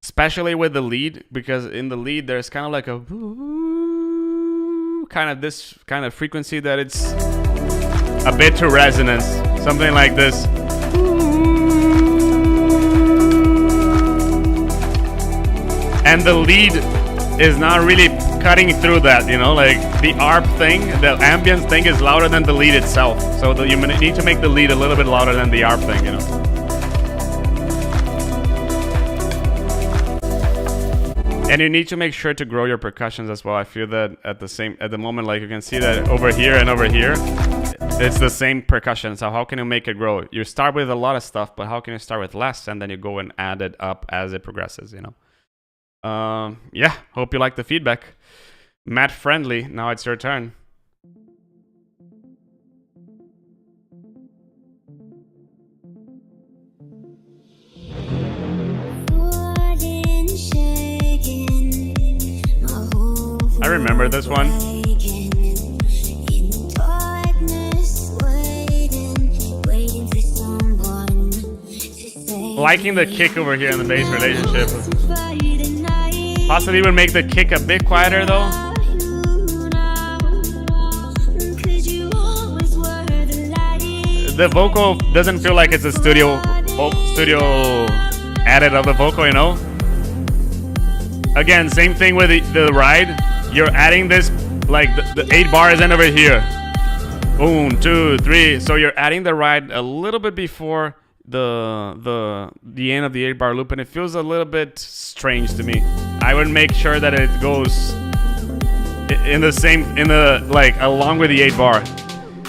especially with the lead, because in the lead there's kind of like a this kind of frequency that it's a bit to resonance, something like this. And the lead is not really cutting through that, you know, like the ARP thing, the ambience thing is louder than the lead itself. So you need to make the lead a little bit louder than the ARP thing, you know. And you need to make sure to grow your percussions as well. I feel that at the moment, like you can see that over here and over here, it's the same percussion. So how can you make it grow? You start with a lot of stuff, but how can you start with less and then you go and add it up as it progresses, you know? Yeah, hope you like the feedback. Matt Friendly, now it's your turn. I remember this one. Liking the kick over here in the bass relationship. Possibly even make the kick a bit quieter though. The vocal doesn't feel like it's a studio edit of the vocal, you know? Again, same thing with the ride. You're adding this, like the 8 bars in over here. 1, 2, 3. So you're adding the ride a little bit before the end of the 8 bar loop, and it feels a little bit strange to me. I would make sure that it goes along with the 8 bar.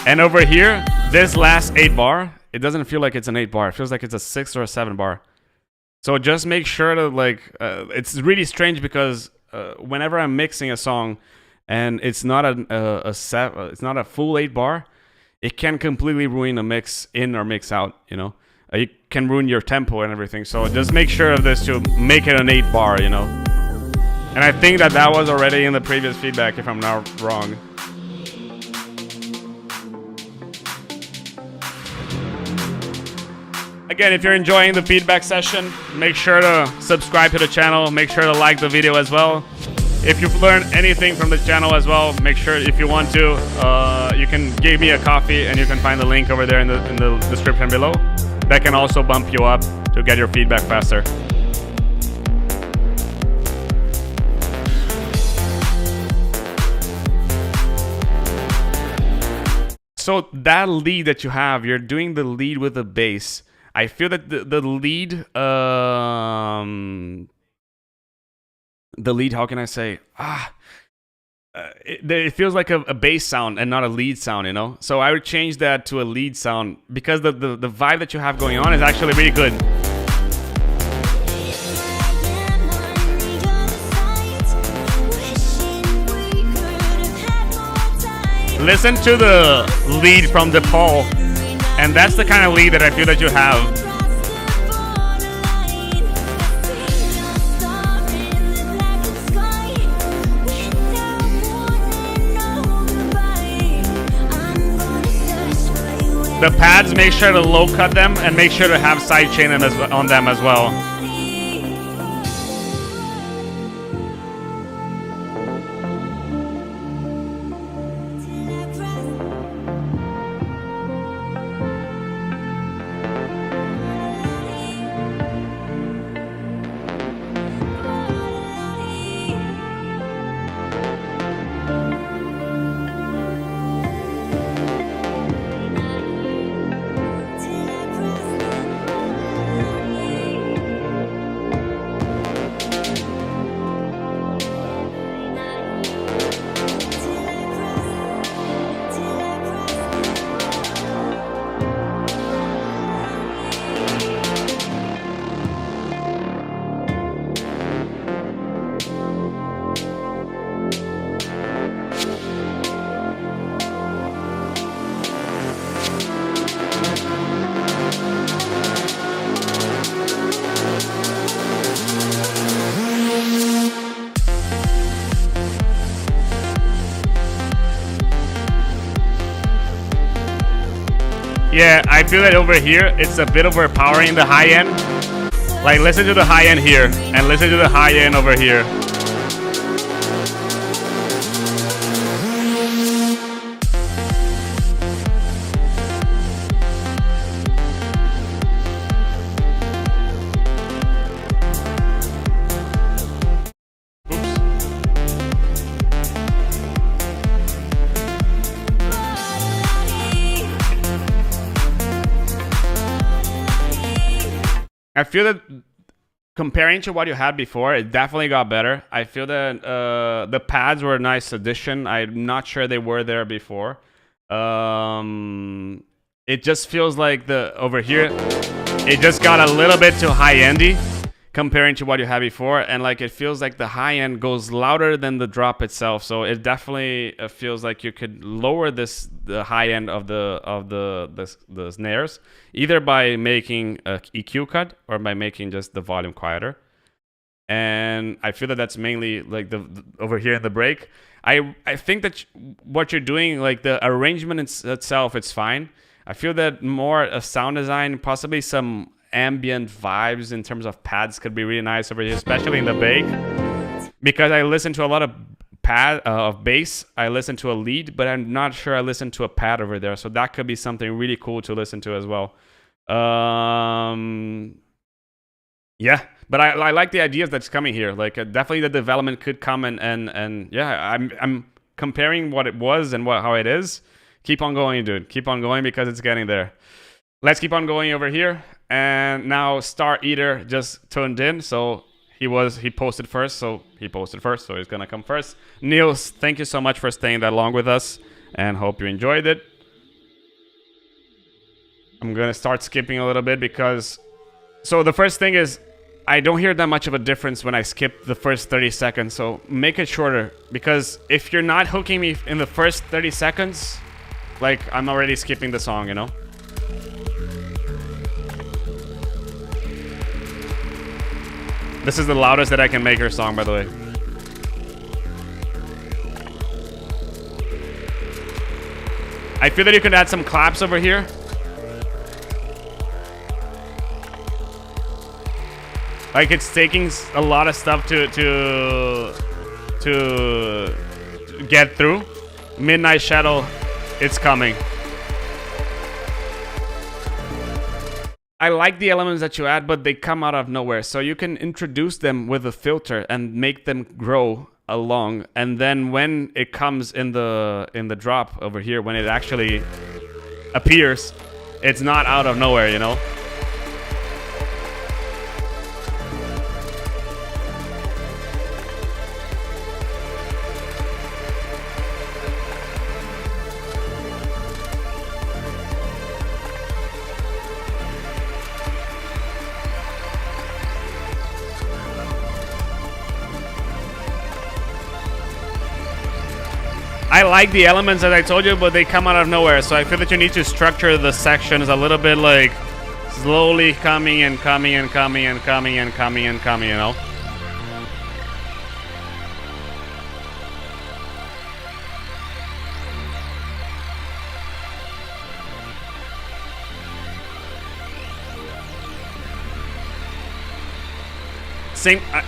And over here, this last 8 bar, it doesn't feel like it's an 8 bar. It feels like it's a 6 or a 7 bar. So just make sure to it's really strange because whenever I'm mixing a song and it's not it's not a full 8 bar, it can completely ruin a mix in or mix out, you know. It can ruin your tempo and everything. So just make sure of this to make it an 8 bar, you know. And I think that was already in the previous feedback, if I'm not wrong. Again, if you're enjoying the feedback session, make sure to subscribe to the channel. Make sure to like the video as well. If you've learned anything from the channel as well, make sure, if you want to, you can give me a coffee, and you can find the link over there in the description below. That can also bump you up to get your feedback faster. So that lead that you have, you're doing the lead with the bass. I feel that the lead, how can I say? It feels like a bass sound and not a lead sound, you know? So I would change that to a lead sound because the vibe that you have going on is actually really good. Listen to the lead from DePaul, and that's the kind of lead that I feel that you have. The pads, make sure to low cut them and make sure to have sidechain on them as well. I feel that over here it's a bit overpowering the high end. Like listen to the high end here and listen to the high end over here. I feel that comparing to what you had before, it definitely got better. I feel that the pads were a nice addition. I'm not sure they were there before. It just feels like the over here, it just got a little bit too high-endy comparing to what you had before, and like it feels like the high end goes louder than the drop itself. So it definitely feels like you could lower the high end of the snares, either by making a EQ cut or by making just the volume quieter. And I feel that that's mainly like the over here in the break. I think that what you're doing, like the arrangement itself, it's fine. I feel that more a sound design, possibly some ambient vibes in terms of pads could be really nice over here, especially in the bake, because I listen to a lot of bass. I listen to a lead, but I'm not sure I listen to a pad over there, so that could be something really cool to listen to as well. Yeah, but I like the ideas that's coming here. Like definitely the development could come and yeah, I'm comparing what it was and how it is. Keep on going, dude. Keep on going because it's getting there. Let's keep on going over here. And now Star Eater just tuned in, so he posted first, so he's gonna come first. Niels, thank you so much for staying that long with us, and hope you enjoyed it. I'm gonna start skipping a little bit because, so the first thing is, I don't hear that much of a difference when I skip the first 30 seconds, so make it shorter, because if you're not hooking me in the first 30 seconds, like I'm already skipping the song, you know? This is the loudest that I can make her song, by the way. I feel that you could add some claps over here. Like it's taking a lot of stuff to get through. Midnight Shadow, it's coming. I like the elements that you add, but they come out of nowhere. So you can introduce them with a filter and make them grow along. And then when it comes in the drop over here, when it actually appears, it's not out of nowhere, you know? I like the elements as I told you, but they come out of nowhere. So I feel that you need to structure the sections a little bit like slowly coming and coming and coming and coming and coming and coming, you know?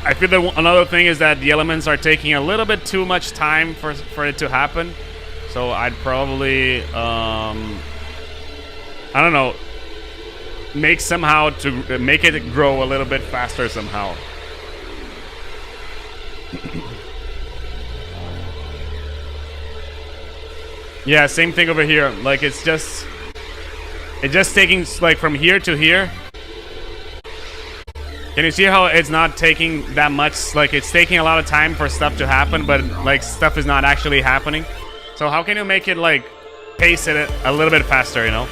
I feel that another thing is that the elements are taking a little bit too much time for it to happen. So I'd probably, I don't know, make it grow a little bit faster somehow. Yeah, same thing over here. Like it's just taking like from here to here. Can you see how it's not taking that much? Like it's taking a lot of time for stuff to happen, but like stuff is not actually happening. So how can you make it like pace it a little bit faster, you know?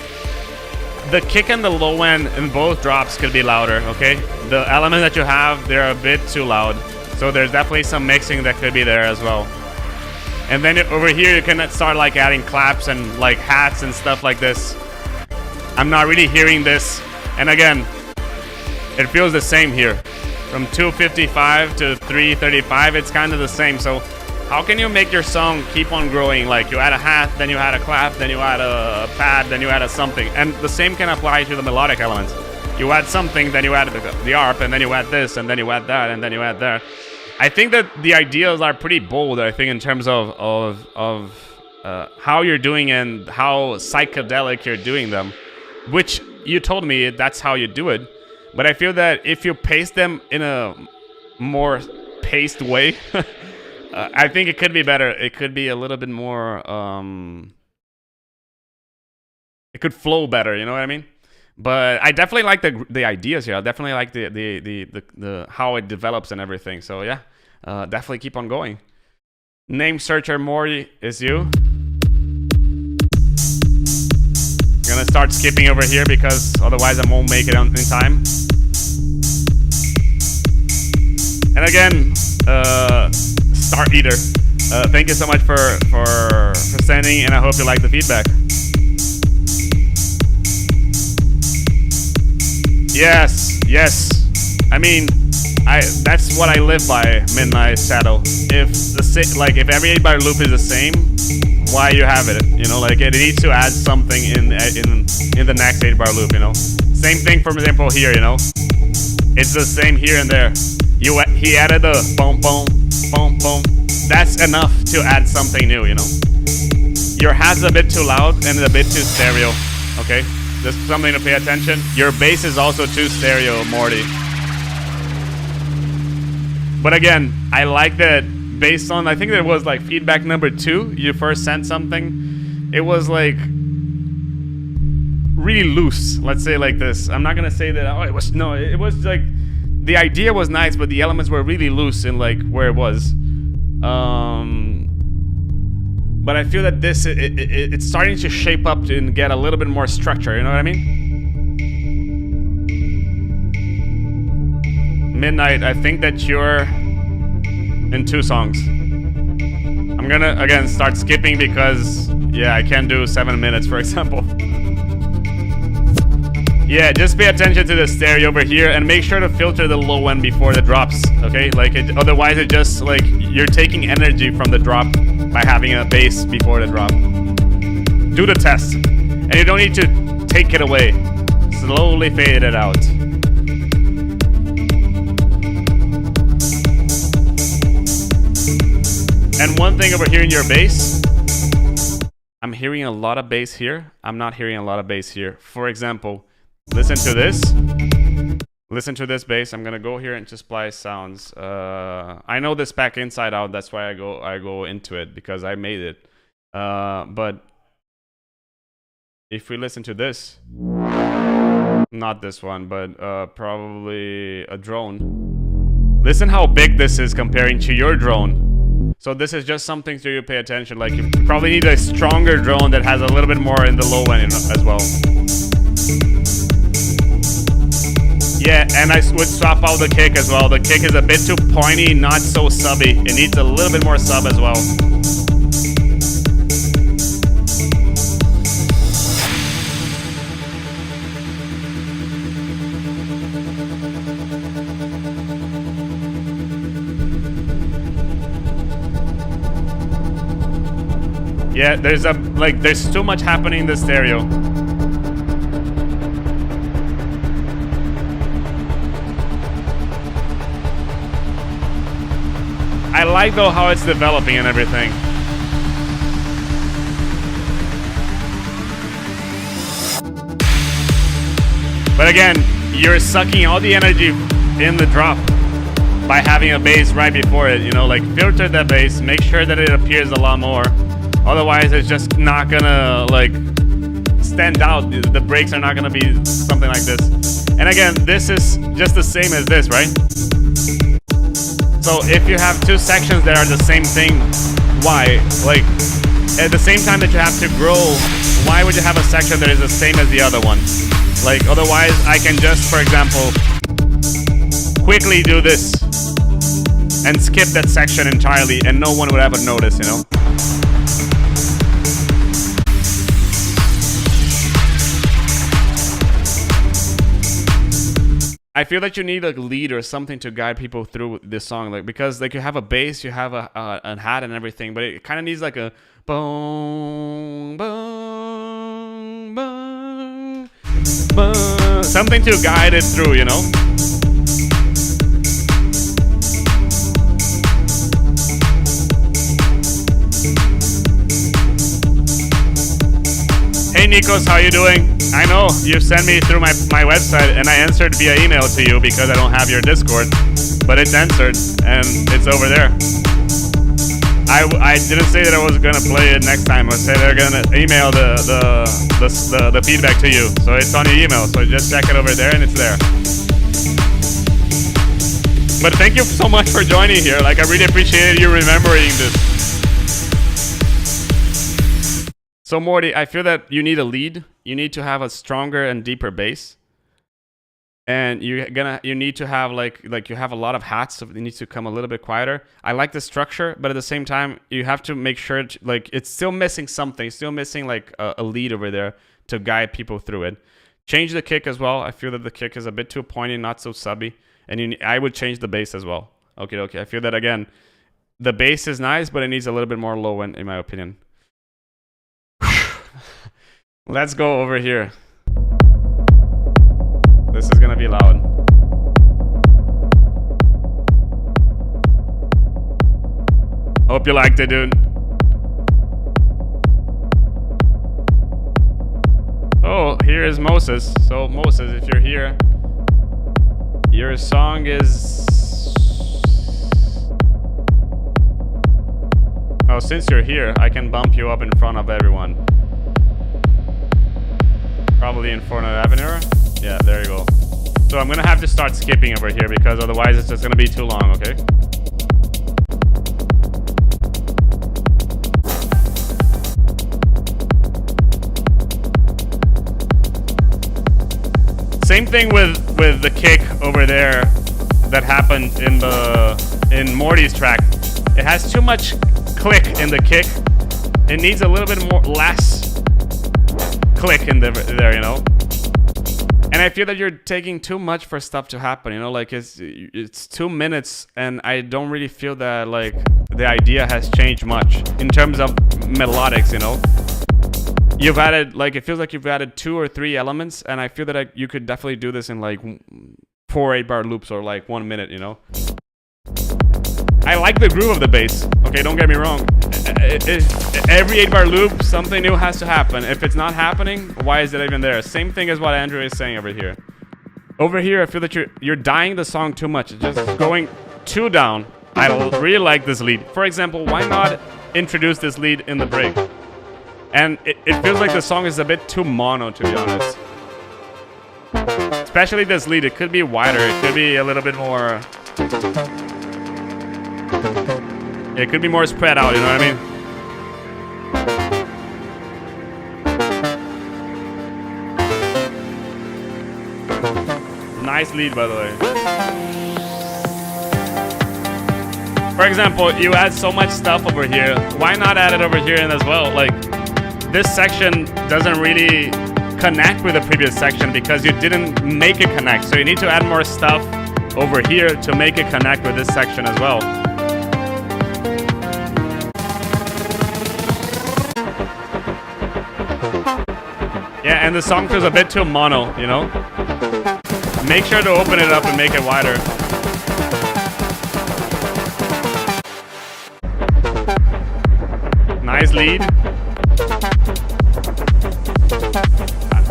The kick and the low end in both drops could be louder, okay? The elements that you have, they're a bit too loud. So there's definitely some mixing that could be there as well. And then over here, you can start like adding claps and like hats and stuff like this. I'm not really hearing this. And again, it feels the same here. From 255 to 335, it's kind of the same. So how can you make your song keep on growing? Like you add a hat, then you add a clap, then you add a pad, then you add a something. And the same can apply to the melodic elements. You add something, then you add the ARP, and then you add this, and then you add that, and then you add that. I think that the ideas are pretty bold, I think, in terms of how you're doing and how psychedelic you're doing them, which you told me that's how you do it. But I feel that if you pace them in a more paced way, I think it could be better. It could be a little bit more. It could flow better. You know what I mean? But I definitely like the ideas here. I definitely like the how it develops and everything. So yeah, definitely keep on going. Name searcher Morty is you. I'm gonna start skipping over here because otherwise I won't make it in time. And again, Star Eater, thank you so much for sending, and I hope you like the feedback. Yes. I mean, that's what I live by, Midnight Shadow. If every 8-bar loop is the same, why you have it? You know, like it needs to add something in the next 8-bar loop. You know, same thing for example here. You know, it's the same here and there. He added a boom boom boom boom. That's enough to add something new. You know, your hat's a bit too loud and a bit too stereo. Okay, just something to pay attention. Your bass is also too stereo, Morty. But again, I like that based on, I think it was like feedback number 2, you first sent something. It was like really loose, let's say like this. I'm not gonna say that, it was like, the idea was nice, but the elements were really loose in like where it was. But I feel that this, it's starting to shape up and get a little bit more structure, you know what I mean? Midnight, I think that you're in 2 songs. I'm gonna again start skipping because yeah, I can't do 7 minutes, for example. Yeah, just pay attention to the stereo over here and make sure to filter the low end before the drops. Okay, like otherwise it just like you're taking energy from the drop by having a bass before the drop. Do the test, and you don't need to take it away. Slowly fade it out. And one thing over here in your bass, I'm hearing a lot of bass here. I'm not hearing a lot of bass here. For example, listen to this. Listen to this bass. I'm gonna go here and just splice sounds. I know this pack inside out. That's why I go into it because I made it. But if we listen to this, not this one, but probably a drone. Listen how big this is comparing to your drone. So this is just something to you pay attention. Like you probably need a stronger drone that has a little bit more in the low end as well. Yeah, and I would swap out the kick as well. The kick is a bit too pointy, not so subby. It needs a little bit more sub as well. Yeah, there's too much happening in the stereo. I like though how it's developing and everything. But again, you're sucking all the energy in the drop by having a bass right before it, you know, like filter that bass, make sure that it appears a lot more. Otherwise, it's just not gonna like stand out. The breaks are not gonna be something like this. And again, this is just the same as this, right? So if you have 2 sections that are the same thing, why? Like, at the same time that you have to grow, why would you have a section that is the same as the other one? Like, otherwise, I can just, for example, quickly do this and skip that section entirely and no one would ever notice, you know? I feel that you need a lead or something to guide people through this song, like because like you have a bass, you have a hat and everything, but it kind of needs like a boom, boom, boom, boom, something to guide it through, you know. Hey Nikos, how you doing? I know you sent me through my website and I answered via email to you because I don't have your Discord, but it's answered and it's over there. I didn't say that I was gonna play it next time. I said they're gonna email the feedback to you, so it's on your email. So just check it over there and it's there. But thank you so much for joining here. Like I really appreciate you remembering this. So Morty, I feel that you need a lead. You need to have a stronger and deeper bass, and you need to have like you have a lot of hats, so it needs to come a little bit quieter. I like the structure, but at the same time, you have to make sure like it's still missing something, still missing like a lead over there to guide people through it. Change the kick as well. I feel that the kick is a bit too pointy, not so subby, and I would change the bass as well. Okay. I feel that again, the bass is nice, but it needs a little bit more low end, in my opinion. Let's go over here. This is gonna be loud. Hope you liked it, dude. Oh, here is Moses. So Moses, if you're here, your song is... Oh, since you're here, I can bump you up in front of everyone. Probably in front of Avenue. Yeah, there you go. So I'm gonna have to start skipping over here because otherwise it's just gonna be too long, okay? Same thing with the kick over there that happened in Morty's track. It has too much click in the kick. It needs a little bit more less click in there, you know. And I feel that you're taking too much for stuff to happen, you know, like it's 2 minutes and I don't really feel that like the idea has changed much in terms of melodics, you know. You've added, like, it feels like you've added 2 or 3 elements, and I feel that you could definitely do this in like 4 8-bar loops or like 1 minute, you know. I like the groove of the bass. Okay, don't get me wrong. Every 8-bar loop, something new has to happen. If it's not happening, why is it even there? Same thing as what Andrew is saying over here. Over here, I feel that you're dying the song too much. It's just going too down. I really like this lead. For example, why not introduce this lead in the break? And it feels like the song is a bit too mono, to be honest. Especially this lead. It could be wider. It could be a little bit more... It could be more spread out, you know what I mean? Nice lead, by the way. For example, you add so much stuff over here. Why not add it over here and as well? Like, this section doesn't really connect with the previous section because you didn't make it connect. So you need to add more stuff over here to make it connect with this section as well. Yeah, and the song feels a bit too mono, you know? Make sure to open it up and make it wider. Nice lead.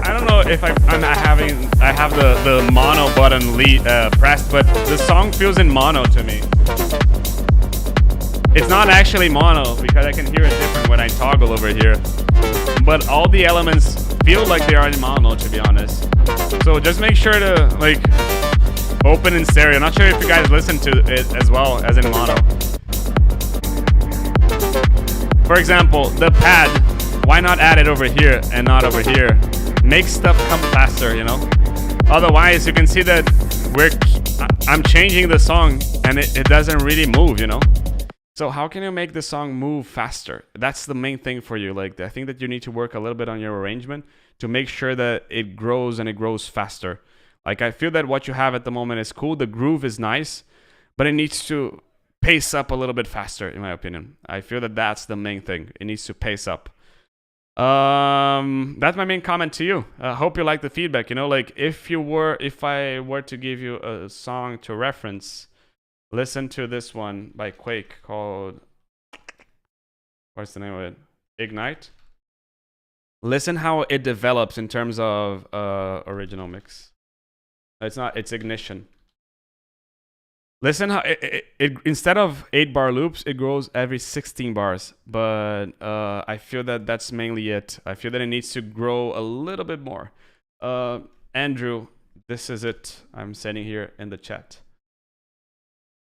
I don't know if I have the mono button lead pressed, but the song feels in mono to me. It's not actually mono because I can hear it different when I toggle over here. But all the elements feel like they are in mono, to be honest. So just make sure to like open in stereo. Not sure if you guys listen to it as well as in mono. For example, the pad, why not add it over here and not over here? Make stuff come faster, you know? Otherwise, you can see that I'm changing the song and it doesn't really move, you know? So how can you make the song move faster? That's the main thing for you. Like, I think that you need to work a little bit on your arrangement to make sure that it grows and it grows faster. Like, I feel that what you have at the moment is cool. The groove is nice, but it needs to pace up a little bit faster, in my opinion. I feel that that's the main thing. It needs to pace up. That's my main comment to you. Hope you like the feedback. You know, like, if I were to give you a song to reference, listen to this one by Quake called, what's the name of it? Ignite. Listen how it develops in terms of original mix. It's Ignition. Listen how it instead of 8-bar loops, it grows every 16 bars. But I feel that that's mainly it. I feel that it needs to grow a little bit more. Andrew, this is it. I'm sending here in the chat.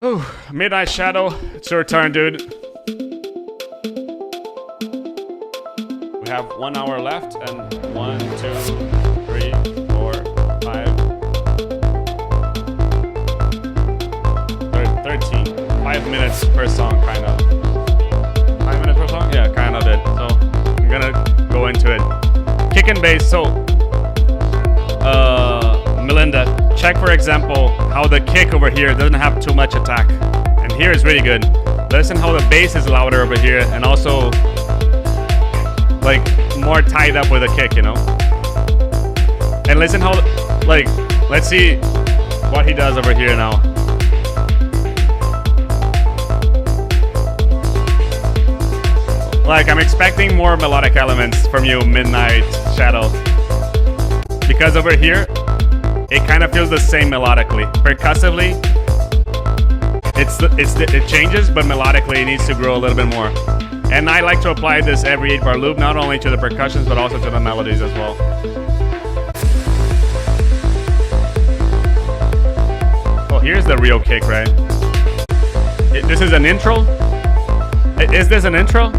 Oh, Midnight Shadow, it's your turn, dude. We have 1 hour left, and 1, 2, 3, 4, 5, 13. 5 minutes per song, kind of. 5 minutes per song? Yeah, kind of it. So I'm gonna go into it. Kick and bass. So, Melinda, check for example how the kick over here doesn't have too much attack, and here is really good. Listen how the bass is louder over here, and also like more tied up with a kick, you know. And listen how, like, let's see what he does over here now. Like, I'm expecting more melodic elements from you, Midnight Shadow, because over here it kind of feels the same melodically. Percussively, it changes, but melodically it needs to grow a little bit more. And I like to apply this every 8-bar loop, not only to the percussions, but also to the melodies as well. Oh, here's the real kick, right? This is an intro? Is this an intro?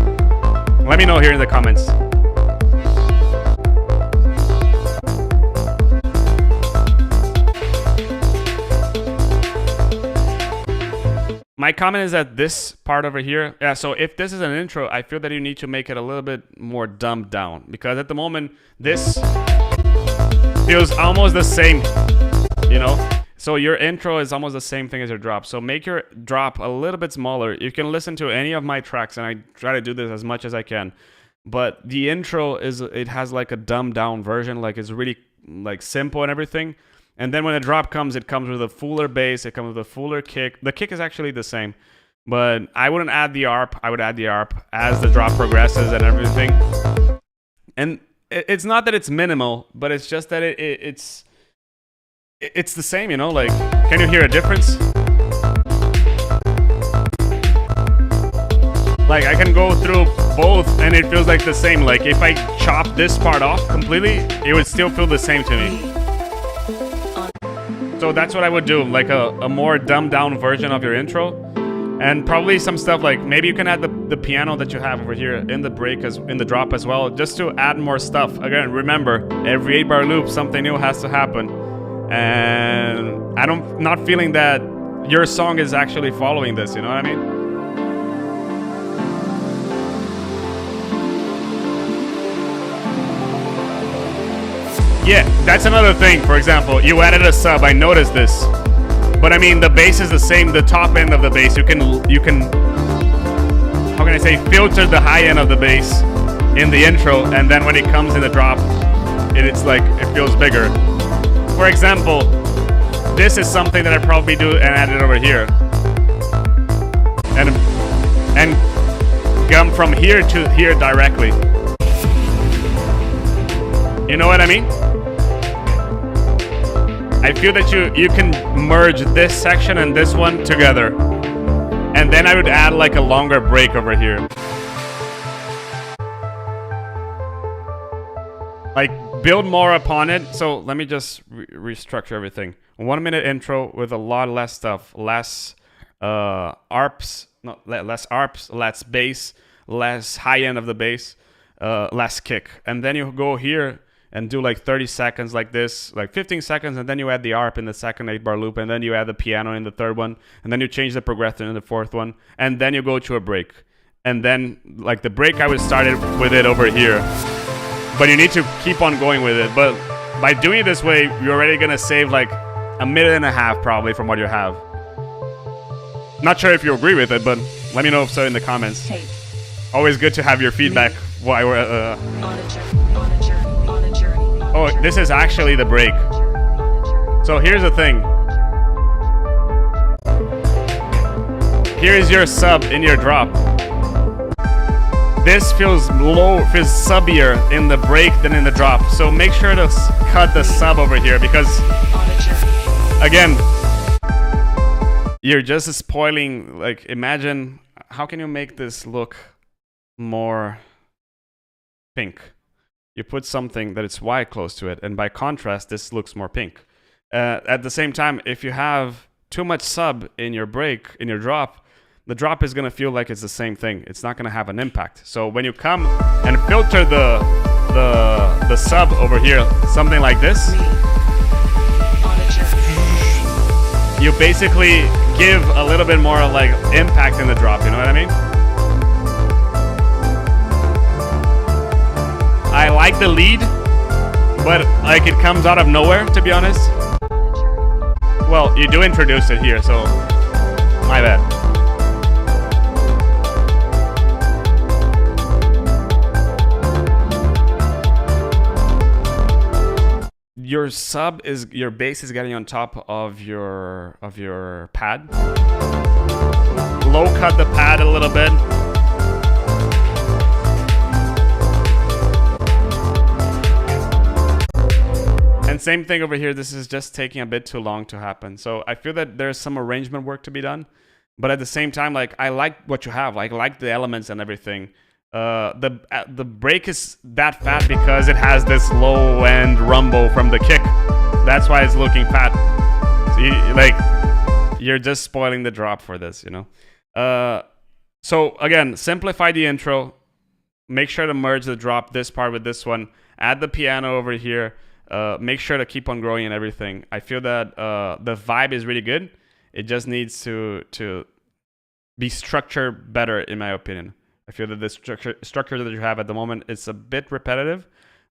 Let me know here in the comments. My comment is that this part over here, yeah, so if this is an intro, I feel that you need to make it a little bit more dumbed down, because at the moment, this feels almost the same, you know? So your intro is almost the same thing as your drop. So make your drop a little bit smaller. You can listen to any of my tracks, and I try to do this as much as I can. But the intro it has like a dumbed down version, like it's really like simple and everything. And then when the drop comes, it comes with a fuller bass, it comes with a fuller kick. The kick is actually the same, but I wouldn't add the ARP. I would add the ARP as the drop progresses and everything. And it's not that it's minimal, but it's just that it's the same, you know? Like, can you hear a difference? Like, I can go through both and it feels like the same. Like, if I chop this part off completely, it would still feel the same to me. So that's what I would do, like a more dumbed down version of your intro. And probably some stuff like, maybe you can add the piano that you have over here in the break, in the drop as well, just to add more stuff. Again, remember, every 8-bar loop, something new has to happen. And I'm not feeling that your song is actually following this, you know what I mean? Yeah, that's another thing. For example, you added a sub, I noticed this. But I mean, the bass is the same, the top end of the bass. You can, how can I say, filter the high end of the bass in the intro, and then when it comes in the drop, it's like, it feels bigger. For example, this is something that I probably do and add it over here. And come from here to here directly. You know what I mean? I feel that you can merge this section and this one together. And then I would add like a longer break over here. Like, build more upon it. So let me just restructure everything. 1 minute intro with a lot less stuff. Less ARPs, less bass, less high end of the bass, less kick. And then you go here and do like 30 seconds like this, like 15 seconds, and then you add the ARP in the second 8-bar loop, and then you add the piano in the third one, and then you change the progression in the fourth one, and then you go to a break. And then, like the break, I would start it with it over here. But you need to keep on going with it. But by doing it this way, you're already gonna save like a minute and a half probably from what you have. Not sure if you agree with it, but let me know if so in the comments. Always good to have your feedback while we're Oh, this is actually the break. So here's the thing. Here is your sub in your drop. This feels low, feels subbier in the break than in the drop. So make sure to cut the sub over here because, again, you're just spoiling. Like, imagine, how can you make this look more pink? You put something that it's white close to it, and by contrast, this looks more pink. At the same time, if you have too much sub in your break, in your drop, the drop is going to feel like it's the same thing. It's not going to have an impact. So when you come and filter the sub over here, something like this, you basically give a little bit more like impact in the drop, you know what I mean? I like the lead, but like it comes out of nowhere, to be honest. Well, you do introduce it here, so my bad. Your sub is, your bass is getting on top of your pad. Low cut the pad a little bit. And same thing over here, this is just taking a bit too long to happen. So I feel that there's some arrangement work to be done. But at the same time, like, I like what you have. Like, I like the elements and everything. The break is that fat because it has this low end rumble from the kick. That's why it's looking fat. So you're just spoiling the drop for this, you know? So again, simplify the intro. Make sure to merge the drop, this part with this one. Add the piano over here. Make sure to keep on growing and everything. I feel that the vibe is really good. It just needs to be structured better, in my opinion. I feel that the structure that you have at the moment is a bit repetitive,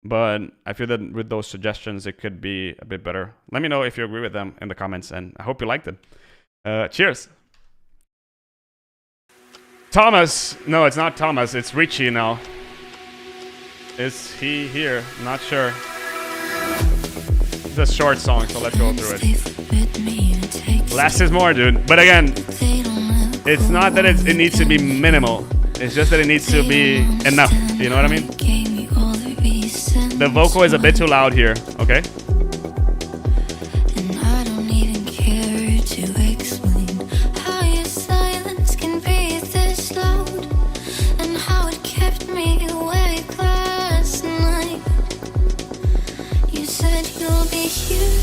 but I feel that with those suggestions, it could be a bit better. Let me know if you agree with them in the comments, and I hope you liked it. Cheers. Thomas. No, it's not Thomas. It's Richie now. Is he here? Not sure. It's a short song, so let's go through it. Less is more, dude. But again, it's not that it needs to be minimal. It's just that it needs to be enough. You know what I mean? The vocal is a bit too loud here, okay? And I don't even care to explain how your silence can be this loud and how it kept me awake last night. You said you'll be here.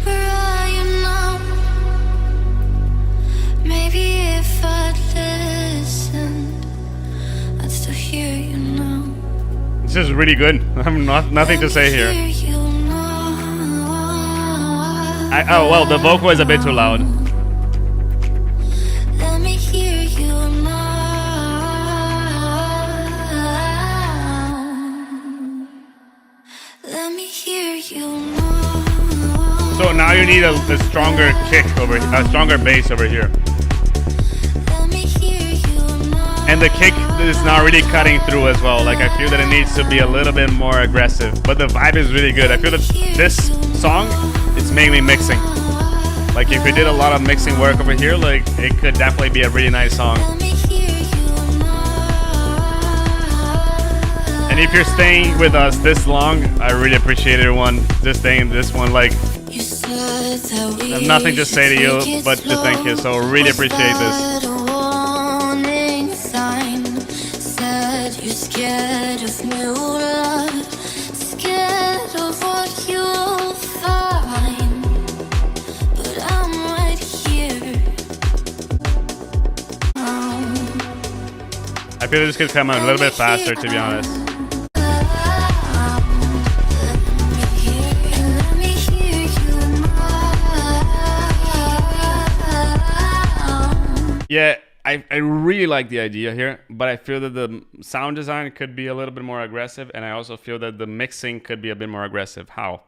Where are you now? Maybe if I'd listened, I'd still hear you now. This is really good. I'm nothing to say here. Oh well, the vocal is a bit too loud. Let me hear you now. Let me hear you now. So now you need a stronger kick over, a stronger bass over here. And the kick is not really cutting through as well. Like, I feel that it needs to be a little bit more aggressive. But the vibe is really good. I feel that this song is mainly mixing. Like, if we did a lot of mixing work over here, like, it could definitely be a really nice song. And if you're staying with us this long, I really appreciate everyone just staying in this one. Like, I have nothing to say to you but to thank you. So really appreciate this. You're scared of new love, scared of what you'll find, but I'm right here. I feel this could come out a little bit faster, to be honest. Yeah, I really like the idea here, but I feel that the sound design could be a little bit more aggressive, and I also feel that the mixing could be a bit more aggressive. How?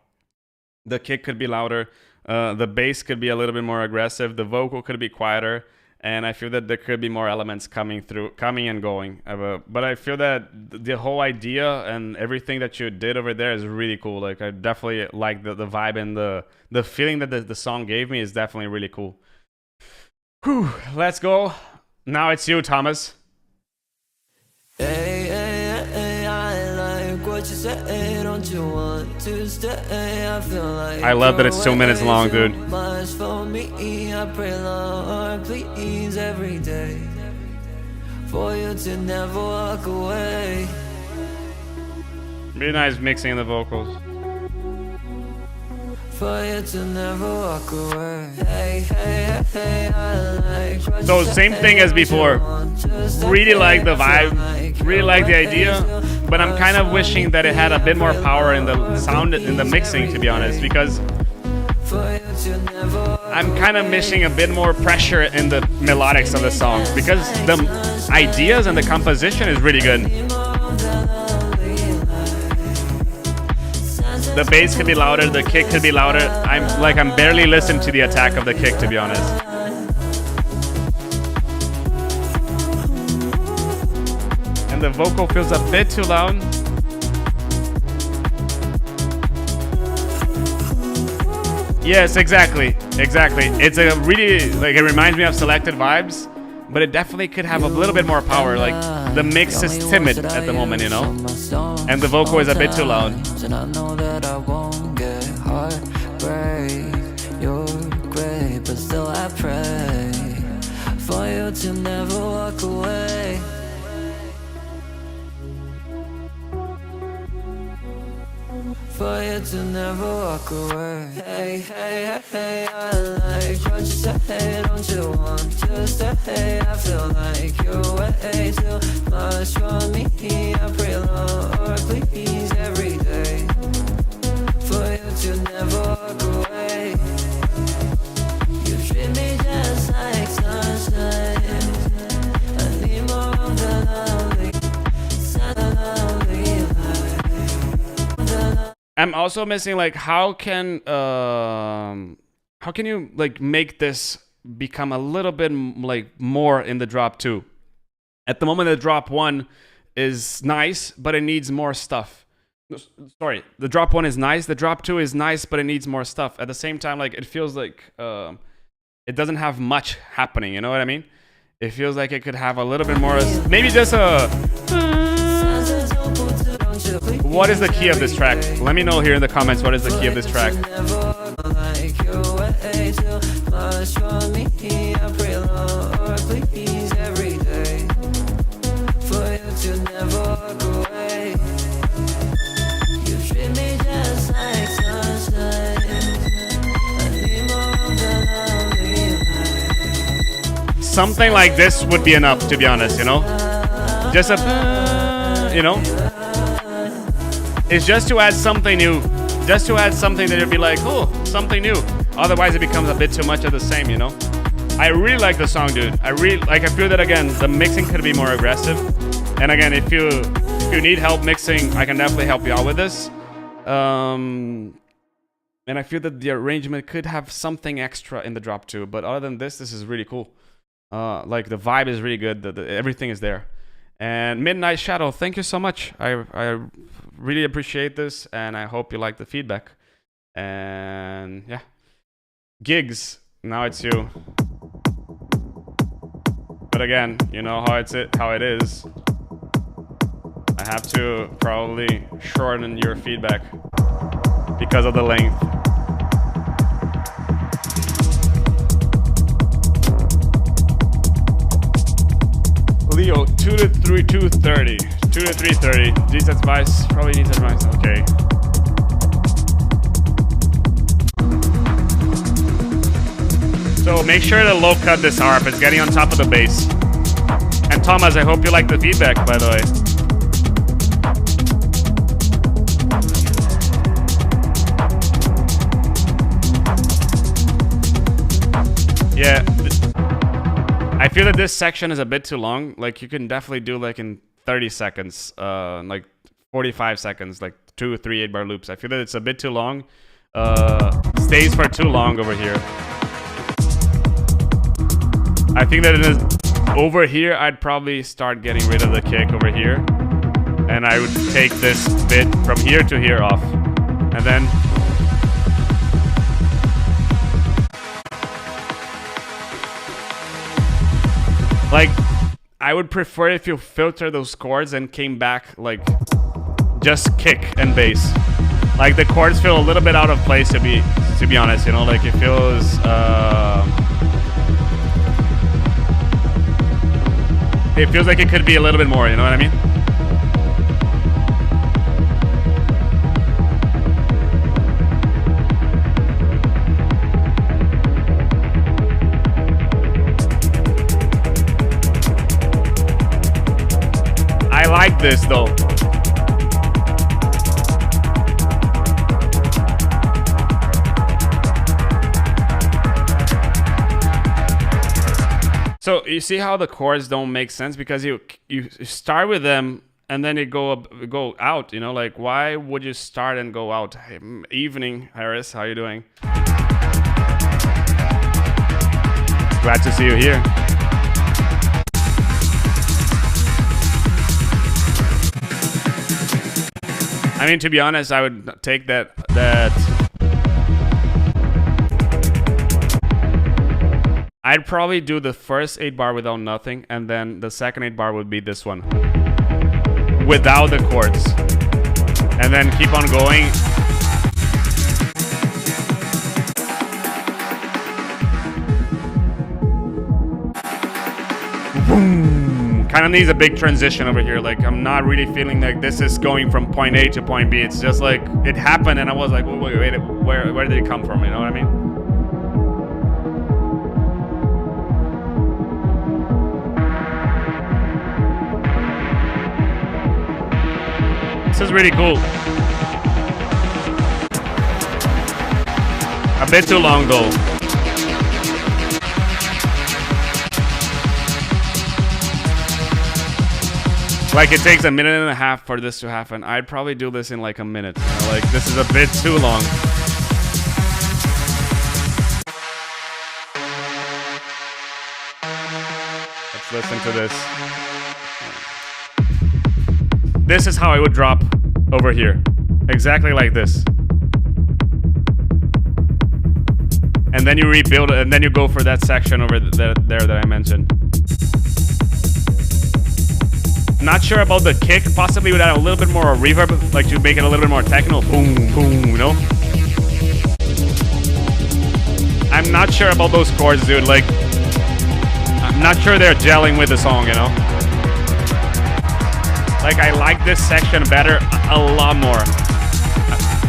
The kick could be louder, the bass could be a little bit more aggressive, the vocal could be quieter, and I feel that there could be more elements coming and going. But I feel that the whole idea and everything that you did over there is really cool. Like, I definitely like the vibe, and the feeling that the song gave me is definitely really cool. Whew, let's go. Now it's you, Thomas. Hey, hey, hey, I like what you say. Don't you want to stay? I feel like I love that it's 2 minutes long, dude. much for me. I pray, Lord, please, every day for you to never walk away. Really nice mixing the vocals. For you to never walk away. Hey, hey, hey, I like what So you same say. thing as before. Really like the vibe, really like the idea, but I'm kind of wishing that it had a bit more power in the sound, in the mixing, to be honest, because I'm kind of missing a bit more pressure in the melodics of the songs, because the ideas and the composition is really good. The bass could be louder, the kick could be louder. I'm barely listening to the attack of the kick, to be honest. And the vocal feels a bit too loud. Yes, exactly. It's a really, like, it reminds me of Selected Vibes, but it definitely could have a little bit more power. Like, the mix is timid at the moment, you know? And the vocal is a bit too loud. And I know that I won't get heartbreak. You're great, but still I pray for you to never walk away. For you to never walk away. Hey, hey, hey, I like what you say. Don't you want to stay? I feel like you're way too much for me. I pray, Lord, please, every day for you to never walk away. You treat me just like sunshine. I need more of the lovely, lovely life. I'm also missing, like, how can you, like, make this become a little bit like more in the drop 2? At the moment, the drop 1 is nice, but it needs more stuff. Sorry, the drop 1 is nice, the drop 2 is nice, but it needs more stuff. At the same time, like, it feels like it doesn't have much happening, you know what I mean? It feels like it could have a little bit more, maybe just a... What is the key of this track? Let me know here in the comments what is the key of this track. Something like this would be enough, to be honest, you know? Just a, you know? It's just to add something new. Just to add something that would be like, oh, something new. Otherwise, it becomes a bit too much of the same, you know? I really like the song, dude. I feel that, again, the mixing could be more aggressive. And again, if you need help mixing, I can definitely help you out with this. And I feel that the arrangement could have something extra in the drop 2. But other than this is really cool. Like, the vibe is really good. Everything is there. And Midnight Shadow, thank you so much. I really appreciate this, and I hope you like the feedback. And yeah, Gigs, now it's you. But again, you know how it is. I have to probably shorten your feedback because of the length. Leo, 2 to 3:30. 2 to 3:30. Needs advice. Probably needs advice. Okay. So make sure to low cut this harp. It's getting on top of the bass. And Thomas, I hope you like the feedback, by the way. Yeah. I feel that this section is a bit too long. Like you can definitely do like in 30 seconds, like 45 seconds, like 2 or 3 8-bar loops. I feel that it's a bit too long. Stays for too long over here. I think that it is over here. I'd probably start getting rid of the kick over here, and I would take this bit from here to here off, and then like I would prefer if you filter those chords and came back like just kick and bass. Like the chords feel a little bit out of place to be honest, you know, like it feels like it could be a little bit more, you know what I mean? I like this though. So you see how the chords don't make sense because you start with them and then you go out, you know, like why would you start and go out? Hey, evening, Harris, how you doing? Glad to see you here. I mean, to be honest, I would take that I'd probably do the first 8-bar without nothing, and then the second 8-bar would be this one without the chords, and then keep on going. Boom. Kind of needs a big transition over here. Like I'm not really feeling like this is going from point A to point B. It's just like it happened, and I was like, wait, where did it come from? You know what I mean? This is really cool. A bit too long though. Like it takes a minute and a half for this to happen. I'd probably do this in like a minute. You know, like this is a bit too long. Let's listen to this. This is how I would drop over here. Exactly like this. And then you rebuild it, and then you go for that section over there that I mentioned. Not sure about the kick. Possibly would add a little bit more reverb, like to make it a little bit more techno. Boom, boom, you know? I'm not sure about those chords, dude. Like, I'm not sure they're gelling with the song, you know? Like, I like this section better a lot more.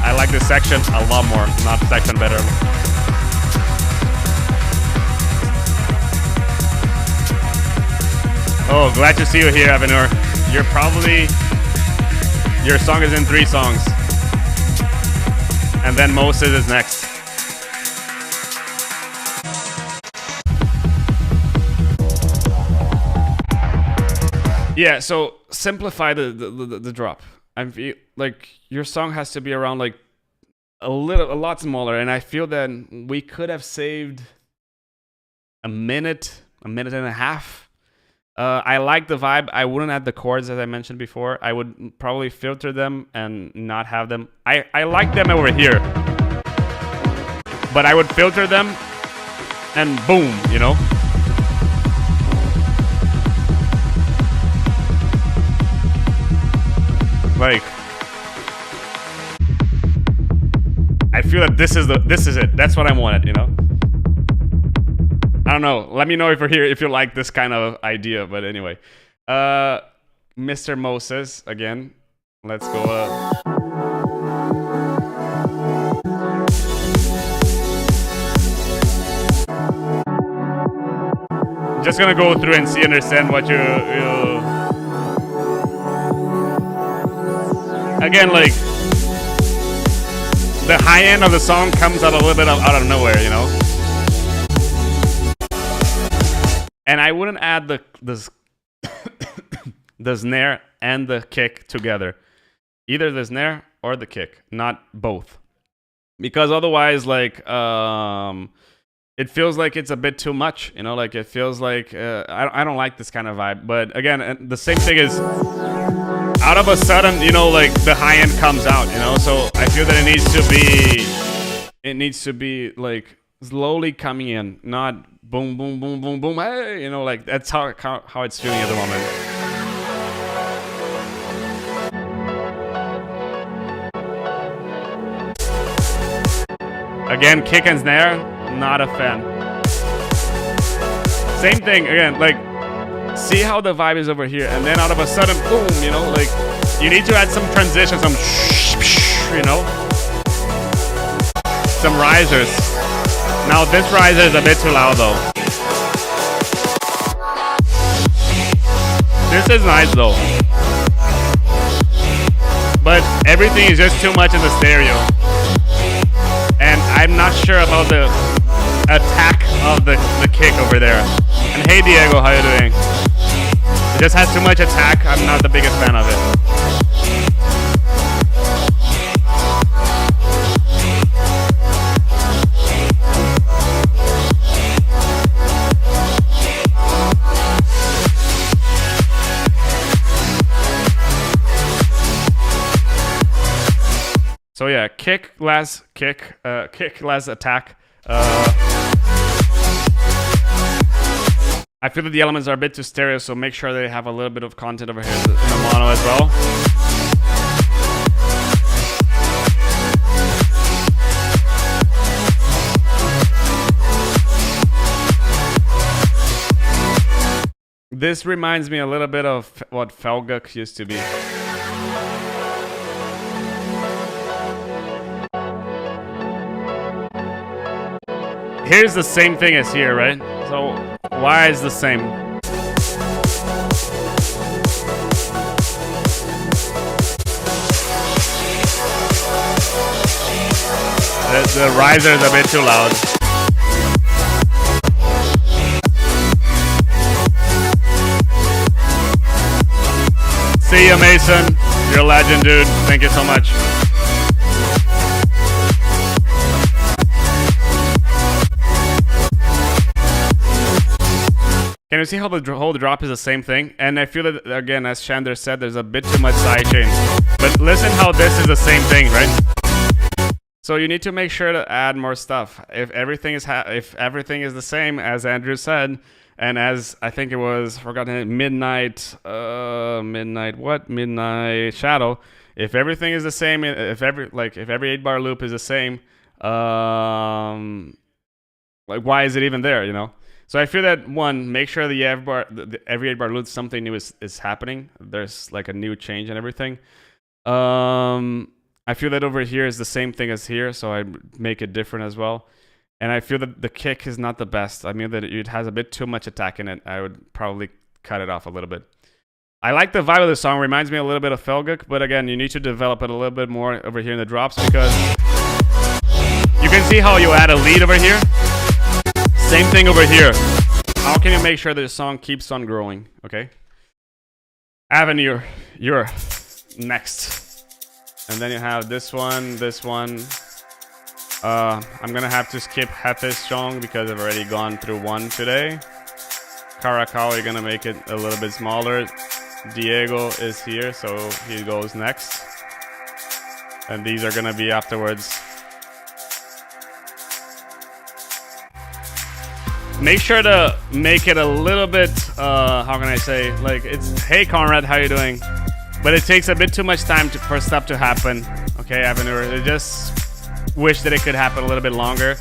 I like this section a lot more, not section better. Oh, glad to see you here, Avenur. Your song is in 3 songs. And then Moses is next. Yeah, so simplify the drop. I feel like your song has to be around like a lot smaller, and I feel that we could have saved a minute and a half. I like the vibe. I wouldn't add the chords as I mentioned before. I would probably filter them and not have them. I like them over here, but I would filter them and boom, you know. Like, I feel that this is it. That's what I wanted, you know. I don't know. Let me know if you're here, if you like this kind of idea. But anyway, Mr. Moses again. Let's go up. Just gonna go through and understand what you again, like the high end of the song comes out a little bit out of nowhere, you know. And I wouldn't add the snare and the kick together. Either the snare or the kick, not both. Because otherwise, like, it feels like it's a bit too much, you know, like it feels like, I don't like this kind of vibe. But again, the same thing is, out of a sudden, you know, like the high end comes out, you know, so I feel that it needs to be like slowly coming in, not boom, boom, boom, boom, boom, hey, you know, like that's how it's feeling at the moment. Again, kick and snare, not a fan. Same thing, again, like, see how the vibe is over here, and then out of a sudden, boom, you know, like, you need to add some transition, some you know, some risers. Now, this riser is a bit too loud, though. This is nice, though. But everything is just too much in the stereo. And I'm not sure about the attack of the kick over there. And hey Diego, how you doing? It just has too much attack. I'm not the biggest fan of it. So yeah, kick less attack. I feel that the elements are a bit too stereo, so make sure they have a little bit of content over here in the mono as well. This reminds me a little bit of what Felguk used to be. Here's the same thing as here, right? So why is the same? The riser is a bit too loud. See you, Mason. You're a legend, dude. Thank you so much. Can you see how the whole drop is the same thing? And I feel that, again, as Shander said, there's a bit too much sidechain. But listen how this is the same thing, right? So you need to make sure to add more stuff. If everything is the same, as Andrew said, and as I think it was, forgotten, Midnight Shadow. If everything is the same, if every 8-bar loop is the same, like why is it even there? You know. So I feel that, one, make sure the every 8-bar loop, something new is happening. There's like a new change and everything. I feel that over here is the same thing as here, so I make it different as well. And I feel that the kick is not the best. I mean that it has a bit too much attack in it. I would probably cut it off a little bit. I like the vibe of the song. Reminds me a little bit of Felguk, but again, you need to develop it a little bit more over here in the drops, because you can see how you add a lead over here. Same thing over here. How can you make sure that the song keeps on growing? Okay. Avenue, you're next. And then you have this one, this one. I'm gonna have to skip Hefe's song because I've already gone through one today. Caracao, you're gonna make it a little bit smaller. Diego is here, so he goes next. And these are gonna be afterwards. Make sure to make it a little bit, how can I say, like, it's, hey Conrad, how you doing? But it takes a bit too much time for stuff to happen. Okay, Avenue, I just wish that it could happen a little bit longer.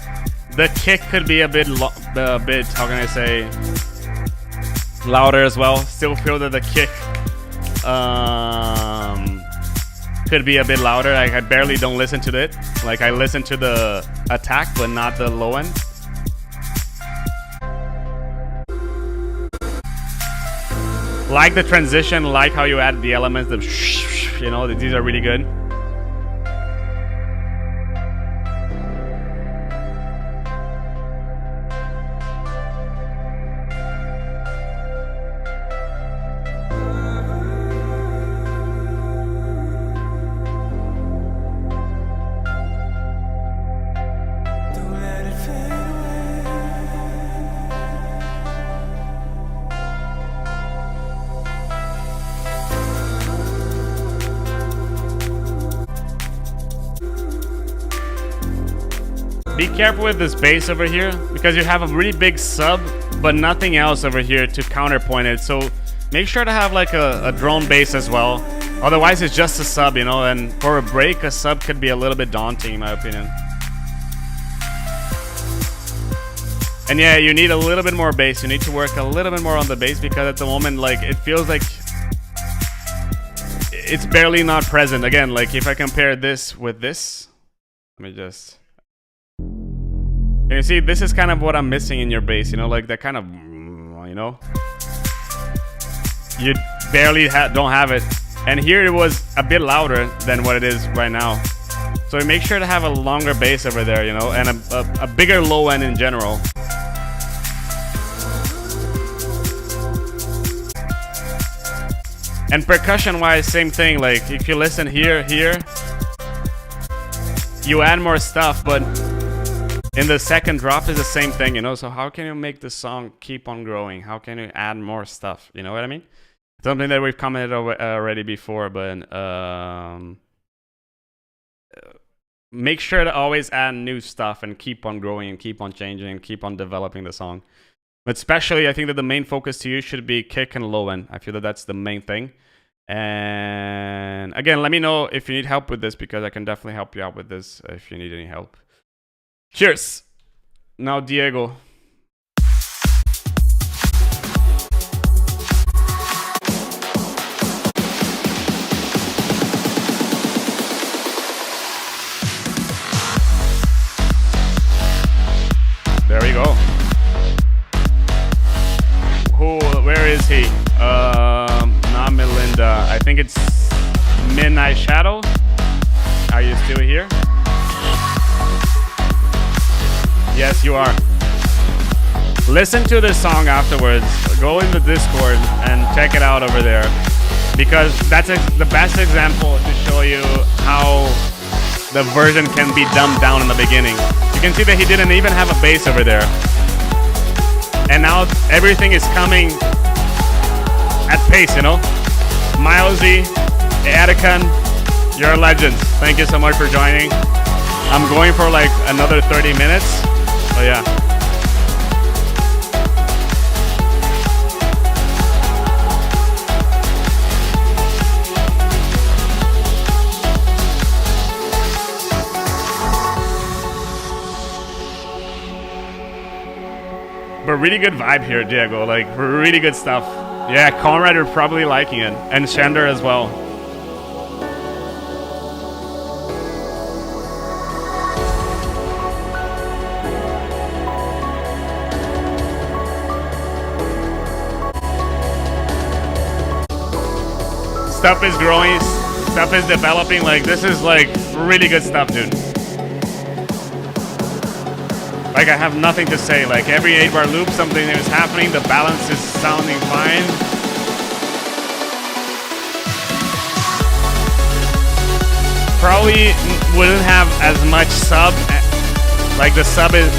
The kick could be a bit, how can I say, louder as well. Still feel that the kick could be a bit louder. Like, I barely don't listen to it. Like, I listen to the attack, but not the low end. Like the transition, like how you add the elements, you know, these are really good. be careful with this bass over here because you have a really big sub, but nothing else over here to counterpoint it. So make sure to have like a drone bass as well. Otherwise, it's just a sub, you know. And for a break, a sub could be a little bit daunting, in my opinion. And yeah, you need a little bit more bass. You need to work a little bit more on the bass because at the moment, like, it feels like it's barely not present. Again, like if I compare this with this, let me just. You can see this is kind of what I'm missing in your bass, you know, like that kind of, you know, you barely don't have it. And here it was a bit louder than what it is right now. So make sure to have a longer bass over there, you know, and a bigger low end in general. And percussion wise, same thing. Like if you listen here, you add more stuff, but in the second drop is the same thing, you know. So how can you make the song keep on growing? How can you add more stuff? You know what I mean? Something that we've commented already before, but make sure to always add new stuff and keep on growing and keep on changing and keep on developing the song. But especially, I think that the main focus to you should be kick and low end. I feel that that's the main thing. And again, let me know if you need help with this because I can definitely help you out with this if you need any help. Cheers. Now, Diego. There we go. Where is he? Not Melinda. I think it's Midnight Shadow. Are you still here? Yes, you are. Listen to this song afterwards. Go in the Discord and check it out over there. Because that's the best example to show you how the version can be dumbed down in the beginning. You can see that he didn't even have a bass over there. And now everything is coming at pace, you know? Milesy, Atticon, you're legends. Thank you so much for joining. I'm going for like another 30 minutes. So yeah. But really good vibe here, Diego. Like, really good stuff. Yeah, Conrad are probably liking it. And Shander as well. Stuff is growing. Stuff is developing. Like, this is like really good stuff, dude. Like, I have nothing to say. Like, every 8-bar loop, something is happening. The balance is sounding fine. Probably wouldn't have as much sub. Like, the sub is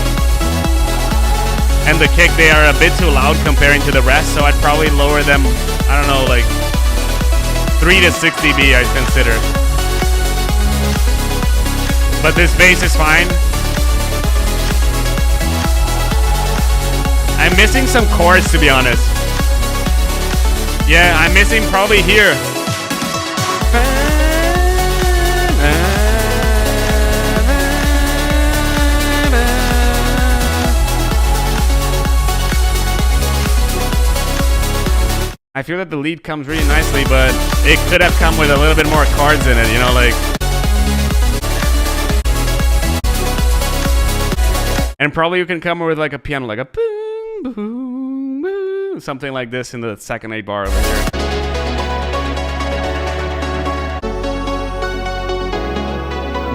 and the kick, they are a bit too loud comparing to the rest. So I'd probably lower them, I don't know, like 3 to 6 dB, I'd consider. But this bass is fine. I'm missing some chords, to be honest. Yeah, I'm missing probably here. I feel that the lead comes really nicely, but it could have come with a little bit more chords in it, you know, like. And probably you can come with like a piano, like a boom, boom, boom, something like this in the second 8-bar over here.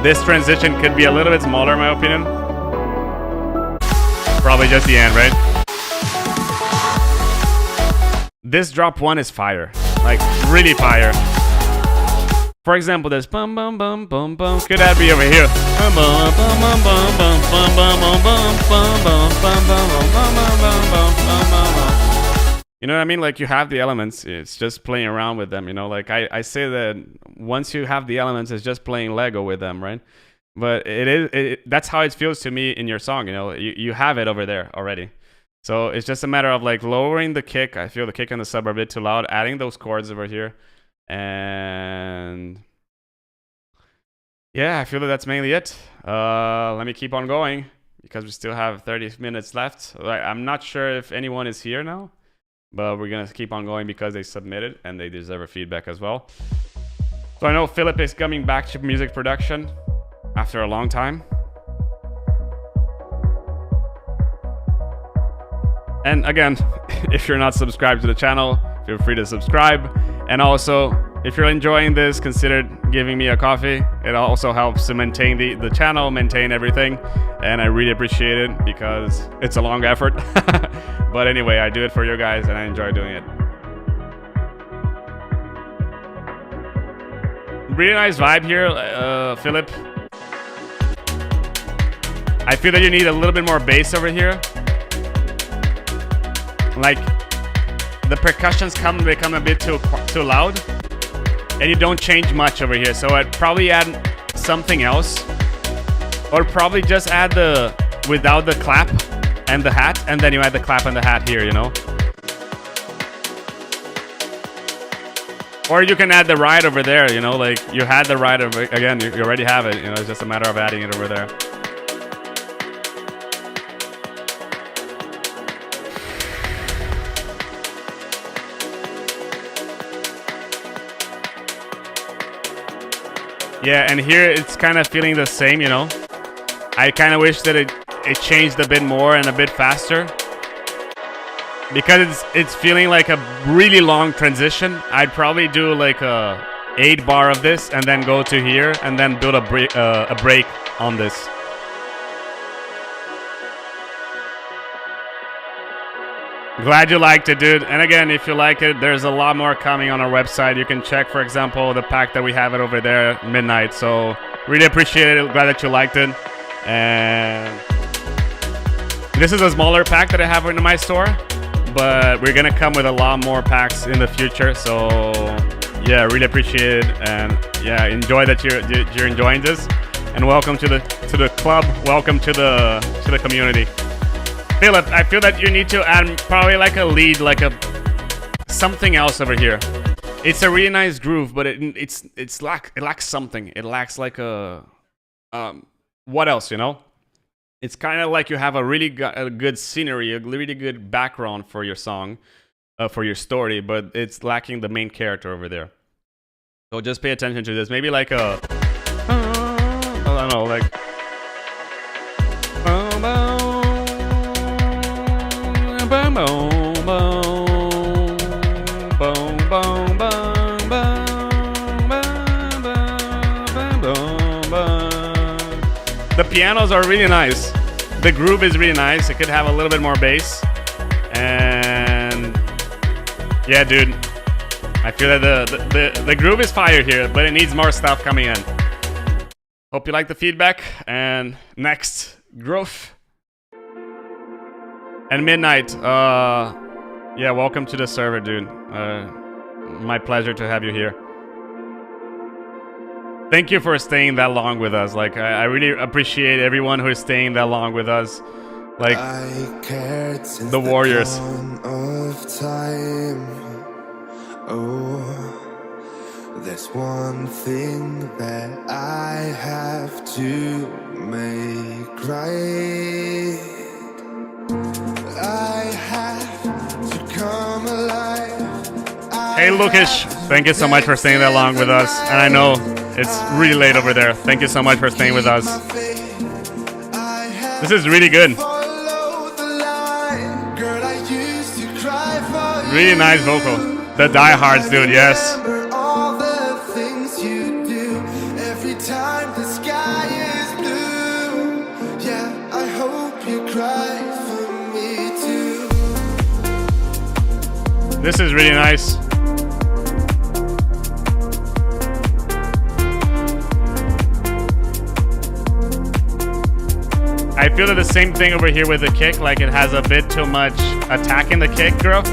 This transition could be a little bit smaller, in my opinion. Probably just the end, right? This drop 1 is fire, like really fire. For example, this bum bum bum bum bum. Could that be over here? Bum bum bum bum bum bum bum bum bum bum bum bum. You know what I mean? Like, you have the elements, it's just playing around with them, you know? Like, I say that once you have the elements, it's just playing Lego with them, right? but that's how it feels to me in your song. You know, you have it over there already. So it's just a matter of like lowering the kick. I feel the kick and the sub are a bit too loud. Adding those chords over here, and yeah, I feel that that's mainly it. Let me keep on going because we still have 30 minutes left. I'm not sure if anyone is here now, but we're gonna keep on going because they submitted and they deserve a feedback as well. So I know Philip is coming back to music production after a long time. And again, if you're not subscribed to the channel, feel free to subscribe. And also, if you're enjoying this, consider giving me a coffee. It also helps to maintain the channel, maintain everything. And I really appreciate it because it's a long effort. But anyway, I do it for you guys and I enjoy doing it. Really nice vibe here, Philip. I feel that you need a little bit more bass over here. Like the percussions become a bit too loud, and you don't change much over here. So I'd probably add something else, or probably just add the without the clap and the hat, and then you add the clap and the hat here, you know. Or you can add the ride over there, you know, like you had the ride over again. You already have it, you know. It's just a matter of adding it over there. Yeah, and here it's kind of feeling the same, you know. I kind of wish that it changed a bit more and a bit faster. Because it's feeling like a really long transition. I'd probably do like a 8 bar of this and then go to here and then build a break on this. Glad you liked it, dude. And again, if you like it, there's a lot more coming on our website. You can check, for example, the pack that we have it over there, Midnight. So really appreciate it. Glad that you liked it. And this is a smaller pack that I have in my store, but we're gonna come with a lot more packs in the future. So yeah, really appreciate it. And yeah, enjoy that you're enjoying this. And welcome to the club. Welcome to the community. Philip, I feel that you need to add probably like a lead, like a something else over here. It's a really nice groove, but it lacks something. It lacks like a what else, you know? It's kind of like you have a really good scenery, a really good background for your song, for your story, but it's lacking the main character over there. So just pay attention to this. Maybe like a I don't know, like. The pianos are really nice. The groove is really nice. It could have a little bit more bass. And yeah, dude, I feel that the groove is fire here, but it needs more stuff coming in. Hope you like the feedback. And next, Growth and Midnight. Yeah, welcome to the server, dude. My pleasure to have you here. Thank you for staying that long with us. Like, I really appreciate everyone who is staying that long with us. Like, the warriors. Of time. Oh, there's one thing that I have to make right. I have to come alive. Hey, Lucas, thank you so much for staying that long with us. And I know it's really late over there. Thank you so much for staying with us. This is really good. Really nice vocal. The diehards, dude, yes. This is really nice. I feel that the same thing over here with the kick, like it has a bit too much attack in the kick, girl.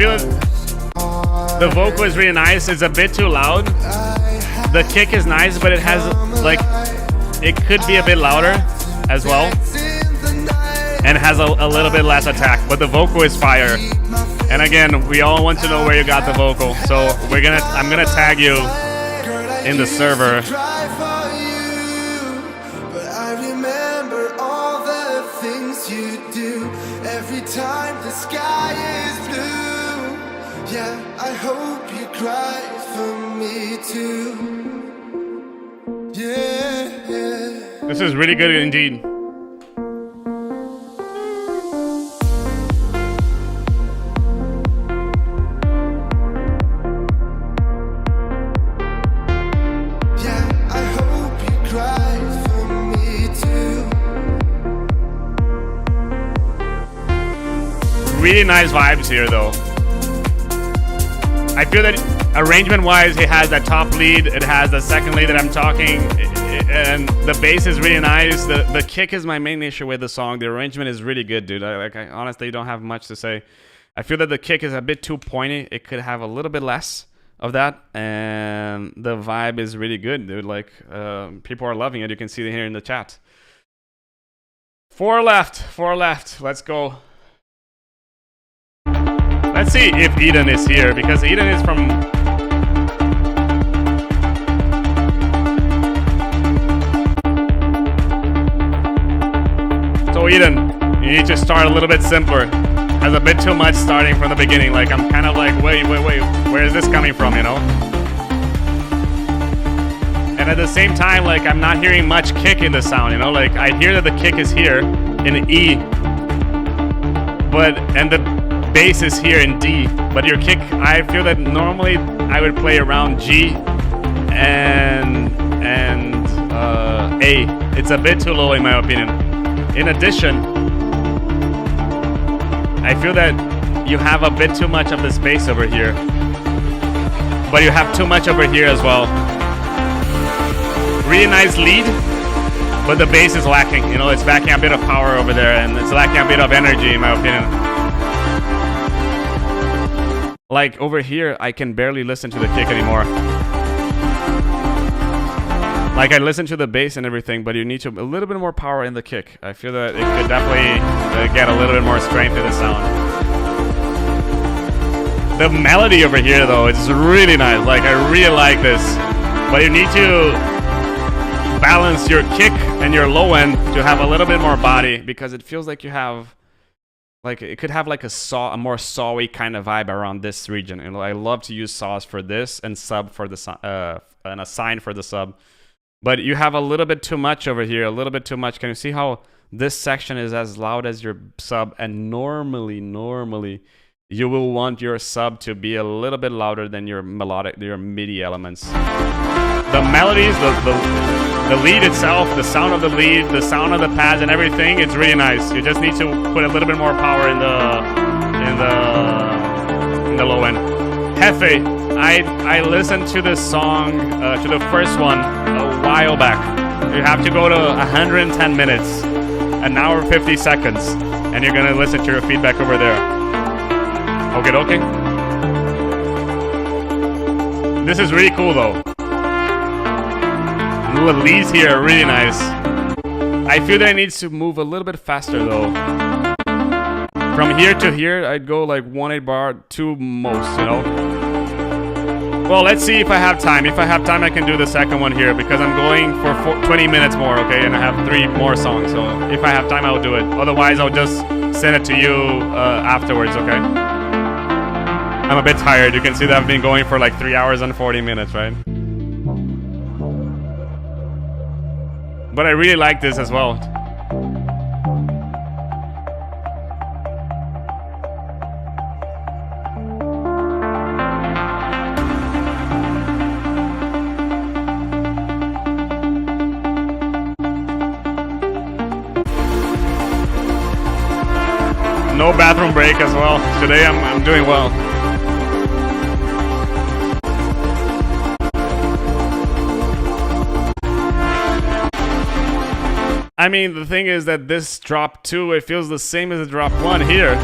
feel the vocal is really nice. It's a bit too loud. The kick is nice, but it has like, it could be a bit louder as well, and has a little bit less attack. But the vocal is fire. And again, we all want to know where you got the vocal, so I'm gonna tag you in the server. But I remember all the things you do every time the sky is blue. Yeah, I hope you cry for me too. Yeah, yeah. This is really good indeed. Really nice vibes here though. I feel that arrangement wise it has that top lead, it has the second lead that I'm talking, and the bass is really nice. The kick is my main issue with the song. The arrangement is really good, dude. I honestly don't have much to say. I feel that the kick is a bit too pointy. It could have a little bit less of that, and the vibe is really good, dude. Like people are loving it. You can see it here in the chat. Four left. Let's go. Let's see if Eden is here, because Eden is from... So Eden, you need to start a little bit simpler. Has a bit too much starting from the beginning. Like I'm kind of like, wait, where is this coming from, you know? And at the same time, like I'm not hearing much kick in the sound, you know? Like I hear that the kick is here in E, and the bass is here in D, but your kick, I feel that normally I would play around G and A. It's a bit too low in my opinion. In addition, I feel that you have a bit too much of the space over here, but you have too much over here as well. Really nice lead, but the bass is lacking. You know, it's lacking a bit of power over there, and it's lacking a bit of energy in my opinion. Like over here, I can barely listen to the kick anymore. Like I listen to the bass and everything, but you need a little bit more power in the kick. I feel that it could definitely get a little bit more strength in the sound. The melody over here though, it's really nice. Like I really like this, but you need to balance your kick and your low end to have a little bit more body, because it feels like you have, like it could have like a more sawy kind of vibe around this region. And I love to use saws for this and sub for the and a sign for the sub. But you have a little bit too much over here, a little bit too much. Can you see how this section is as loud as your sub? And normally you will want your sub to be a little bit louder than your melodic, your MIDI elements. The melodies, the lead itself, the sound of the lead, the sound of the pads and everything, it's really nice. You just need to put a little bit more power in the low end. Hefe, I listened to this song, to the first one a while back. You have to go to 110 minutes, an hour 50 seconds, and you're gonna listen to your feedback over there. Okay. This is really cool though. The leads here are really nice. I feel that it needs to move a little bit faster though. From here to here, I'd go like 1/8 bar, 2 most, you know. Well, let's see if I have time. If I have time, I can do the second one here, because I'm going for 20 minutes more, okay? And I have 3 more songs, so if I have time, I'll do it. Otherwise, I'll just send it to you afterwards, okay? I'm a bit tired. You can see that I've been going for like 3 hours and 40 minutes, right? But I really like this as well. No bathroom break as well. Today I'm doing well. I mean, the thing is that this drop 2, it feels the same as the drop 1 here.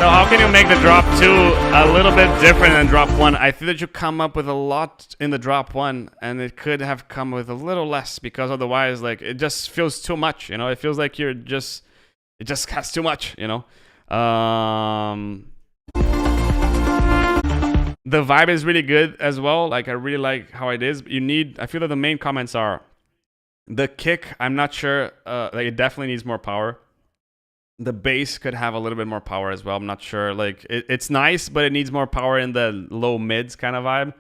So how can you make the drop 2 a little bit different than drop 1? I think that you come up with a lot in the drop 1, and it could have come with a little less, because otherwise, like, it just feels too much, you know? It feels like it just has too much, you know? The vibe is really good as well. Like, I really like how it is. I feel that the main comments are, the kick, I'm not sure, like, it definitely needs more power. The bass could have a little bit more power as well. I'm not sure. Like, it's nice, but it needs more power in the low mids kind of vibe.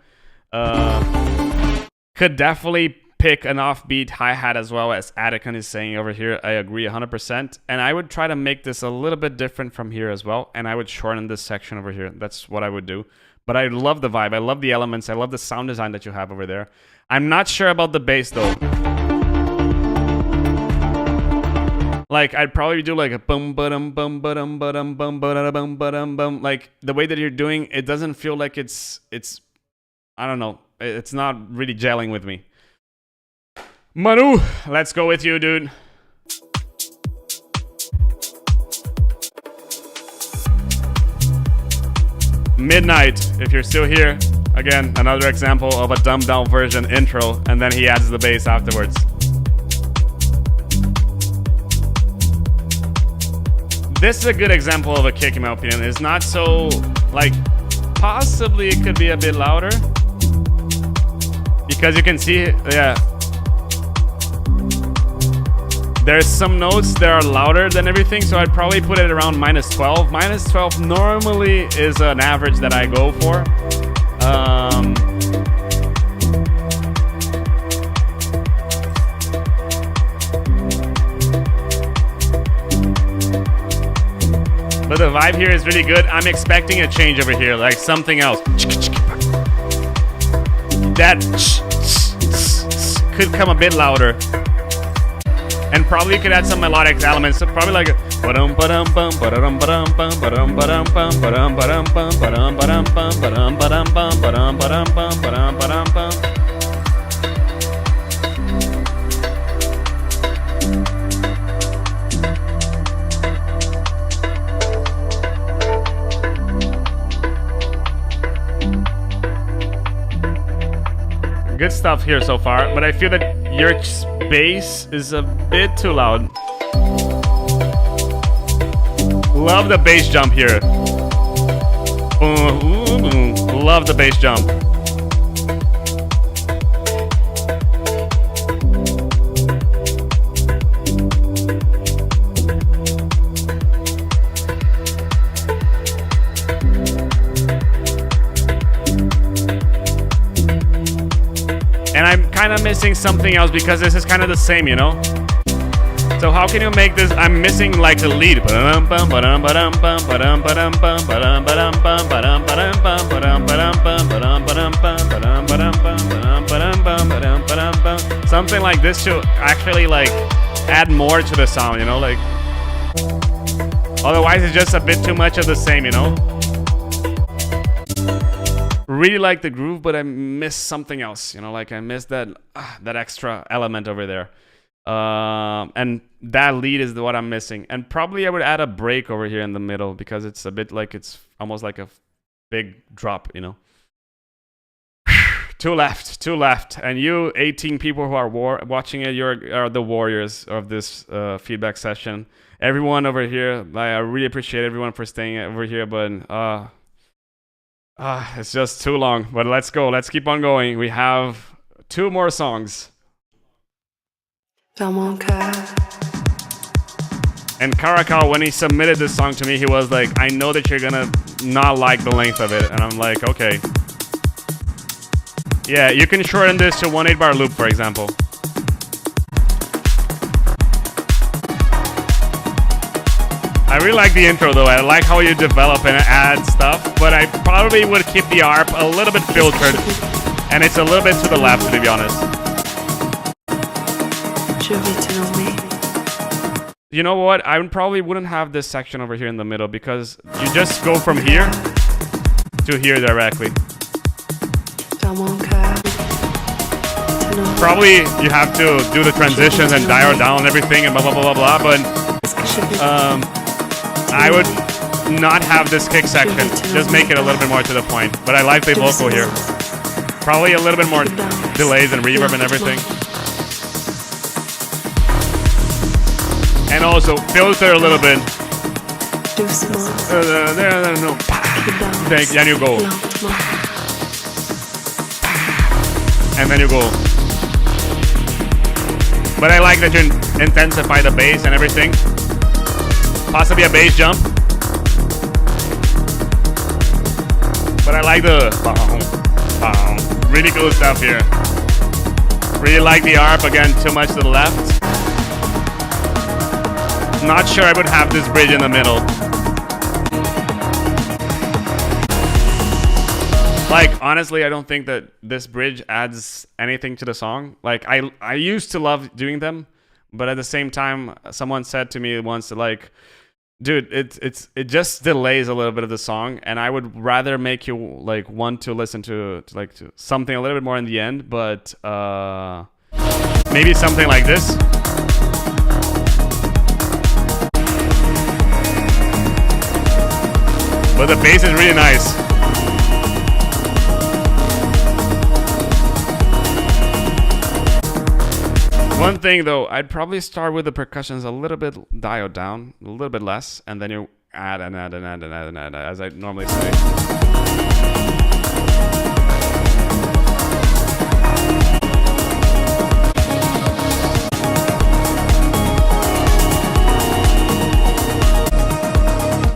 Could definitely pick an offbeat hi-hat as well, as Atticon is saying over here. I agree 100%. And I would try to make this a little bit different from here as well. And I would shorten this section over here. That's what I would do. But I love the vibe. I love the elements. I love the sound design that you have over there. I'm not sure about the bass though. Like, I'd probably do like a bum ba-dum bum ba-dum ba-dum bum ba-da-bum ba-dum bum. Like, the way that you're doing, it doesn't feel like it's I don't know. It's not really gelling with me. Manu, let's go with you, dude. Midnight, if you're still here. Again, another example of a dumbed down version intro, and then he adds the bass afterwards. This is a good example of a kick, in my opinion. It's not so, like, possibly it could be a bit louder. Because you can see, yeah. There's some notes that are louder than everything, so I'd probably put it around -12. -12 normally is an average that I go for. But the vibe here is really good. I'm expecting a change over here, like something else. That could come a bit louder. And probably you could add some melodic elements. So probably like a good stuff here so far, but I feel that your bass is a bit too loud. Love the bass jump here. Love the bass jump. And I'm kind of missing something else because this is kind of the same, you know? So how can you make this? I'm missing like the lead. Something like this to actually like add more to the sound, you know? Like, otherwise it's just a bit too much of the same, you know? Really like the groove, but I miss something else, you know, like I miss that extra element over there. And that lead is what I'm missing. And probably I would add a break over here in the middle because it's a bit like it's almost like a big drop, you know. Two left. And you 18 people who are watching it, are the warriors of this feedback session. Everyone over here, I really appreciate everyone for staying over here, but it's just too long, but let's go. Let's keep on going. We have 2 more songs. And Caracal, when he submitted this song to me, he was like, I know that you're gonna not like the length of it. And I'm like, okay. Yeah, you can shorten this to 1 8-bar loop, for example. I really like the intro though. I like how you develop and add stuff, but I probably would keep the ARP a little bit filtered, and it's a little bit to the left, to be honest. You know what? I probably wouldn't have this section over here in the middle because you just go from here to here directly. Probably you have to do the transitions and dial down everything and blah blah blah blah blah, but I would not have this kick section. Just make it a little bit more to the point. But I like the vocal here. Probably a little bit more delays and reverb and everything. And also filter a little bit. No. Then you go. And then you go. But I like that you intensify the bass and everything. Possibly a bass jump. But I like the really cool stuff here. Really like the ARP again, too much to the left. Not sure I would have this bridge in the middle. Like, honestly, I don't think that this bridge adds anything to the song. Like, I used to love doing them, but at the same time, someone said to me once, like, dude, it just delays a little bit of the song, and I would rather make you like want to listen to something a little bit more in the end, but maybe something like this. But the bass is really nice. One thing though, I'd probably start with the percussions a little bit dialed down, a little bit less, and then you add and add and add and add and add, as I normally say.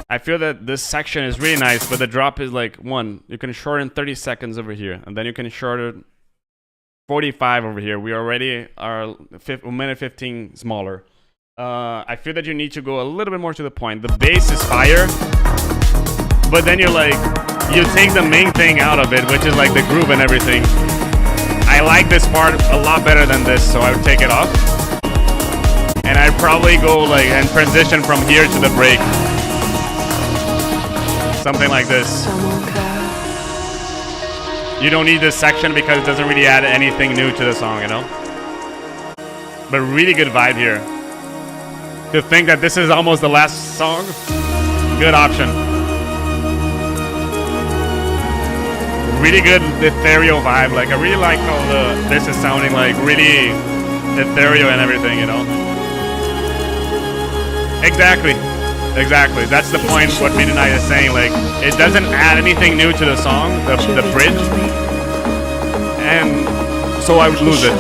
I feel that this section is really nice, but the drop is like you can shorten 30 seconds over here, and then you can shorten 45 over here. We already are a minute 15 smaller. I feel that you need to go a little bit more to the point. The bass is fire, but then you take the main thing out of it, which is like the groove and everything. I like this part a lot better than this, so I would take it off. And I'd probably go and transition from here to the break. Something like this. You don't need this section because it doesn't really add anything new to the song, you know? But really good vibe here. To think that this is almost the last song, good option. Really good ethereal vibe. Like, I really like how this is sounding like really ethereal and everything, you know? Exactly. That's the point what Midnight is saying. Like, it doesn't add anything new to the song, the bridge. And so I would lose it.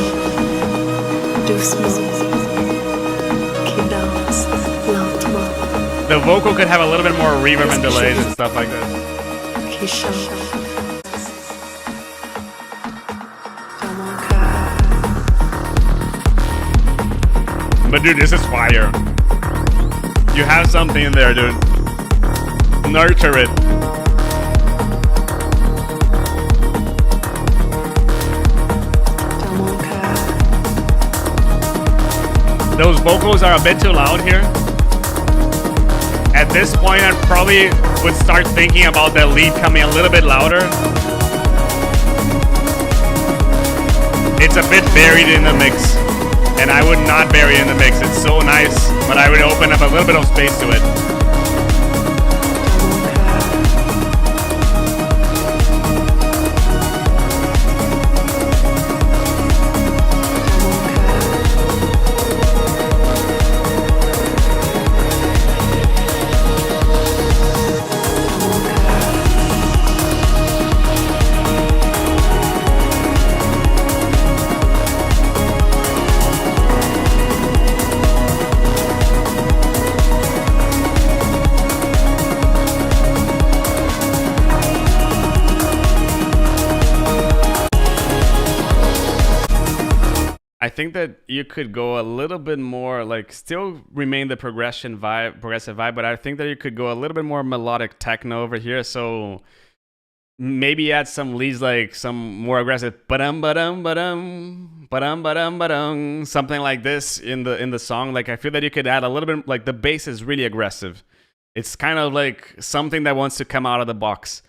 The vocal could have a little bit more reverb and delays and stuff like this. But dude, this is fire. You have something in there, dude. Nurture it. Those vocals are a bit too loud here. At this point, I probably would start thinking about the lead coming a little bit louder. It's a bit buried in the mix, and I would not bury it in the mix. It's so nice, but I would open up a little bit of space to it. I think that you could go a little bit more, like, still remain the progressive vibe, but I think that you could go a little bit more melodic techno over here. So maybe add some leads, like some more aggressive ba-dum ba-dum ba-dum ba-dum ba-dum ba-dum, something like this in the song. Like, I feel that you could add a little bit, like, the bass is really aggressive. It's kind of like something that wants to come out of the box.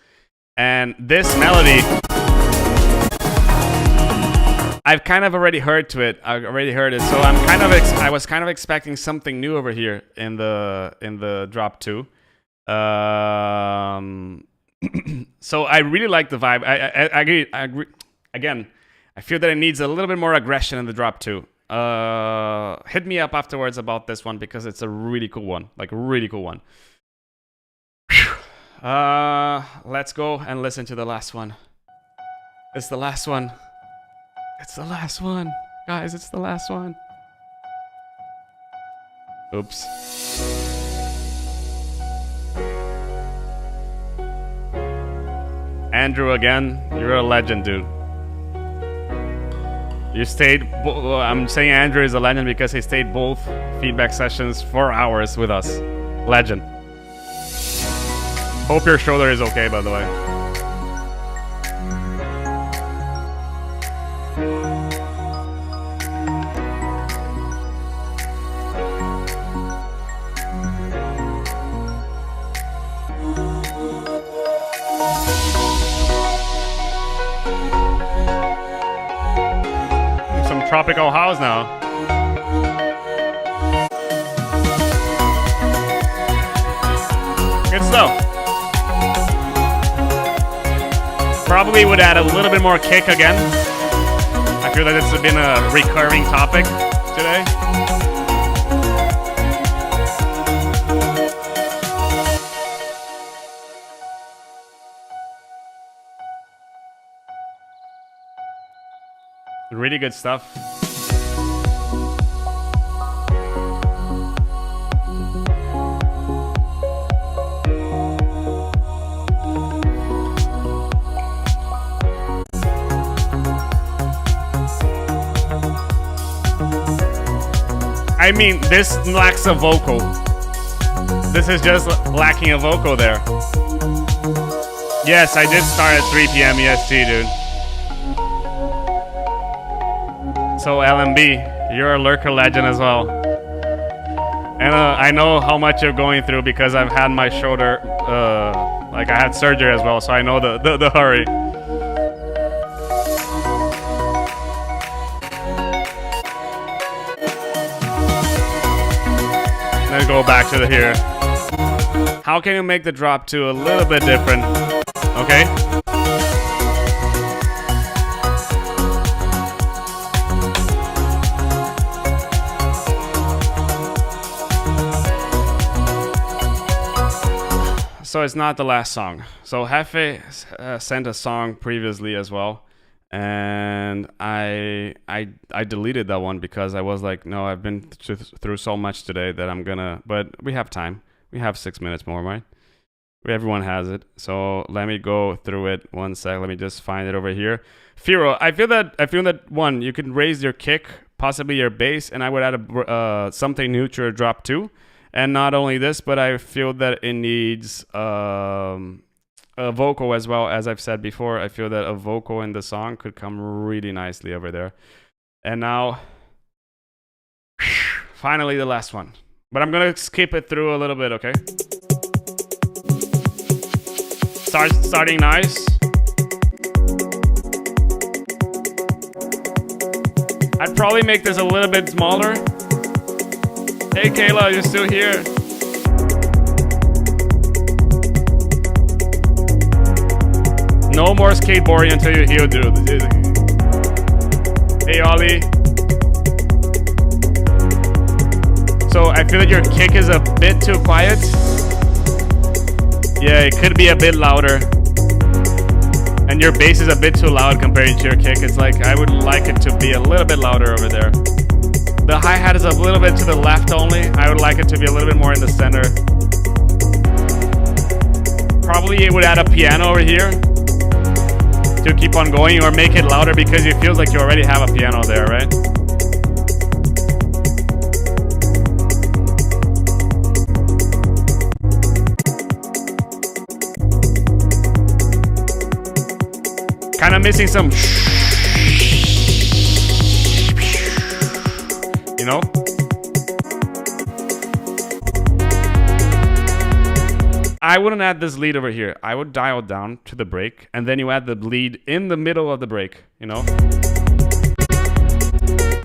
And this melody, I've kind of already heard it. So I was kind of expecting something new over here in the drop 2. So I really like the vibe. I agree. Again, I feel that it needs a little bit more aggression in the drop too. Hit me up afterwards about this one because it's a really cool one. Like, a really cool one. Let's go and listen to the last one. It's the last one. It's the last one. Guys, it's the last one. Oops. Andrew again, you're a legend, dude. You stayed, I'm saying Andrew is a legend because he stayed both feedback sessions 4 hours with us. Legend. Hope your shoulder is okay, by the way. Tropical house now. Good stuff. Probably would add a little bit more kick again. I feel that this has been a recurring topic today. Really good stuff. I mean, this lacks a vocal. This is just lacking a vocal there. Yes, I did start at 3 p.m. EST, dude. So LMB, you're a lurker legend as well. And I know how much you're going through because I've had my shoulder, like I had surgery as well, so I know the hurry. Let's go back to the here. How can you make the drop to a little bit different? Okay. So it's not the last song. So Hefe sent a song previously as well, and I deleted that one because I was like, no, I've been through so much today that I'm gonna. But we have time. We have 6 minutes more, right? Everyone has it. So let me go through it. 1 sec. Let me just find it over here. Firo, I feel that one, you can raise your kick, possibly your bass, and I would add something new to your drop too. And not only this, but I feel that it needs a vocal as well. As I've said before, I feel that a vocal in the song could come really nicely over there. And now, finally the last one. But I'm going to skip it through a little bit, okay? Starting nice. I'd probably make this a little bit smaller. Hey Kayla, you're still here. No more skateboarding until you heal, dude. Hey Ollie. So I feel that your kick is a bit too quiet. Yeah, it could be a bit louder. And your bass is a bit too loud compared to your kick. It's like, I would like it to be a little bit louder over there. The hi-hat is a little bit to the left only. I would like it to be a little bit more in the center. Probably it would add a piano over here to keep on going, or make it louder because it feels like you already have a piano there, right? Kind of missing some, you know? I wouldn't add this lead over here. I would dial down to the break, and then you add the lead in the middle of the break, you know?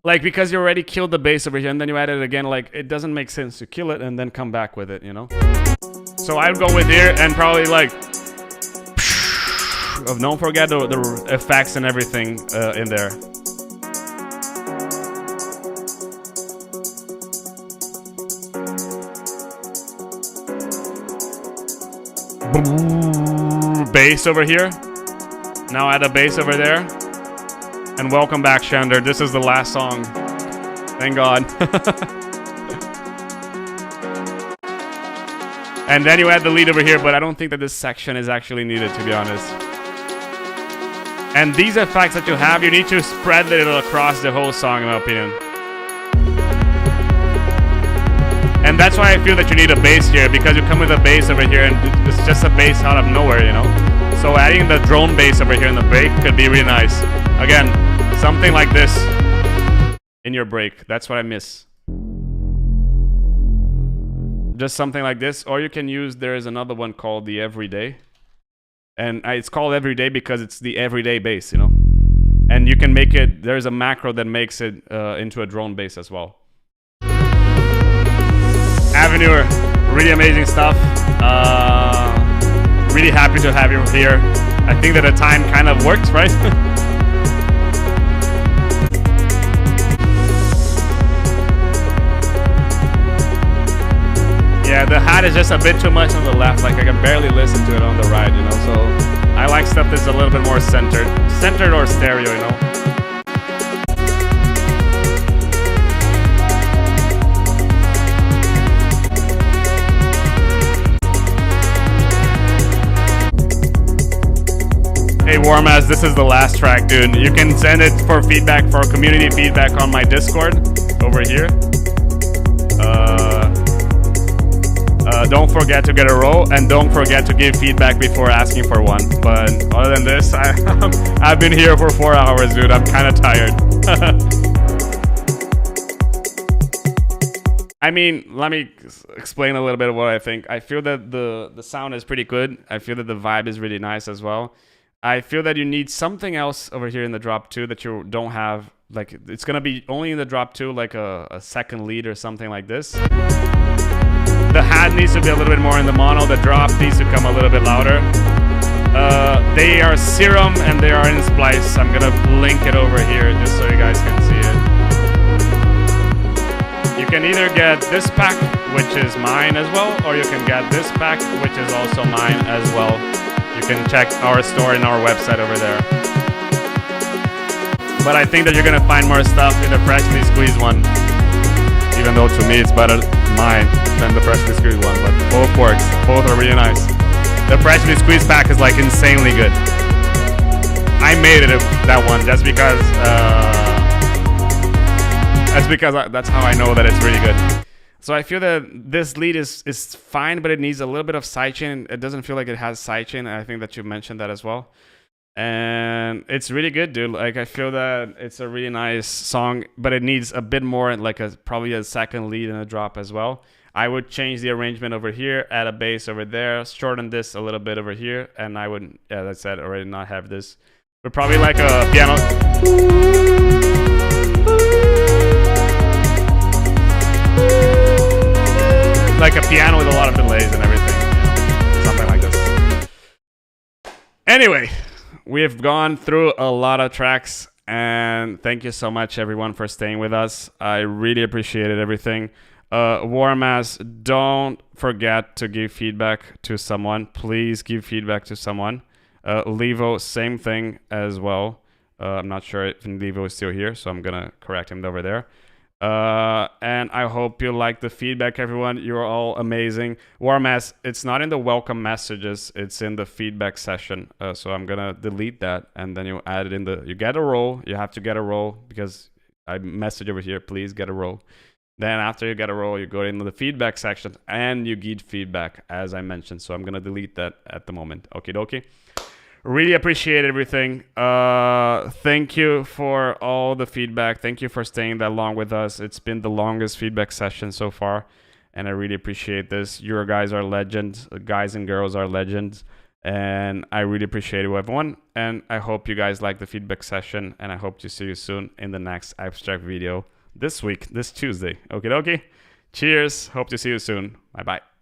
Like, because you already killed the bass over here, and then you add it again, like, it doesn't make sense to kill it and then come back with it, you know? So I'd go with here and probably like, don't forget the effects and everything in there. Bass over here. Now add a bass over there. And welcome back, Shander. This is the last song. Thank God. And then you add the lead over here, but I don't think that this section is actually needed, to be honest. And these effects that you have, you need to spread it across the whole song, in my opinion. And that's why I feel that you need a bass here, because you come with a bass over here and it's just a bass out of nowhere, you know? So adding the drone bass over here in the break could be really nice. Again, something like this in your break. That's what I miss. Just something like this. Or you can use, there is another one called the Everyday. And it's called Everyday because it's the everyday bass, you know? And you can make it, there's a macro that makes it into a drone bass as well. Avenue, really amazing stuff. Really happy to have you here. I think that the time kind of worked, right? Yeah, the hat is just a bit too much on the left. Like I can barely listen to it on the right, you know. So I like stuff that's a little bit more centered or stereo, you know. Hey Warmaz, this is the last track, dude. You can send it for feedback, for community feedback on my Discord over here. Don't forget to get a roll, and don't forget to give feedback before asking for one. But other than this, I've been here for 4 hours, dude. I'm kind of tired. I mean, let me explain a little bit of what I think. I feel that the sound is pretty good. I feel that the vibe is really nice as well. I feel that you need something else over here in the drop 2 that you don't have. Like, it's going to be only in the drop 2, like a second lead or something like this. The hat needs to be a little bit more in the mono. The drop needs to come a little bit louder. They are Serum and they are in Splice. I'm going to link it over here just so you guys can see it. You can either get this pack, which is mine as well, or you can get this pack, which is also mine as well. You can check our store and our website over there. But I think that you're going to find more stuff in the freshly squeezed one. Even though to me it's better mine than the freshly squeezed one. But both works. Both are really nice. The freshly squeezed pack is like insanely good. I made it that one just because... that's how I know that it's really good. So I feel that this lead is fine, but it needs a little bit of sidechain. It doesn't feel like it has sidechain, and I think that you mentioned that as well. And it's really good, dude. Like, I feel that it's a really nice song, but it needs a bit more, like probably a second lead and a drop as well. I would change the arrangement over here, add a bass over there, shorten this a little bit over here, and I would, as I said, already not have this. But probably like a piano. Like a piano with a lot of delays and everything, you know, something like this. Anyway, we have gone through a lot of tracks, and thank you so much everyone for staying with us. I really appreciated everything. Warmass, don't forget to give feedback to someone. Please give feedback to someone. Levo, same thing as well. I'm not sure if Levo is still here, so I'm gonna correct him over there. And I hope you like the feedback, everyone. You're all amazing. Warmass, it's not in the welcome messages, it's in the feedback session. So I'm gonna delete that, and then you add it in the, you get a role. You have to get a role because I message over here, please get a role. Then after you get a role, you go into the feedback section and you give feedback, as I mentioned. So I'm gonna delete that at the moment. Okie dokie. Really appreciate everything. Thank you for all the feedback. Thank you for staying that long with us. It's been the longest feedback session so far, and I really appreciate this. You guys are legends. Guys and girls are legends, and I really appreciate you, everyone. And I hope you guys like the feedback session, and I hope to see you soon in the next Abstrakt video this week, this Tuesday. Okie dokie. Cheers. Hope to see you soon. Bye-bye.